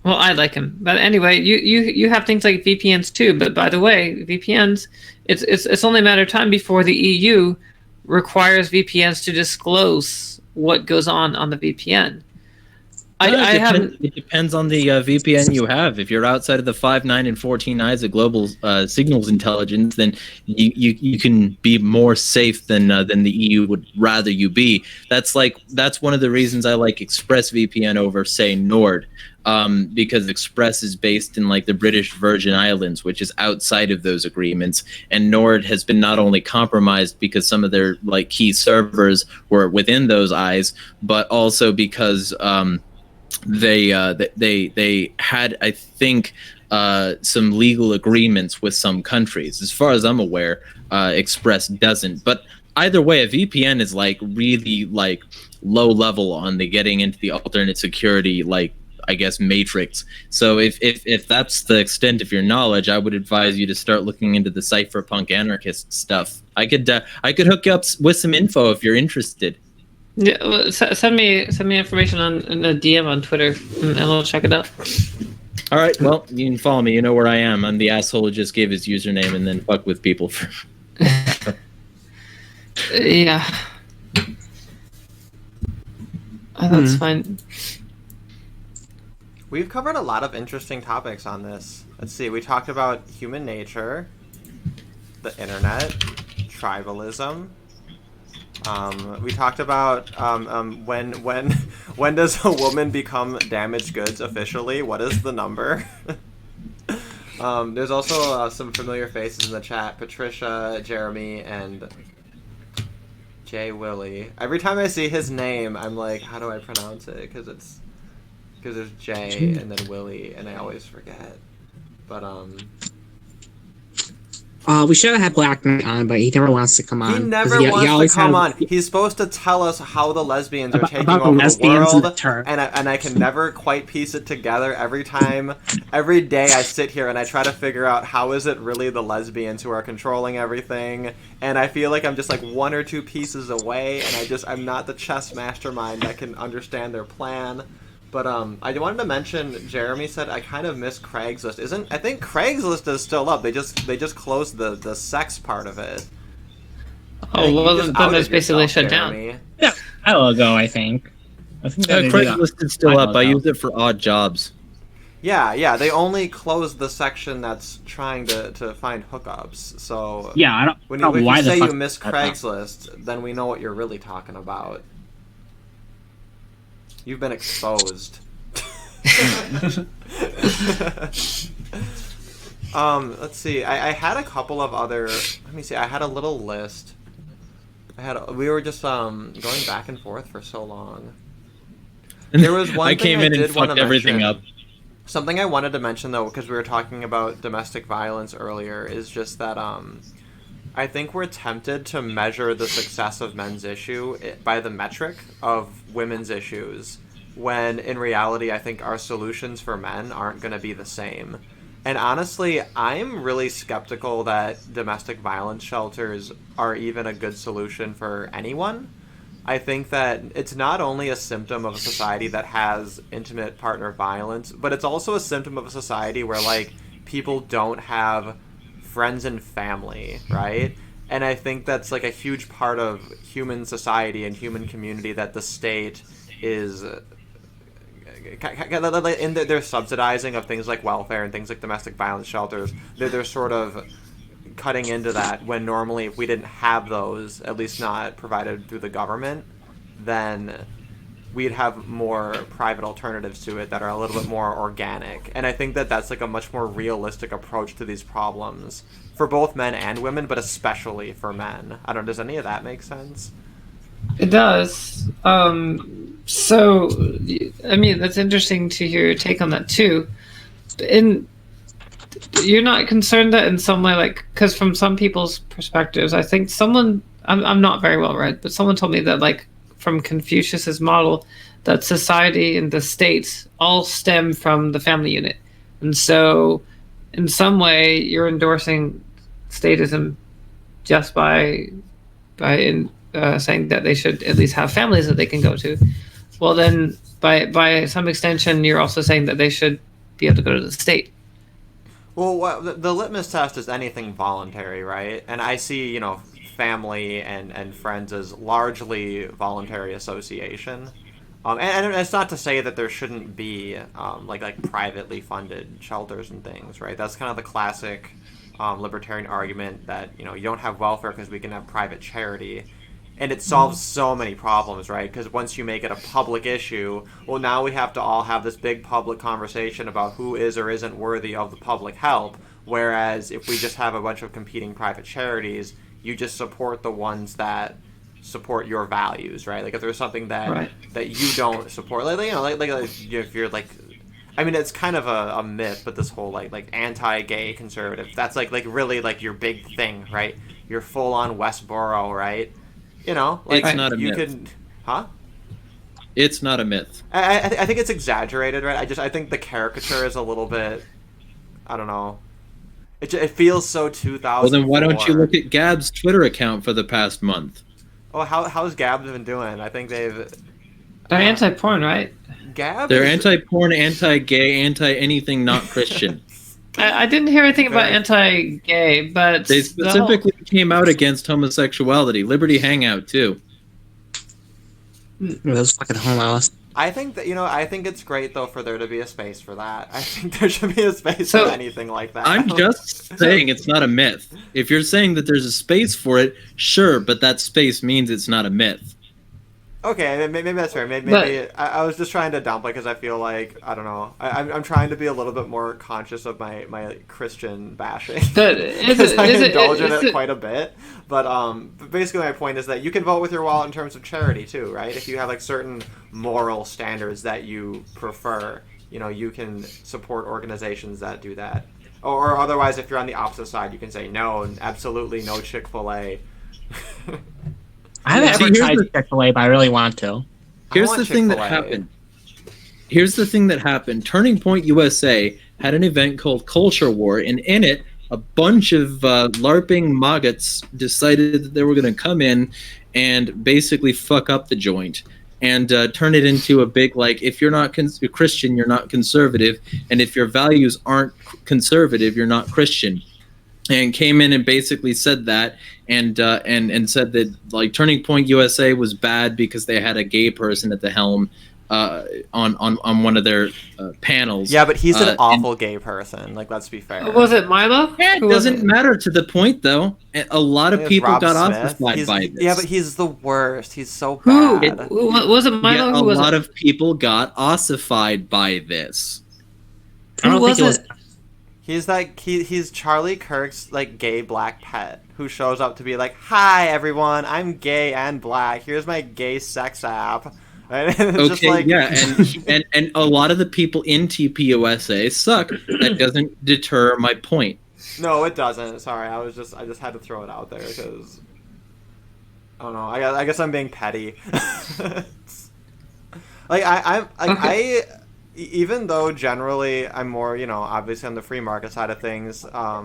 Well, I like him, but anyway, you have things like VPNs too. But by the way, VPNs, it's only a matter of time before the EU requires VPNs to disclose what goes on the VPN. It depends on the VPN you have. If you're outside of the 5, 9, and 14 eyes of global signals intelligence, then you can be more safe than the EU would rather you be. That's one of the reasons I like ExpressVPN over, say, Nord, because Express is based in like the British Virgin Islands, which is outside of those agreements, and Nord has been not only compromised because some of their like key servers were within those eyes, but also because they had, I think, some legal agreements with some countries. As far as I'm aware, Express doesn't. But either way, a VPN is like really like low level on the getting into the alternate security, like I guess, matrix. So if that's the extent of your knowledge, I would advise you to start looking into the cypherpunk anarchist stuff. I could hook you up with some info if you're interested. Yeah, well, send me information in a DM on Twitter, and I'll check it out. All right, well, you can follow me. You know where I am. I'm the asshole who just gave his username and then fuck with people. Yeah. That's fine. We've covered a lot of interesting topics on this. Let's see, we talked about human nature, the internet, tribalism. We talked about when does a woman become damaged goods officially? What is the number? There's also some familiar faces in the chat: Patricia, Jeremy, and Jay Willie. Every time I see his name, I'm like, how do I pronounce it? Because there's Jay and then Willie, and I always forget. But we should have had Black Knight on, but he never wants to come on. He never wants to come on. He's supposed to tell us how the lesbians are taking over the world, and I can never quite piece it together. Every day I sit here and I try to figure out how is it really the lesbians who are controlling everything, and I feel like I'm just like 1 or 2 pieces away, and I'm not the chess mastermind that can understand their plan. But I wanted to mention, Jeremy said I kind of miss Craigslist. I think Craigslist is still up. They just closed the sex part of it. Oh, well, then it's basically shut down. Yeah, a while ago, I think. Craigslist is still up. I use it for odd jobs. Yeah. They only closed the section that's trying to find hookups. So yeah, I don't. When you say you miss Craigslist, then we know what you're really talking about. You've been exposed. Let's see. I had a couple of other. Let me see. I had a little list. We were just going back and forth for so long. There was one I thing came in and fucked everything up. Something I wanted to mention though, because we were talking about domestic violence earlier, is just that I think we're tempted to measure the success of men's issue by the metric of women's issues, when in reality I think our solutions for men aren't going to be the same. And honestly, I'm really skeptical that domestic violence shelters are even a good solution for anyone. I think that it's not only a symptom of a society that has intimate partner violence, but it's also a symptom of a society where like people don't have friends and family, right? And I think that's like a huge part of human society and human community that the state is they're subsidizing of things like welfare and things like domestic violence shelters. They're sort of cutting into that, when normally if we didn't have those, at least not provided through the government, then we'd have more private alternatives to it that are a little bit more organic. And I think that that's like a much more realistic approach to these problems for both men and women, but especially for men. I don't know, does any of that make sense? It does. So, I mean, that's interesting to hear your take on that too. And you're not concerned that in some way, like, because from some people's perspectives, I think I'm not very well read, but someone told me that, like, from Confucius's model, that society and the state all stem from the family unit. And so, in some way, you're endorsing statism just by saying that they should at least have families that they can go to. Well, then, by some extension, you're also saying that they should be able to go to the state. Well, the litmus test is anything voluntary, right? And I see, family and friends is largely voluntary association. And it's not to say that there shouldn't be like privately funded shelters and things, right? That's kind of the classic libertarian argument that you don't have welfare because we can have private charity, and it solves so many problems, right? Because once you make it a public issue, well, now we have to all have this big public conversation about who is or isn't worthy of the public help. Whereas if we just have a bunch of competing private charities, you just support the ones that support your values, right? Like if there's something that you don't support, like if you're like, I mean, it's kind of a myth, but this whole like anti-gay conservative, that's like really like your big thing, right? You're full on Westboro, right? Like it's not a you myth. can, huh? It's not a myth. I think it's exaggerated, right? I think the caricature is a little bit, I don't know. It feels so 2000. Well, then why don't you look at Gab's Twitter account for the past month? Oh, how's Gab been doing? I think they're anti-porn, right? Gab. They're anti-porn, anti-gay, anti-anything not Christian. I didn't hear anything about anti-gay, but They specifically came out against homosexuality. Liberty Hangout too. Those fucking homos. I think that I think it's great though for there to be a space for that. I think there should be a space for anything like that. I'm just saying it's not a myth. If you're saying that there's a space for it, sure, but that space means it's not a myth. Okay, maybe that's fair. Maybe I was just trying to downplay because I feel like I don't know. I'm trying to be a little bit more conscious of my Christian bashing. Because I indulge in it quite a bit. But basically my point is that you can vote with your wallet in terms of charity too, right? If you have like certain moral standards that you prefer, you can support organizations that do that. Or otherwise, if you're on the opposite side, you can say no, absolutely no Chick-fil-A. I haven't ever tried Chick-fil-A, but I really want to. Here's the thing that happened. Turning Point USA had an event called Culture War, and in it, a bunch of LARPing maggots decided that they were going to come in and basically fuck up the joint and turn it into a big, like, if you're not Christian, you're not conservative, and if your values aren't conservative, you're not Christian. And came in and basically said that, and said that like Turning Point USA was bad because they had a gay person at the helm on one of their panels. Yeah, but he's an awful gay person. Like, let's be fair. Was it Milo? Yeah, it doesn't matter to the point though. A lot of people Rob got Smith. ossified by this. Yeah, but he's the worst. He's so bad. Was it Milo? Yeah, a lot of people got ossified by this. I don't think it was. He's Charlie Kirk's like gay black pet who shows up to be like, "Hi everyone, I'm gay and black. Here's my gay sex app." And it's Okay, just like, yeah, and a lot of the people in TPUSA suck. That doesn't deter my point. No, it doesn't. Sorry, I just had to throw it out there because I don't know. I guess I'm being petty. Even though generally I'm more, obviously on the free market side of things, I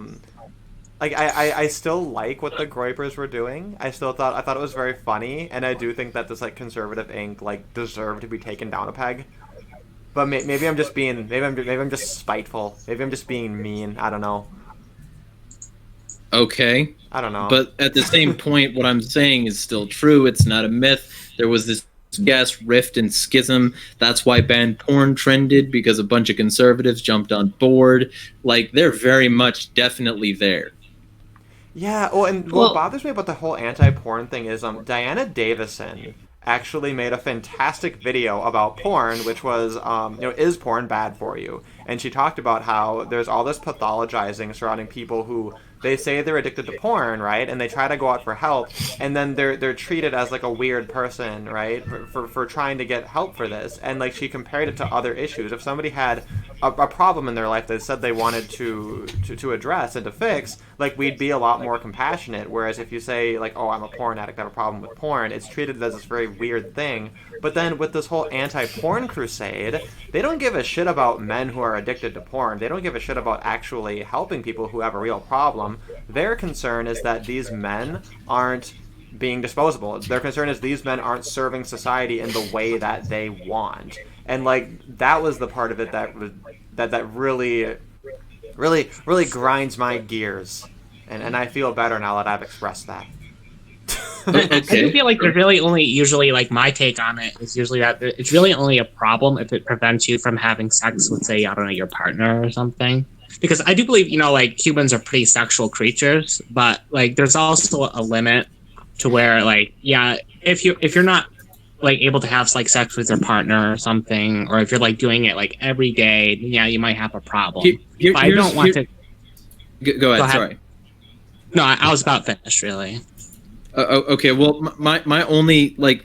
still like what the Groypers were doing. I thought it was very funny, and I do think that this like conservative ink like deserved to be taken down a peg. But maybe I'm just being maybe I'm just spiteful. Maybe I'm just being mean. I don't know. Okay. I don't know. But at the same point, what I'm saying is still true. It's not a myth. There was this gas rift and schism. That's why banned porn trended, because a bunch of conservatives jumped on board. Like, they're very much definitely there. Yeah, what bothers me about the whole anti-porn thing is Diana Davison actually made a fantastic video about porn, which was, is porn bad for you? And she talked about how there's all this pathologizing surrounding people who they say they're addicted to porn, right? And they try to go out for help, and then they're treated as like a weird person, right? For trying to get help for this. And like she compared it to other issues. If somebody had a problem in their life that said they wanted to address and to fix, like we'd be a lot more compassionate. Whereas if you say like, oh, I'm a porn addict, I have a problem with porn, it's treated as this very weird thing. But then with this whole anti-porn crusade, they don't give a shit about men who are addicted to porn. They don't give a shit about actually helping people who have a real problem. Their concern is that these men aren't being disposable. Their concern is these men aren't serving society in the way that they want. And like that was the part of it that really grinds my gears. And I feel better now that I've expressed that. I do feel like there's really only usually like my take on it is usually that it's really only a problem if it prevents you from having sex with, say, I don't know, your partner or something. Because I do believe, like humans are pretty sexual creatures, but like there's also a limit to where like, yeah, if you're not like able to have like sex with your partner or something, or if you're like doing it like every day, yeah, you might have a problem. But I don't want to. Go ahead. Sorry. No, I was about finished, really. Okay. Well, my only like,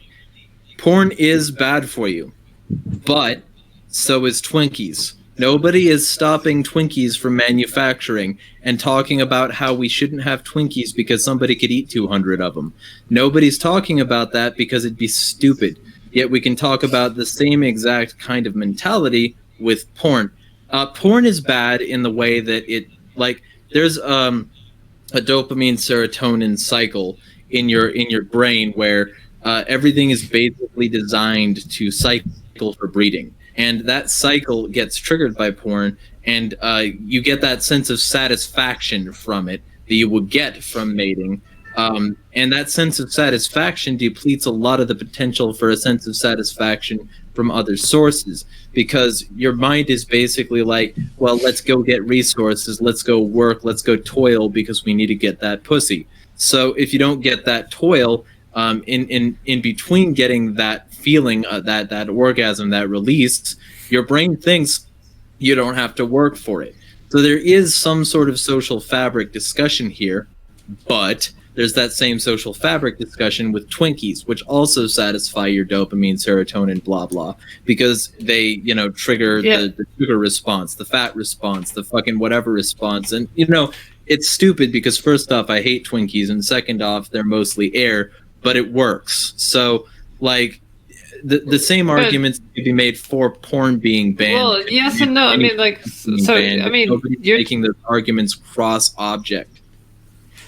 porn is bad for you, but so is Twinkies. Nobody is stopping Twinkies from manufacturing and talking about how we shouldn't have Twinkies because somebody could eat 200 of them. Nobody's talking about that because it'd be stupid. Yet we can talk about the same exact kind of mentality with porn. Porn is bad in the way that it, like, there's a dopamine serotonin cycle in your brain where everything is basically designed to cycle for breeding. And that cycle gets triggered by porn, and you get that sense of satisfaction from it that you would get from mating. And that sense of satisfaction depletes a lot of the potential for a sense of satisfaction from other sources, because your mind is basically like, well, let's go get resources, let's go work, let's go toil because we need to get that pussy. So if you don't get that toil, in between getting that feeling, that orgasm, that release, your brain thinks you don't have to work for it. So there is some sort of social fabric discussion here, but there's that same social fabric discussion with Twinkies, which also satisfy your dopamine, serotonin, blah, blah, because they, trigger the sugar response, the fat response, the fucking whatever response. And, it's stupid because first off, I hate Twinkies, and second off, they're mostly air, but it works. So, like, the same arguments could be made for porn being banned. Well, yes and no. I mean, like, so, I mean, nobody's making those arguments cross-object.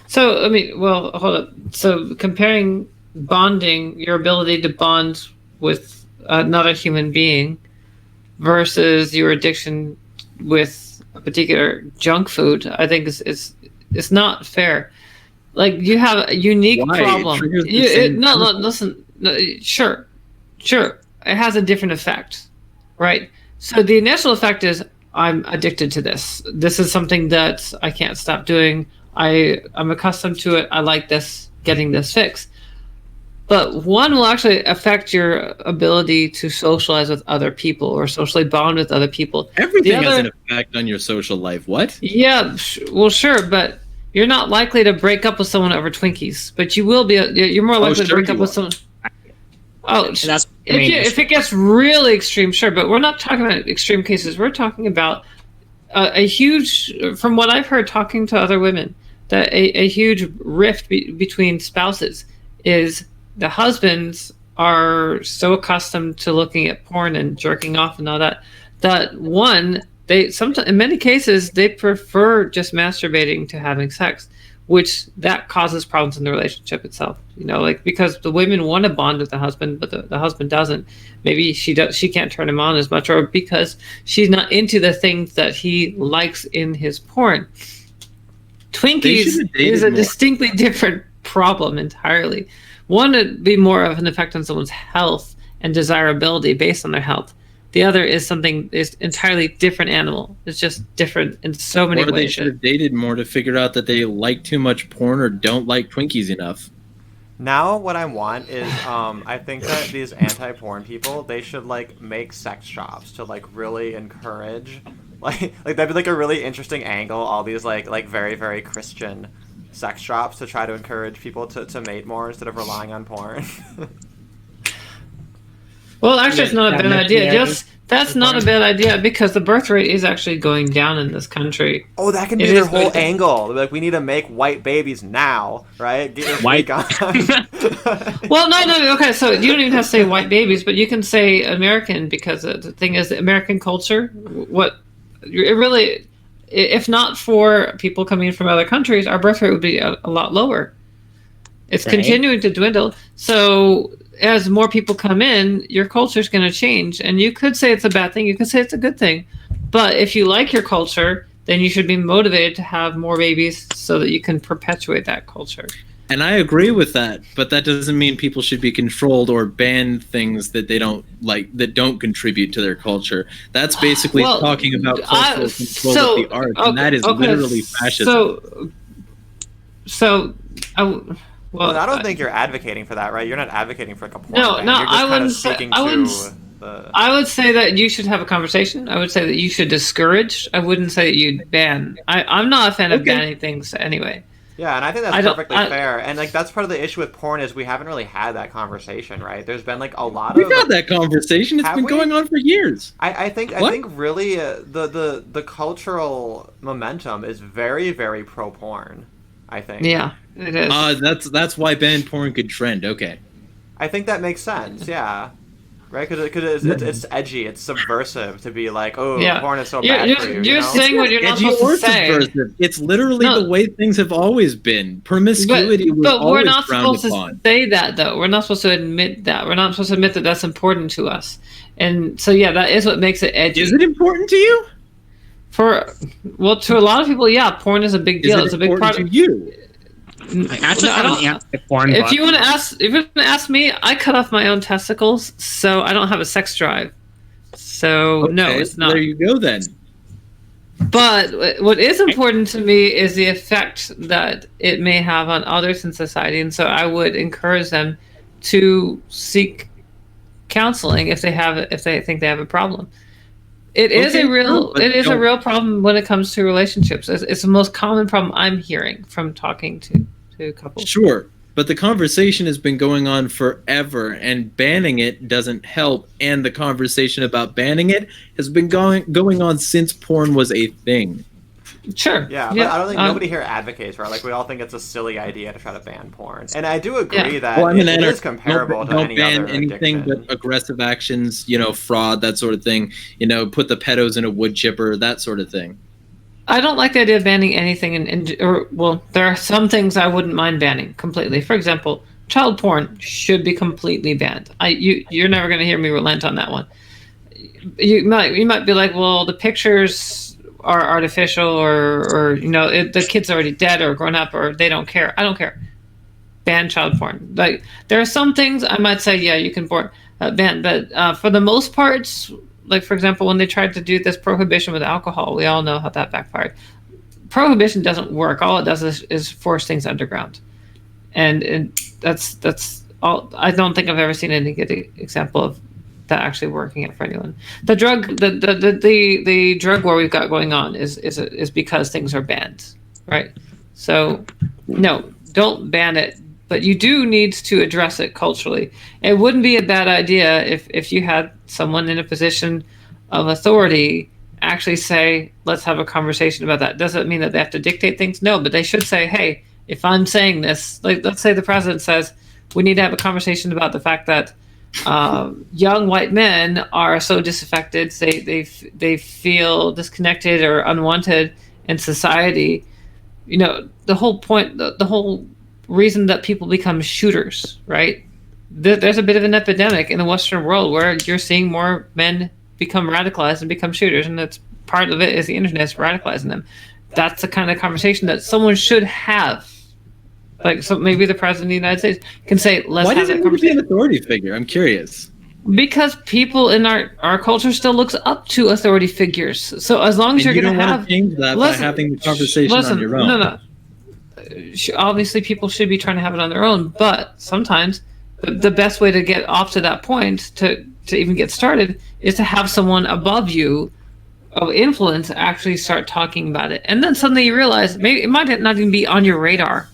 So, I mean, well, hold up. So, comparing bonding, your ability to bond with another human being versus your addiction with a particular junk food, I think it's not fair. Like, you have a unique problem. Listen. No, sure. It has a different effect, right? So the initial effect is, I'm addicted to this. This is something that I can't stop doing. I'm accustomed to it. I like this, getting this fix. But one will actually affect your ability to socialize with other people or socially bond with other people. Everything has an effect on your social life. What? Yeah, well, sure, but you're not likely to break up with someone over Twinkies. But you will be. You're more likely to break up with someone. Oh, if it gets really extreme, sure. But we're not talking about extreme cases. We're talking about a huge, from what I've heard talking to other women, that a huge rift between spouses is the husbands are so accustomed to looking at porn and jerking off and all that, they sometimes, in many cases, they prefer just masturbating to having sex, which that causes problems in the relationship itself. Like, because the women want to bond with the husband, but the husband doesn't. Maybe she can't turn him on as much, or because she's not into the things that he likes in his porn. Twinkies is a distinctly different problem entirely. One would be more of an effect on someone's health and desirability based on their health. The other is entirely different animal. It's just different in so many ways. Or they should have dated more to figure out that they like too much porn or don't like Twinkies enough. Now what I want is, I think that these anti-porn people, they should, like, make sex shops to, like, really encourage, like that'd be, like, a really interesting angle, all these, like very, very Christian sex shops to try to encourage people to mate more instead of relying on porn. Well, actually, it's not a bad idea. That's not a bad idea, because the birth rate is actually going down in this country. Oh, that can be their whole angle. Like, we need to make white babies now, right? Get your white on. Well, no. Okay, so you don't even have to say white babies, but you can say American, because the thing is, American culture. It really, if not for people coming in from other countries, our birth rate would be a lot lower. It's continuing to dwindle. So as more people come in, your culture is going to change. And you could say it's a bad thing. You could say it's a good thing. But if you like your culture, then you should be motivated to have more babies so that you can perpetuate that culture. And I agree with that, but that doesn't mean people should be controlled or ban things that they don't like, that don't contribite to their culture. That's basically talking about cultural control of the arts, and that is literally fascism. I don't think you're advocating for that, right? You're not advocating for like a porn ban. No, You're just I kind wouldn't of say. speaking I wouldn't. to I would say that you should have a conversation. I would say that you should discourage. I wouldn't say that you'd ban. I'm not a fan of banning things anyway. Yeah, and I think that's perfectly fair. And like that's part of the issue with porn is we haven't really had that conversation, right? There's been like a lot We've had that conversation. It's been going on for years. I think really the cultural momentum is very, very pro porn. I think. Yeah, it is. That's why banned porn could trend. Okay. I think that makes sense. Yeah. Right, because it's edgy, it's subversive to be like, porn is so bad for you. You're saying what you're not supposed to say. Subversive. It's literally the way things have always been. Promiscuity was always we're not frowned supposed upon. to say that, though. We're not supposed to admit that. We're not supposed to admit that that's important to us. And so, yeah, that is what makes it edgy. Is it important to you? To a lot of people, yeah, porn is a big deal. It's a big part of you. I actually have an anti-porn book. If you want to ask me, I cut off my own testicles, so I don't have a sex drive. So no, it's not. There you go then. But what is important to me is the effect that it may have on others in society, and so I would encourage them to seek counseling if they think they have a problem. It is a real problem when it comes to relationships. It's the most common problem I'm hearing from talking to couples. Sure, but the conversation has been going on forever, and banning it doesn't help. And the conversation about banning it has been going on since porn was a thing. Sure. Yeah, but I don't think nobody here advocates for it. Like, we all think it's a silly idea to try to ban porn. And I do agree that it is comparable to any other ban anything addiction. but aggressive actions, fraud, that sort of thing. Put the pedos in a wood chipper, that sort of thing. I don't like the idea of banning anything, there are some things I wouldn't mind banning completely. For example, child porn should be completely banned. You're never going to hear me relent on that one. You might be like, well, the pictures are artificial, or the kid's already dead or grown up, or they don't care. I don't care. Ban child porn. Like, there are some things I might say, yeah, you can ban, but for the most part. Like, for example, when they tried to do this prohibition with alcohol, we all know how that backfired. Prohibition doesn't work. All it does is force things underground. And that's all. I don't think I've ever seen any good example of that actually working out for anyone. The drug war we've got going on is because things are banned, right? So, no, don't ban it. But you do need to address it culturally. It wouldn't be a bad idea if you had someone in a position of authority actually say, let's have a conversation about that. Does it mean that they have to dictate things? No, but they should say, hey, if I'm saying this, like, let's say the president says, we need to have a conversation about the fact that young white men are so disaffected, they feel disconnected or unwanted in society. The whole point, the whole reason that people become shooters, right? There's a bit of an epidemic in the Western world where you're seeing more men become radicalized and become shooters, and that's part of it is the internet's radicalizing them. That's the kind of conversation that someone should have. Like, so maybe the president of the United States can say, let's have that conversation. Why does it need to be an authority figure? I'm curious. Because people in our culture still looks up to authority figures. So as long as you're going to have... change that by having the conversation on your own. No. Obviously, people should be trying to have it on their own, but sometimes the best way to get off to that point, to even get started, is to have someone above you of influence actually start talking about it. And then suddenly you realize maybe it might not even be on your radar,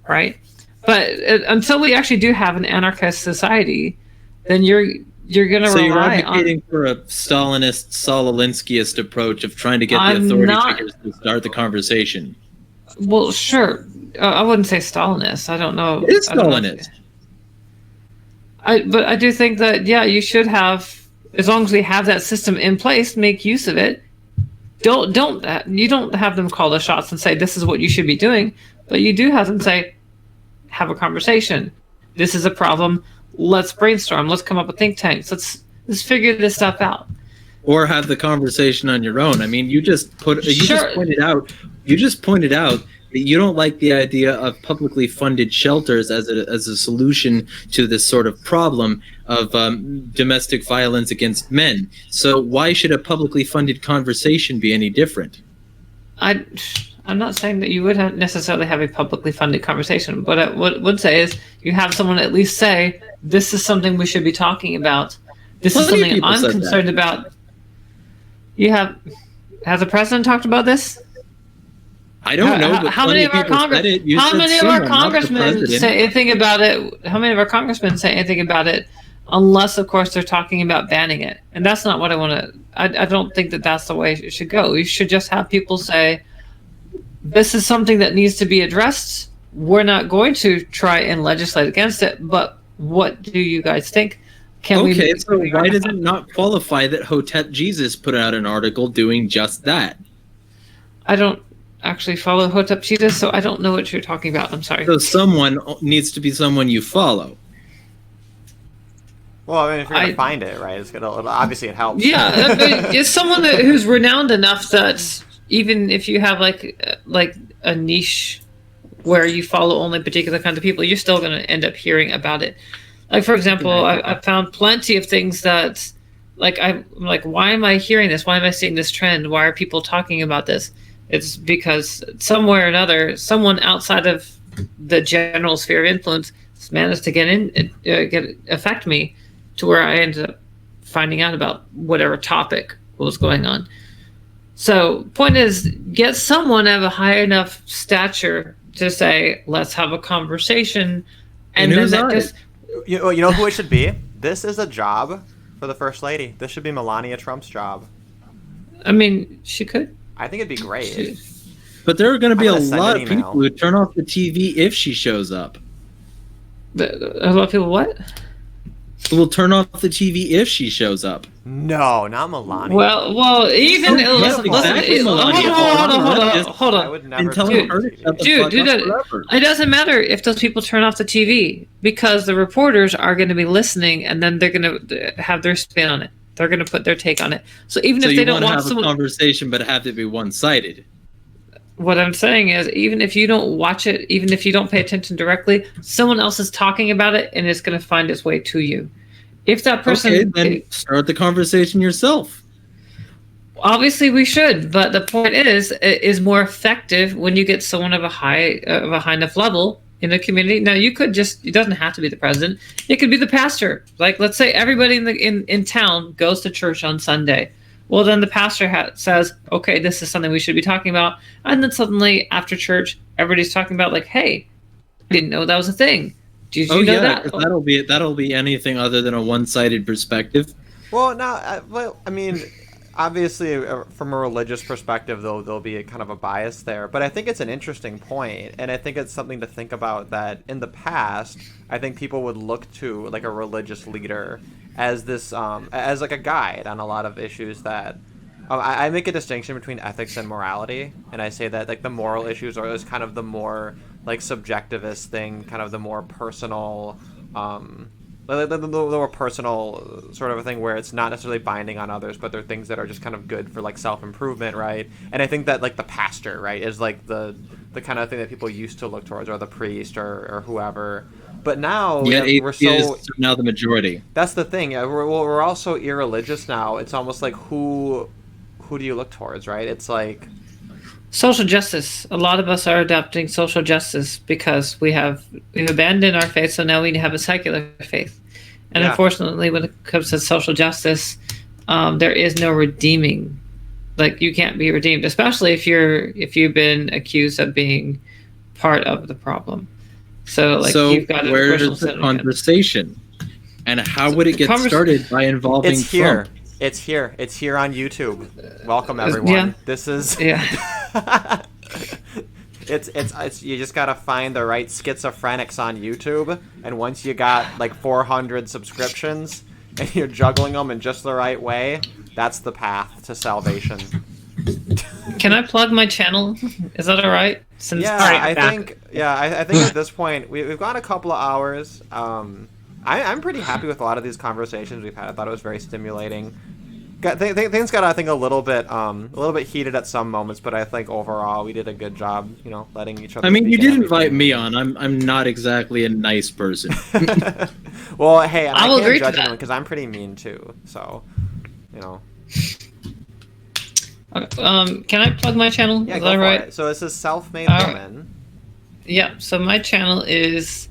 right? But until we actually do have an anarchist society, then you're going to rely on... So you're advocating for a Stalinist, Saul-Alinskyist approach of trying to get the authority figures to start the conversation. Well, sure. I wouldn't say Stalinist. I don't know. It is Stalinist. But I do think that, yeah, you should have, as long as we have that system in place, make use of it. You don't have them call the shots and say, this is what you should be doing. But you do have them say, have a conversation. This is a problem. Let's brainstorm. Let's come up with think tanks. Let's figure this stuff out. Or have the conversation on your own. I mean, you just pointed out but you don't like the idea of publicly funded shelters as a solution to this sort of problem of domestic violence against men. So why should a publicly funded conversation be any different? I'm not saying that you would necessarily have a publicly funded conversation, but what I would say is you have someone at least say, this is something we should be talking about. This is something I'm concerned about. Has the president talked about this? I don't know. But how many of our congressmen say anything about it? How many of our congressmen say anything about it? Unless, of course, they're talking about banning it, and that's not what I want to. I don't think that that's the way it should go. You should just have people say, this is something that needs to be addressed. We're not going to try and legislate against it, but what do you guys think? So why does it not qualify that Hotep Jesus put out an article doing just that? I don't actually follow Hotep Jesus, so I don't know what you're talking about. I'm sorry. So someone needs to be someone you follow. Well, I mean, if you're going to find it, right, obviously it helps. Yeah, it's someone who's renowned enough that even if you have like a niche where you follow only particular kinds of people, you're still going to end up hearing about it. Like, for example, I found plenty of things that, like, I'm like, why am I hearing this? Why am I seeing this trend? Why are people talking about this? It's because somewhere or another, someone outside of the general sphere of influence managed to affect me to where I ended up finding out about whatever topic was going on. So, point is, get someone of a high enough stature to say, let's have a conversation. And then that just... You know who it should be? This is a job for the First Lady. This should be Melania Trump's job. I mean, she could. I think it'd be great. But there are going to be a lot of people who turn off the TV if she shows up. A lot of people what? Who will turn off the TV if she shows up. No, not Melania. Well, even listen. Hold on. I would never dude, it doesn't matter if those people turn off the TV because the reporters are going to be listening, and then they're going to have their spin on it. They're going to put their take on it. So even if they don't want to have a conversation, but have to be one-sided. What I'm saying is, even if you don't watch it, even if you don't pay attention directly, someone else is talking about it, and it's going to find its way to you. If that person, then start the conversation yourself. Obviously, we should, but the point is more effective when you get someone of a high enough level in the community. Now, you could it doesn't have to be the president. It could be the pastor. Like, let's say everybody in town goes to church on Sunday. Well, then the pastor says, okay, this is something we should be talking about. And then suddenly after church, everybody's talking about like, hey, I didn't know that was a thing. Did you know that? That'll be anything other than a one-sided perspective. Well, I mean, obviously from a religious perspective, there'll be a kind of a bias there. But I think it's an interesting point, and I think it's something to think about that in the past, I think people would look to like a religious leader as this as like a guide on a lot of issues that I make a distinction between ethics and morality, and I say that like the moral issues are kind of the more like subjectivist thing, kind of the more personal the more personal sort of a thing where it's not necessarily binding on others, but they're things that are just kind of good for like self-improvement, right? And I think that like the pastor, right, is like the kind of thing that people used to look towards, or the priest or whoever. But now we're so now the majority. That's the thing. We're all so irreligious now. It's almost like who do you look towards, right? It's like social justice. A lot of us are adopting social justice because we've abandoned our faith, so now we have a secular faith. And unfortunately, when it comes to social justice, there is no redeeming. Like, you can't be redeemed, especially if you've been accused of being part of the problem. So you've got where is the conversation, and how would it get started by involving Trump? It's here on YouTube. Welcome everyone. Yeah. This is it's you just gotta find the right schizophrenics on YouTube, and once you got like 400 subscriptions and you're juggling them in just the right way, that's the path to salvation. Can I plug my channel? Is that all right? I think at this point we've gone a couple of hours. I'm pretty happy with a lot of these conversations we've had. I thought it was very stimulating. things got, I think, a little bit heated at some moments, but I think overall we did a good job, letting each other. I mean, speak you and did everything. invite me on. I'm not exactly a nice person. Well, hey, and I I'll can't agree to judge that. anyone because I'm pretty mean too. So, Can I plug my channel? yeah, Is go that for right? it. So this is Self-Made All right. Woman. Yeah. So my channel is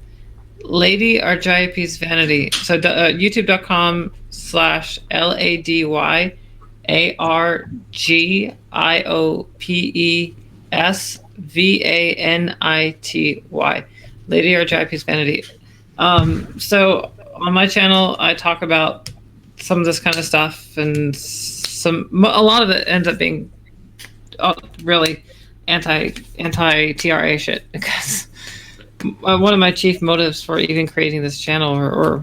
Lady Argyopes Vanity. So YouTube.com/LADYARGIOPESVANITY. Lady Argyopes Vanity. So on my channel, I talk about some of this kind of stuff, and a lot of it ends up being really anti TRA shit, because one of my chief motives for even creating this channel,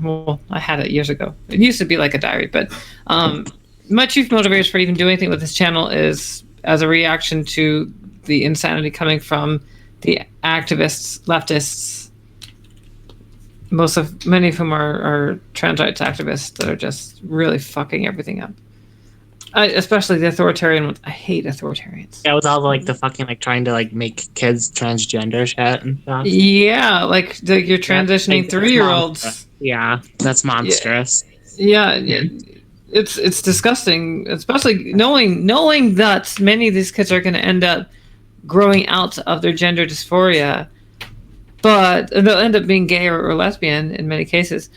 well, I had it years ago. It used to be like a diary, but my chief motivation for even doing anything with this channel is as a reaction to the insanity coming from the activists, leftists, many of whom are trans rights activists that are just really fucking everything up. Especially the authoritarian ones. I hate authoritarians. Yeah, with all the fucking trying to make kids transgender shit and stuff. Yeah, you're transitioning That's 3-year-olds. monstrous. Yeah, that's monstrous. Yeah, it's disgusting, especially knowing that many of these kids are going to end up growing out of their gender dysphoria, but they'll end up being gay or lesbian in many cases.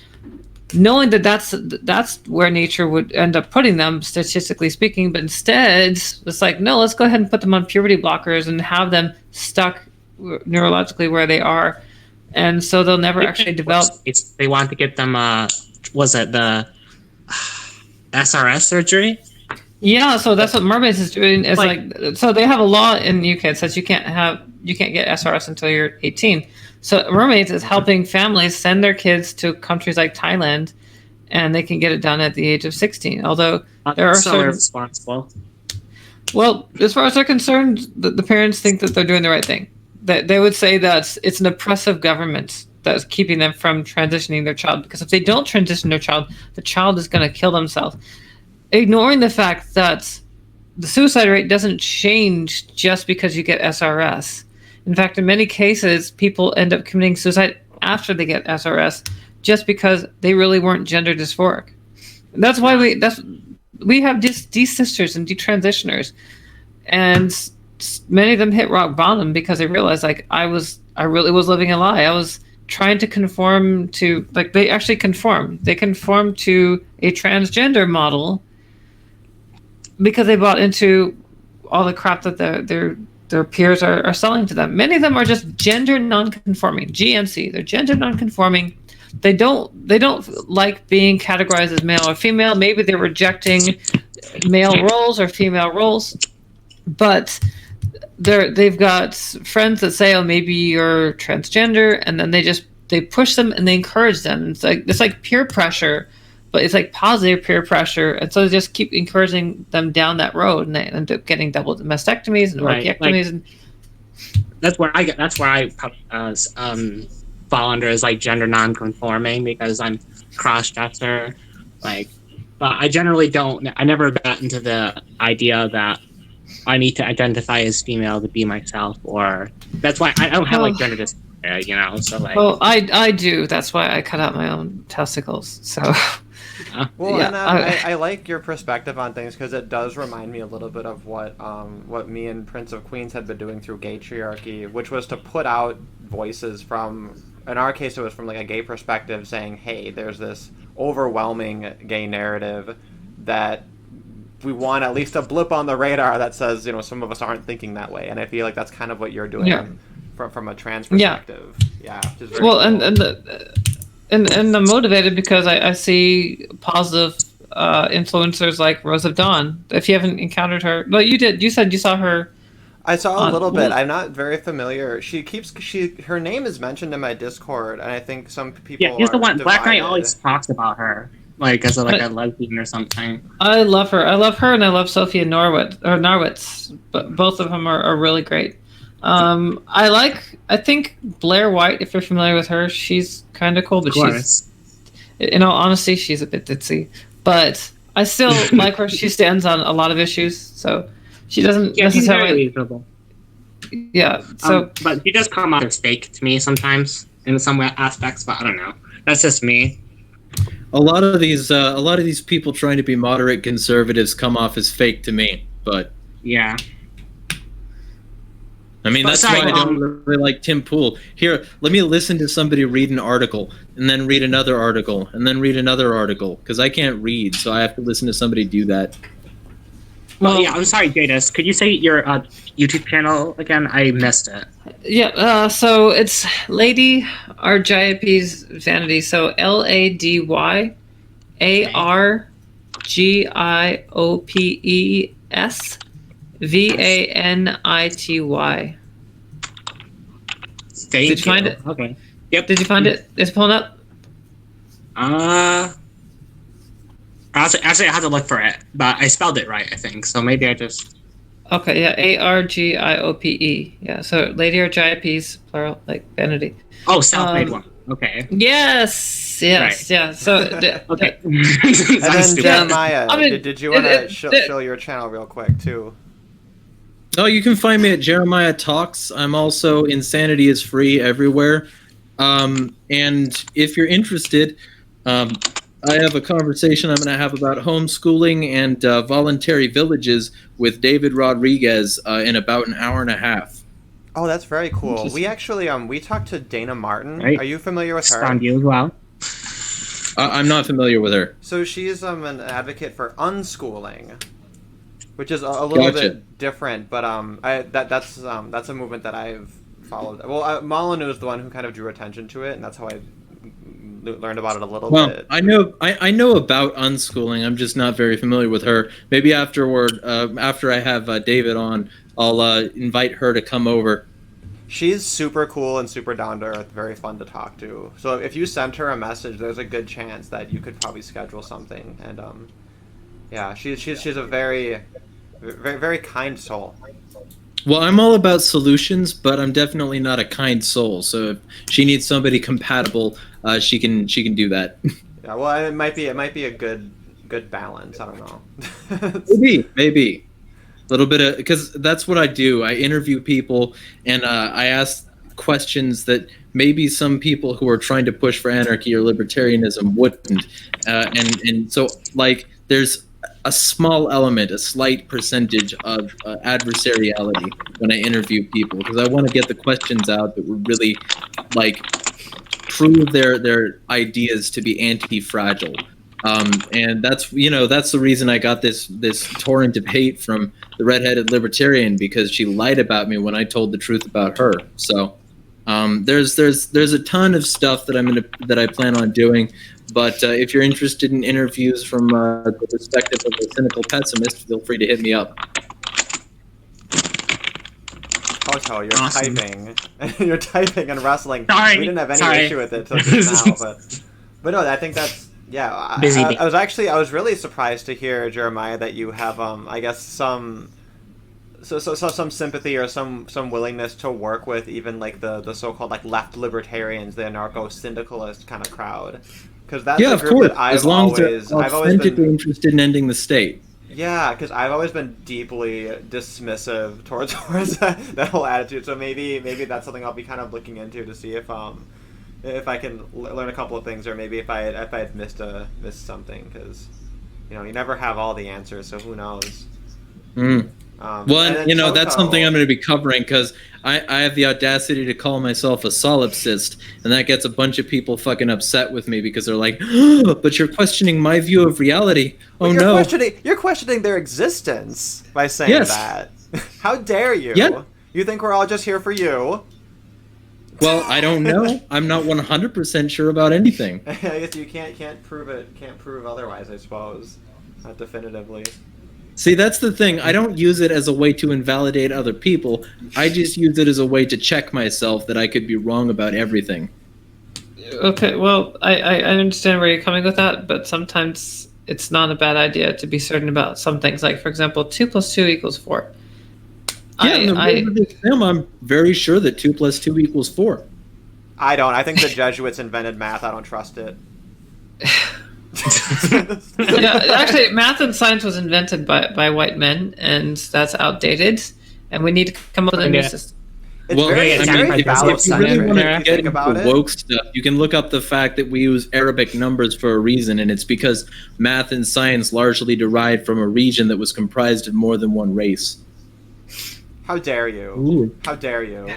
Knowing that that's where nature would end up putting them, statistically speaking, but instead it's like, no, let's go ahead and put them on puberty blockers and have them stuck neurologically where they are, and so they'll never actually develop. They want to get them. Was it the SRS surgery? Yeah, so that's what Mermaids is doing. Is so they have a law in the UK that says you can't get SRS until you're 18. So Mermaids is helping families send their kids to countries like Thailand, and they can get it done at the age of 16. Although there are so irresponsible. Well, as far as they're concerned, the parents think that they're doing the right thing. That they would say that it's an oppressive government that's keeping them from transitioning their child, because if they don't transition their child, the child is going to kill themselves. Ignoring the fact that the suicide rate doesn't change just because you get SRS. In fact, in many cases, people end up committing suicide after they get SRS just because they really weren't gender dysphoric. And that's why we have de-sisters and detransitioners, and many of them hit rock bottom because they realized I really was living a lie. I was trying to conform to they actually conform. They conform to a transgender model because they bought into all the crap that their peers are selling to them. Many of them are just gender non-conforming, GNC. They're gender non-conforming. They don't like being categorized as male or female. Maybe they're rejecting male roles or female roles, but they've got friends that say, "Oh, maybe you're transgender," and then they push them and they encourage them. It's like peer pressure, but it's like positive peer pressure, and so they just keep encouraging them down that road, and they end up getting double mastectomies and orchiectomies. And that's where I fall under is gender non-conforming, because I'm cross-dresser. But I generally don't. I never got into the idea that I need to identify as female to be myself, or that's why I don't have gender dysphoria, So well, I do. That's why I cut out my own testicles. So. Well, yeah, and I like your perspective on things, because it does remind me a little bit of what me and Prince of Queens had been doing through Gaytriarchy, which was to put out voices from, in our case, it was from a gay perspective, saying, hey, there's this overwhelming gay narrative that we want at least a blip on the radar that says, some of us aren't thinking that way. And I feel like that's kind of what you're doing from a trans perspective. Yeah. Well, cool. And I'm motivated because I see positive influencers like Rose of Dawn. If you haven't encountered her, well, you did. You said you saw her. I saw a little bit. I'm not very familiar. Her name is mentioned in my Discord, and I think some people. Yeah, he's the one. Divided. Black Knight always talks about her, as a lesbian or something. I love her. I love her, and I love Sophia Norwitz. But both of them are really great. I think Blair White, if you're familiar with her, she's kind of cool, but she's, in all honesty, she's a bit ditzy. But I still like where she stands on a lot of issues. So she doesn't Yeah, she's very necessarily. reasonable. Yeah. So But she does come out as fake to me sometimes in some aspects. But I don't know. That's just me. A lot of these people trying to be moderate conservatives come off as fake to me. But Yeah. I mean, But that's sorry, why I don't really like Tim Pool. Here, let me listen to somebody read an article, and then read another article, and then read another article, because I can't read, so I have to listen to somebody do that. Well, yeah. I'm sorry, Jadis. Could you say your YouTube channel again? I missed it. yeah. So it's Lady Argyopes Vanity. So LadyArgiopes VANITY. Thank Did you find it? Okay. Yep. Did you find it? It's pulling up. Actually, I had to look for it, but I spelled it right, I think. So maybe I just. Okay, yeah, ARGIOPE. Yeah, so Lady Argyopes, plural, like vanity. Oh, self-made Um, one. Okay. Yes, Right. yeah. So Okay. And then Jeremiah, I mean, did you want to it- show your channel real quick too? Oh, you can find me at Jeremiah Talks. I'm also Insanity is Free everywhere. And if you're interested, I have a conversation I'm going to have about homeschooling and voluntary villages with David Rodriguez in about an hour and a half. Oh, that's very cool. We actually we talked to Dana Martin. Right. Are you familiar with her? On you as well. I'm not familiar with her. So she's an advocate for unschooling, which is a little Gotcha. bit different. But that's a movement that I've followed. Well, Molyneux is the one who kind of drew attention to it, and that's how I learned about it a little Well, bit. I know about unschooling. I'm just not very familiar with her. Maybe afterward, after I have David on, I'll invite her to come over. She's super cool and super down to earth, very fun to talk to. So if you sent her a message, there's a good chance that you could probably schedule something. And yeah, she's a very, very, very kind soul. Well, I'm all about solutions, but I'm definitely not a kind soul. So if she needs somebody compatible, she can do that. Yeah, well, it might be a good balance. I don't know. Maybe. A little bit of, because that's what I do. I interview people and I ask questions that maybe some people who are trying to push for anarchy or libertarianism wouldn't. And so, like, there's a small element, a slight percentage of adversariality when I interview people, because I want to get the questions out that would really, like, prove their ideas to be anti-fragile. And that's the reason I got this torrent of hate from the redheaded libertarian, because she lied about me when I told the truth about her. So there's a ton of stuff that I plan on doing. But if you're interested in interviews from the perspective of a cynical pessimist, feel free to hit me up. Toto, you're Awesome. typing. You're typing and wrestling. Sorry. We didn't have any Sorry. issue with it till just now, but no, I think that's yeah. Busy. I was really surprised to hear, Jeremiah, that you have I guess some sympathy or some willingness to work with even like the so-called like left libertarians, the anarcho-syndicalist kind of crowd, because that's a Of group course, that I've as long always as they're authentically interested in ending the state. Yeah, because I've always been deeply dismissive towards that whole attitude. So maybe that's something I'll be kind of looking into to see if I can learn a couple of things, or maybe if I had missed something, because you never have all the answers. So who knows? Well, and, that's something I'm going to be covering, because I have the audacity to call myself a solipsist, and that gets a bunch of people fucking upset with me because they're like, oh, but you're questioning my view of reality. Oh, no. You're questioning their existence by saying Yes. that. How dare you? Yeah. You think we're all just here for you? Well, I don't know. I'm not 100% sure about anything. I guess you can't prove it. Can't prove otherwise, I suppose. Not definitively. See, that's the thing. I don't use it as a way to invalidate other people. I just use it as a way to check myself that I could be wrong about everything. Okay, well, I understand where you're coming with that, but sometimes it's not a bad idea to be certain about some things. Like, for example, 2 + 2 = 4. Yeah, in the rules of the exam, I'm very sure that 2 + 2 = 4. I don't. I think the Jesuits invented math. I don't trust it. Yeah, actually, math and science was invented by white men, and that's outdated. And we need to come up with a new system. It's very if valid you really if wanna you get think into about it. woke stuff, you can look up the fact that we use Arabic numbers for a reason, and it's because math and science largely derived from a region that was comprised of more than one race. How dare you? Ooh. How dare you?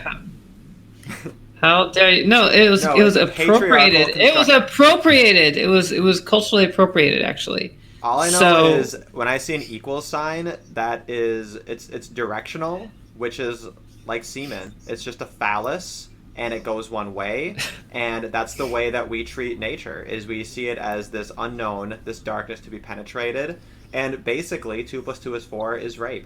How dare you? No, it was it's appropriated. patriarchal It was appropriated. It was culturally appropriated, actually. All I know So- is when I see an equal sign, that is it's directional, which is like semen. It's just a phallus and it goes one way, and that's the way that we treat nature. Is we see it as this unknown, this darkness to be penetrated, and basically 2 + 2 is 4 is rape.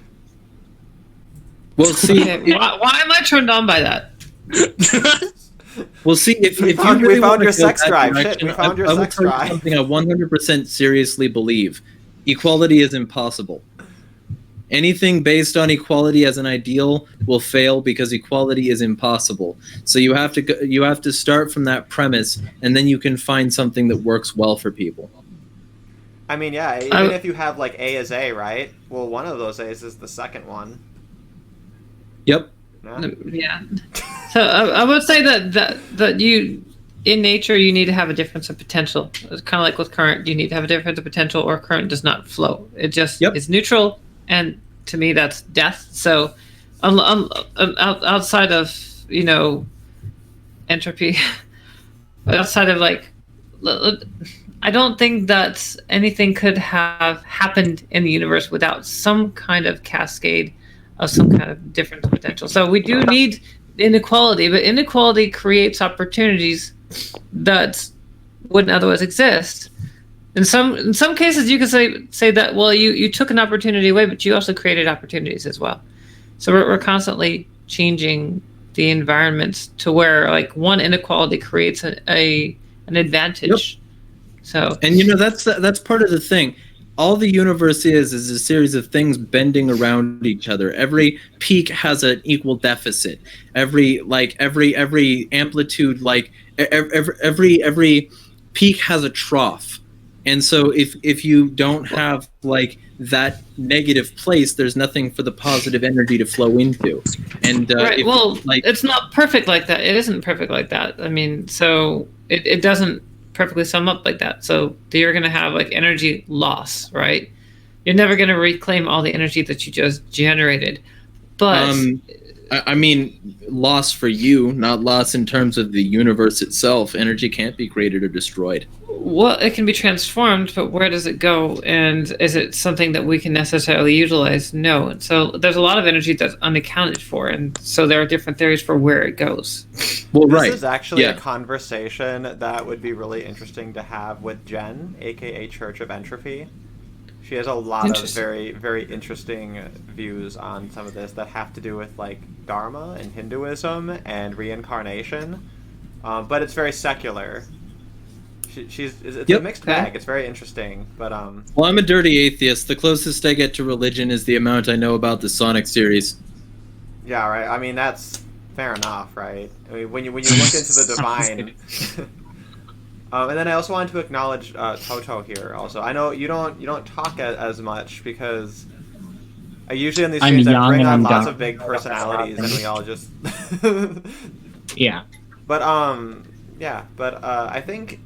Well, see, Okay, why am I turned on by that? if We you found really wanna your go sex that drive. Shit, direction, we found your I will sex tell you drive. something I 100% seriously believe: equality is impossible. Anything based on equality as an ideal will fail because equality is impossible. So you have to start from that premise, and then you can find something that works well for people. I mean, yeah, even if you have like A is A, right? Well, one of those A's is the second one. Yep. Yeah. Yeah. So I would say that you, in nature, you need to have a difference of potential. It's kind of like with current. You need to have a difference of potential, or current does not flow. It just is neutral, and to me, that's death. So, outside of entropy, outside of I don't think that anything could have happened in the universe without some kind of cascade of some kind of different potential. So we do need inequality, but inequality creates opportunities that wouldn't otherwise exist. In some cases, you could say that, well, you took an opportunity away, but you also created opportunities as well. So we're constantly changing the environment to where one inequality creates an advantage. Yep. So that's part of the thing. All the universe is a series of things bending around each other. Every peak has an equal deficit. Every amplitude, every peak has a trough. And so if you don't have that negative place, there's nothing for the positive energy to flow into. And right. It's not perfect like that. It isn't perfect like that. I mean, so it doesn't perfectly sum up like that. So you're going to have energy loss, right? You're never going to reclaim all the energy that you just generated. But I mean, loss for you, not loss in terms of the universe itself. Energy can't be created or destroyed. Well, it can be transformed, but where does it go? And is it something that we can necessarily utilize? No. And so there's a lot of energy that's unaccounted for, and so there are different theories for where it goes. Well, this is actually a conversation that would be really interesting to have with Jen, aka Church of Entropy. She has a lot of very, very interesting views on some of this that have to do with Dharma and Hinduism and reincarnation, but it's very secular. It's a mixed bag. It's very interesting, but Well, I'm a dirty atheist. The closest I get to religion is the amount I know about the Sonic series. Yeah, right. I mean, that's fair enough, right? I mean, when you look into the divine. And then I also wanted to acknowledge Toto here. Also, I know you don't talk as much because usually on these streams I bring on lots of big personalities and we all just yeah. But I think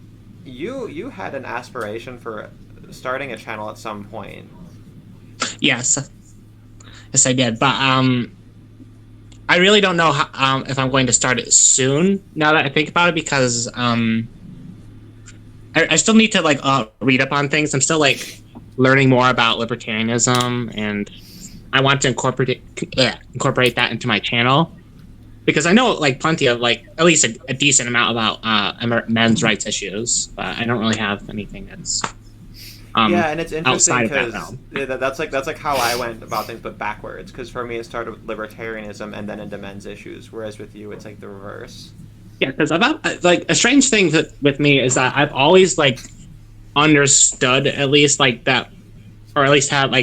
you had an aspiration for starting a channel at some point. Yes, I did. But I really don't know how, if I'm going to start it soon. Now that I think about it, because I still need to read up on things. I'm still learning more about libertarianism, and I want to incorporate that into my channel, because I know plenty of at least a decent amount about men's rights issues, but I don't really have anything that's yeah, and it's interesting because that's how I went about things, but backwards. Because for me, it started with libertarianism and then into men's issues, whereas with you, it's the reverse. Yeah, because a strange thing with me is that I've always understood at least that, or at least have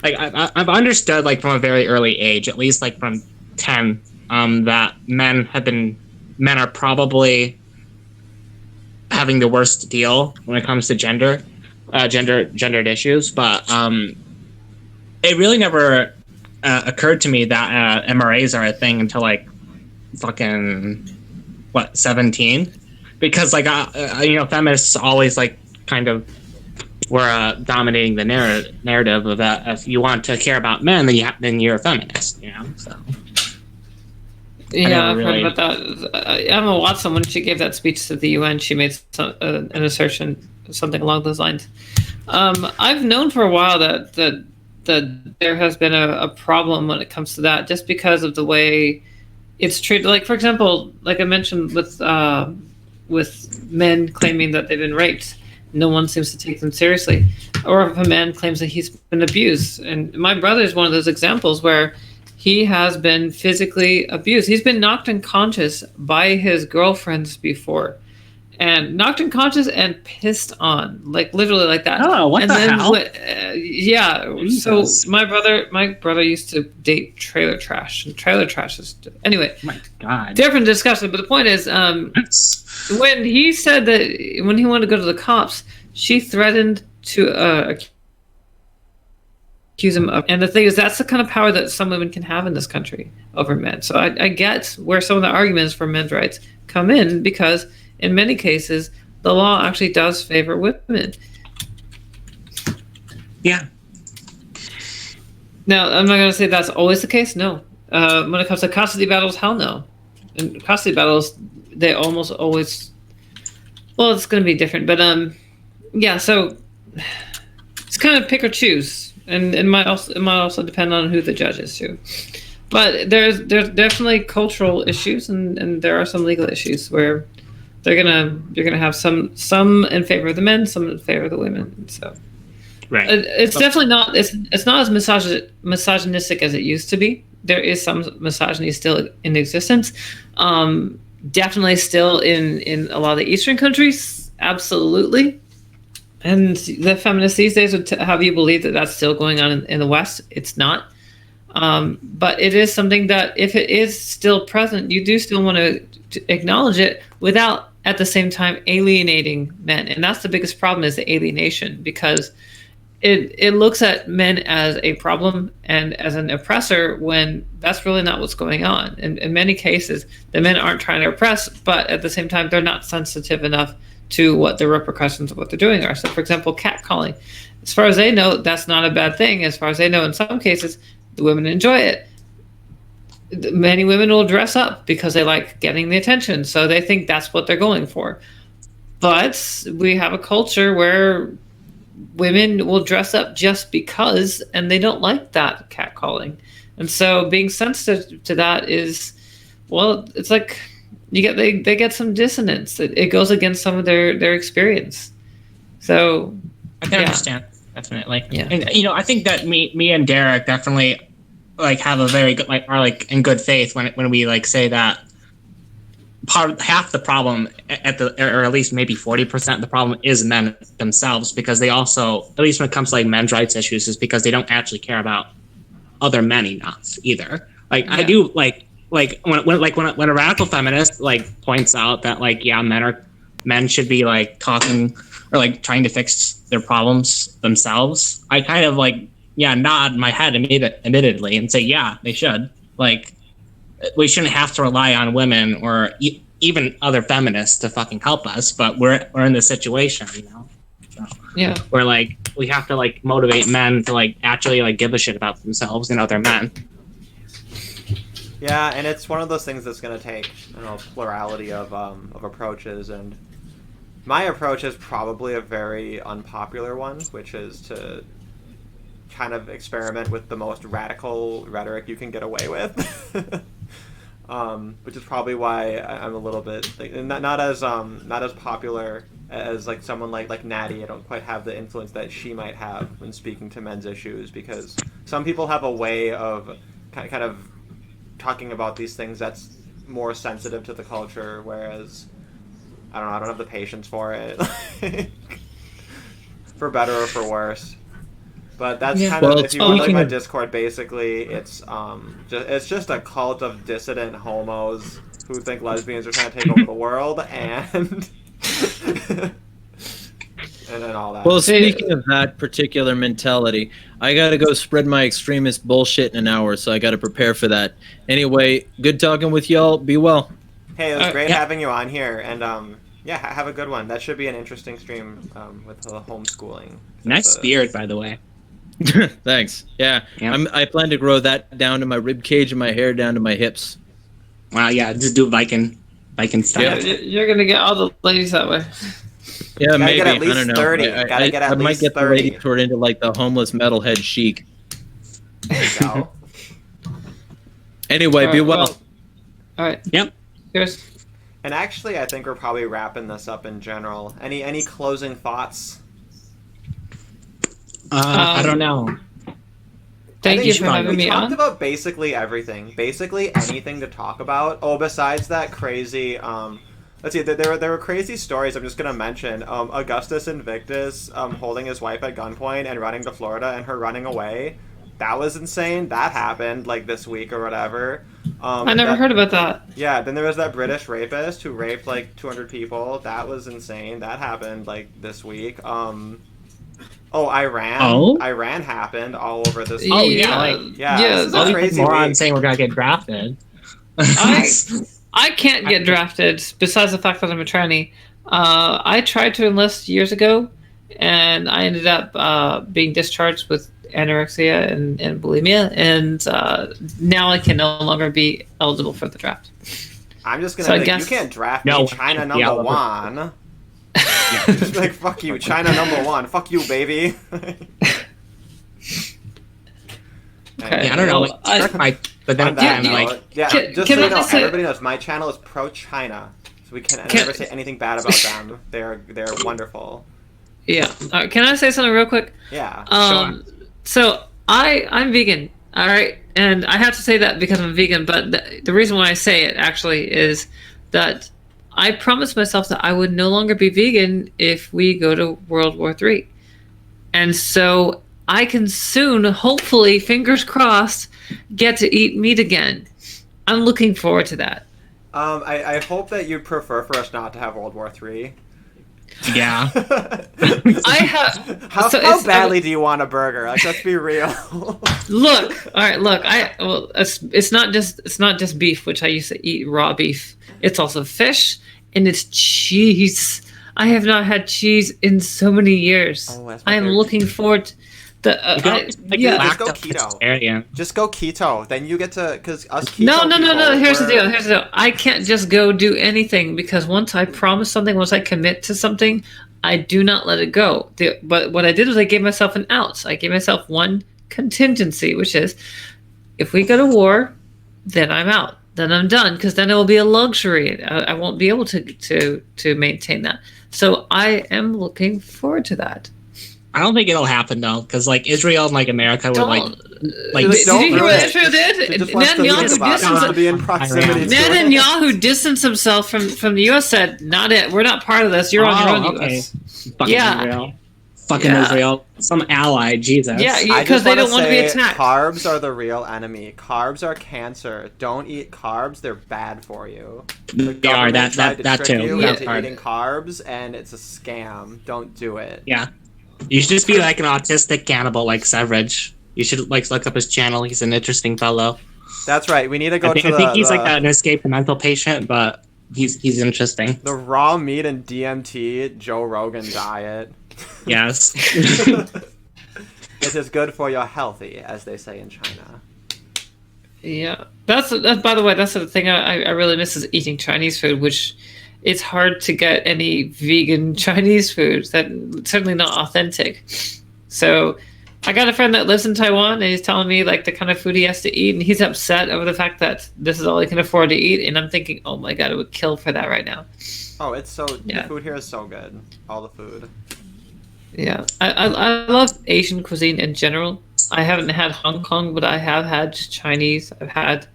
I've understood from a very early age, at least from 10, that men are probably having the worst deal when it comes to gendered issues, but it really never occurred to me that MRAs are a thing until like fucking 17, because like feminists always like kind of were dominating the narrative of that if you want to care about men, then you're a feminist, so. Yeah, I've heard about that. Emma Watson, when she gave that speech to the UN, she made an assertion, something along those lines. I've known for a while that there has been a problem when it comes to that, just because of the way it's treated. Like, for example, like I mentioned with men claiming that they've been raped, no one seems to take them seriously. Or if a man claims that he's been abused, and my brother is one of those examples where he has been physically abused. He's been knocked unconscious by his girlfriends before, and knocked unconscious and pissed on, like literally like that. Oh, what and the then, hell? Yeah. Jesus. So my brother used to date trailer trash, and trailer trash is anyway. Oh my God. Different discussion, but the point is, when he said that when he wanted to go to the cops, she threatened to accuse him of, and the thing is, that's the kind of power that some women can have in this country over men. So I get where some of the arguments for men's rights come in, because in many cases the law actually does favor women. Yeah. Now, I'm not going to say that's always the case. No. When it comes to custody battles, hell no. In custody battles, they almost always, well, it's going to be different, but yeah. So it's kind of pick or choose. And it might also depend on who the judge is too. But there's definitely cultural issues, and there are some legal issues where you're gonna have some in favor of the men, some in favor of the women. So right, it's definitely not it's not as misogynistic as it used to be. There is some misogyny still in existence. Definitely still in a lot of the Eastern countries, absolutely. And the feminists these days would have you believe that that's still going on in the West. It's not. But it is something that, if it is still present, you do still want to acknowledge it without, at the same time, alienating men. And that's the biggest problem, is the alienation, because it looks at men as a problem and as an oppressor, when that's really not what's going on. And in many cases, the men aren't trying to oppress, but at the same time, they're not sensitive enough to what the repercussions of what they're doing are. So, for example, catcalling. As far as they know, that's not a bad thing. As far as they know, in some cases, the women enjoy it. Many women will dress up because they like getting the attention, so they think that's what they're going for. But we have a culture where women will dress up just because, and they don't like that catcalling. And so being sensitive to that is, well, it's like they get some dissonance. It goes against some of their experience. So I can understand, definitely. Yeah. And I think that me and Derek definitely like have a very good, like, are like in good faith when we like say that half the problem or at least maybe 40% of the problem is men themselves, because they also, at least when it comes to like men's rights issues, is because they don't actually care about other men enough either. Like, yeah. I do like when a radical feminist like points out that like, yeah, men should be like talking or like trying to fix their problems themselves, I kind of like, nod my head admittedly and say, yeah, they should. Like, we shouldn't have to rely on women or even other feminists to fucking help us, but we're in this situation, So, yeah, where like we have to like motivate men to like actually like give a shit about themselves and other men. Yeah, and it's one of those things that's going to take plurality of approaches, and my approach is probably a very unpopular one, which is to kind of experiment with the most radical rhetoric you can get away with, which is probably why I'm a little bit not as popular as like someone like Natty. I don't quite have the influence that she might have when speaking to men's issues, because some people have a way of kind of talking about these things that's more sensitive to the culture, whereas I don't have the patience for it, for better or for worse. But that's kind of, if you want to look at my Discord, basically it's just a cult of dissident homos who think lesbians are trying to take over the world, and and all that. Well, speaking of that particular mentality, I gotta go spread my extremist bullshit in an hour, so I gotta prepare for that. Anyway, good talking with y'all. Be well. Hey, it was great yeah. having you on here, and yeah, have a good one. That should be an interesting stream with the homeschooling. Nice beard, by the way. Thanks. Yeah, Yep. I plan to grow that down to my rib cage and my hair down to my hips. Wow, yeah, just do Viking style. You're gonna get all the ladies that way. Yeah, Gotta maybe. get at least I don't know. 30. Gotta get at I might least get the 30. lady toward into like the homeless metalhead chic. There you go. Anyway, be well. All right. Yep. Cheers. And actually, I think we're probably wrapping this up in general. Any closing thoughts? I don't know. Thank you for we having me talked on. about basically everything, basically anything to talk about. Oh, besides that crazy, let's see, there were crazy stories. I'm just gonna mention Augustus Invictus holding his wife at gunpoint and running to Florida and her running away. That was insane. That happened like this week or whatever. I never heard about that. Yeah, then there was that British rapist who raped like 200 people. That was insane. That happened like this week. Iran. Oh? Iran happened all over this. Oh, week. yeah, Yeah, yeah, this is a All these crazy morons week. saying we're gonna get drafted. I can't get drafted. Besides the fact that I'm a tranny, I tried to enlist years ago, and I ended up being discharged with anorexia and bulimia, and now I can no longer be eligible for the draft. I'm just gonna So I be like, guess- you can't draft No, me, China yeah, number one. Just be like, fuck you, China number one. Fuck you, baby. Okay. Yeah, I don't know. Well, But then On that again, note, like, yeah, Can- just can so you I know, say- everybody knows my channel is pro-China, so we can never say anything bad about them. They're wonderful. Yeah. Can I say something real quick? Yeah. So I'm vegan, all right, and I have to say that because I'm vegan. But the reason why I say it actually is that I promised myself that I would no longer be vegan if we go to World War III, and so I can soon, hopefully, fingers crossed, get to eat meat again. I'm looking forward to that. I hope that you'd prefer for us not to have World War III. yeah. I have. How so it's- badly do you want a burger? Like, let's be real. Look, all right, look. It's not just beef, which I used to eat raw beef. It's also fish and it's cheese. I have not had cheese in so many years. Oh, that's my I am favorite. looking forward. Just go keto. Just go keto. Then you get to, because us keto No. people, Here's the we're- deal. I can't just go do anything because once I promise something, once I commit to something, I do not let it go. But what I did was I gave myself an out. I gave myself one contingency, which is if we go to war, then I'm out. Then I'm done because then it will be a luxury. I won't be able to maintain that. So I am looking forward to that. I don't think it'll happen though, because like Israel and like America were like Like, did don't you hear ruin what it. Israel did? She just wants to think about it. She wants to be in proximity to it. Netanyahu distanced himself from the U.S. Said, "Not it. We're not part of this. You're on your own, okay. U.S." Fucking Yeah. Israel. Fucking Yeah. Israel. Some ally, Jesus. Yeah, I because just they wanna don't want to be say attacked. Carbs are the real enemy. Carbs are cancer. Don't eat carbs. They're bad for you. The They are. government tried to That trick too. you Yeah. into eating carbs, and it's a scam. Don't do it. Yeah. You should just be like an autistic cannibal like Severage. You should like look up his channel. He's an interesting fellow. That's right. We need to go I think he's like an escaped mental patient, but he's interesting. the raw meat and DMT Joe Rogan diet. Yes. It is good for your healthy, as they say in China. Yeah, that's by the way, that's the thing I really miss is eating Chinese food, which it's hard to get any vegan Chinese food that certainly not authentic. So I got a friend that lives in Taiwan and he's telling me like the kind of food he has to eat, and he's upset over the fact that this is all he can afford to eat, and I'm thinking, oh my god, I would kill for that right now. Oh, it's so Yeah. the food here is so good. All the food. Yeah, I love Asian cuisine in general. I haven't had Hong Kong, but I have had Chinese. I've had,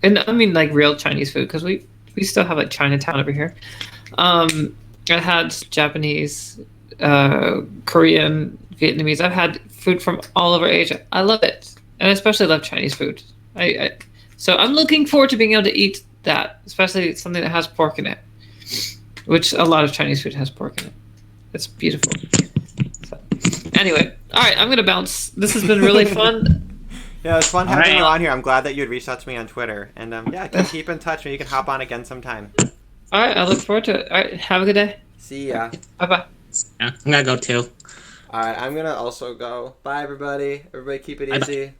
and I mean like real Chinese food because we still have like Chinatown over here. I had Japanese, Korean, Vietnamese. I've had food from all over Asia. I love it, and I especially love Chinese food. So I'm looking forward to being able to eat that, especially something that has pork in it. which a lot of Chinese food has pork in it. It's beautiful. So, anyway, all right, I'm gonna bounce. This has been really fun. Yeah, it's fun having Alright. you on here. I'm glad that you had reached out to me on Twitter. And yeah, keep in touch. Maybe you can hop on again sometime. All right, I look forward to it. All right, have a good day. See ya. Bye bye. Yeah, I'm gonna go too. Alright, I'm gonna also go. Bye, everybody. Everybody keep it Bye-bye. easy.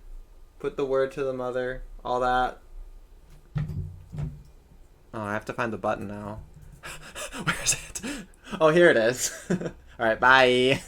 Put the word to the mother. All that. Oh, I have to find the button now. Where is it? Oh, here it is. Alright, bye.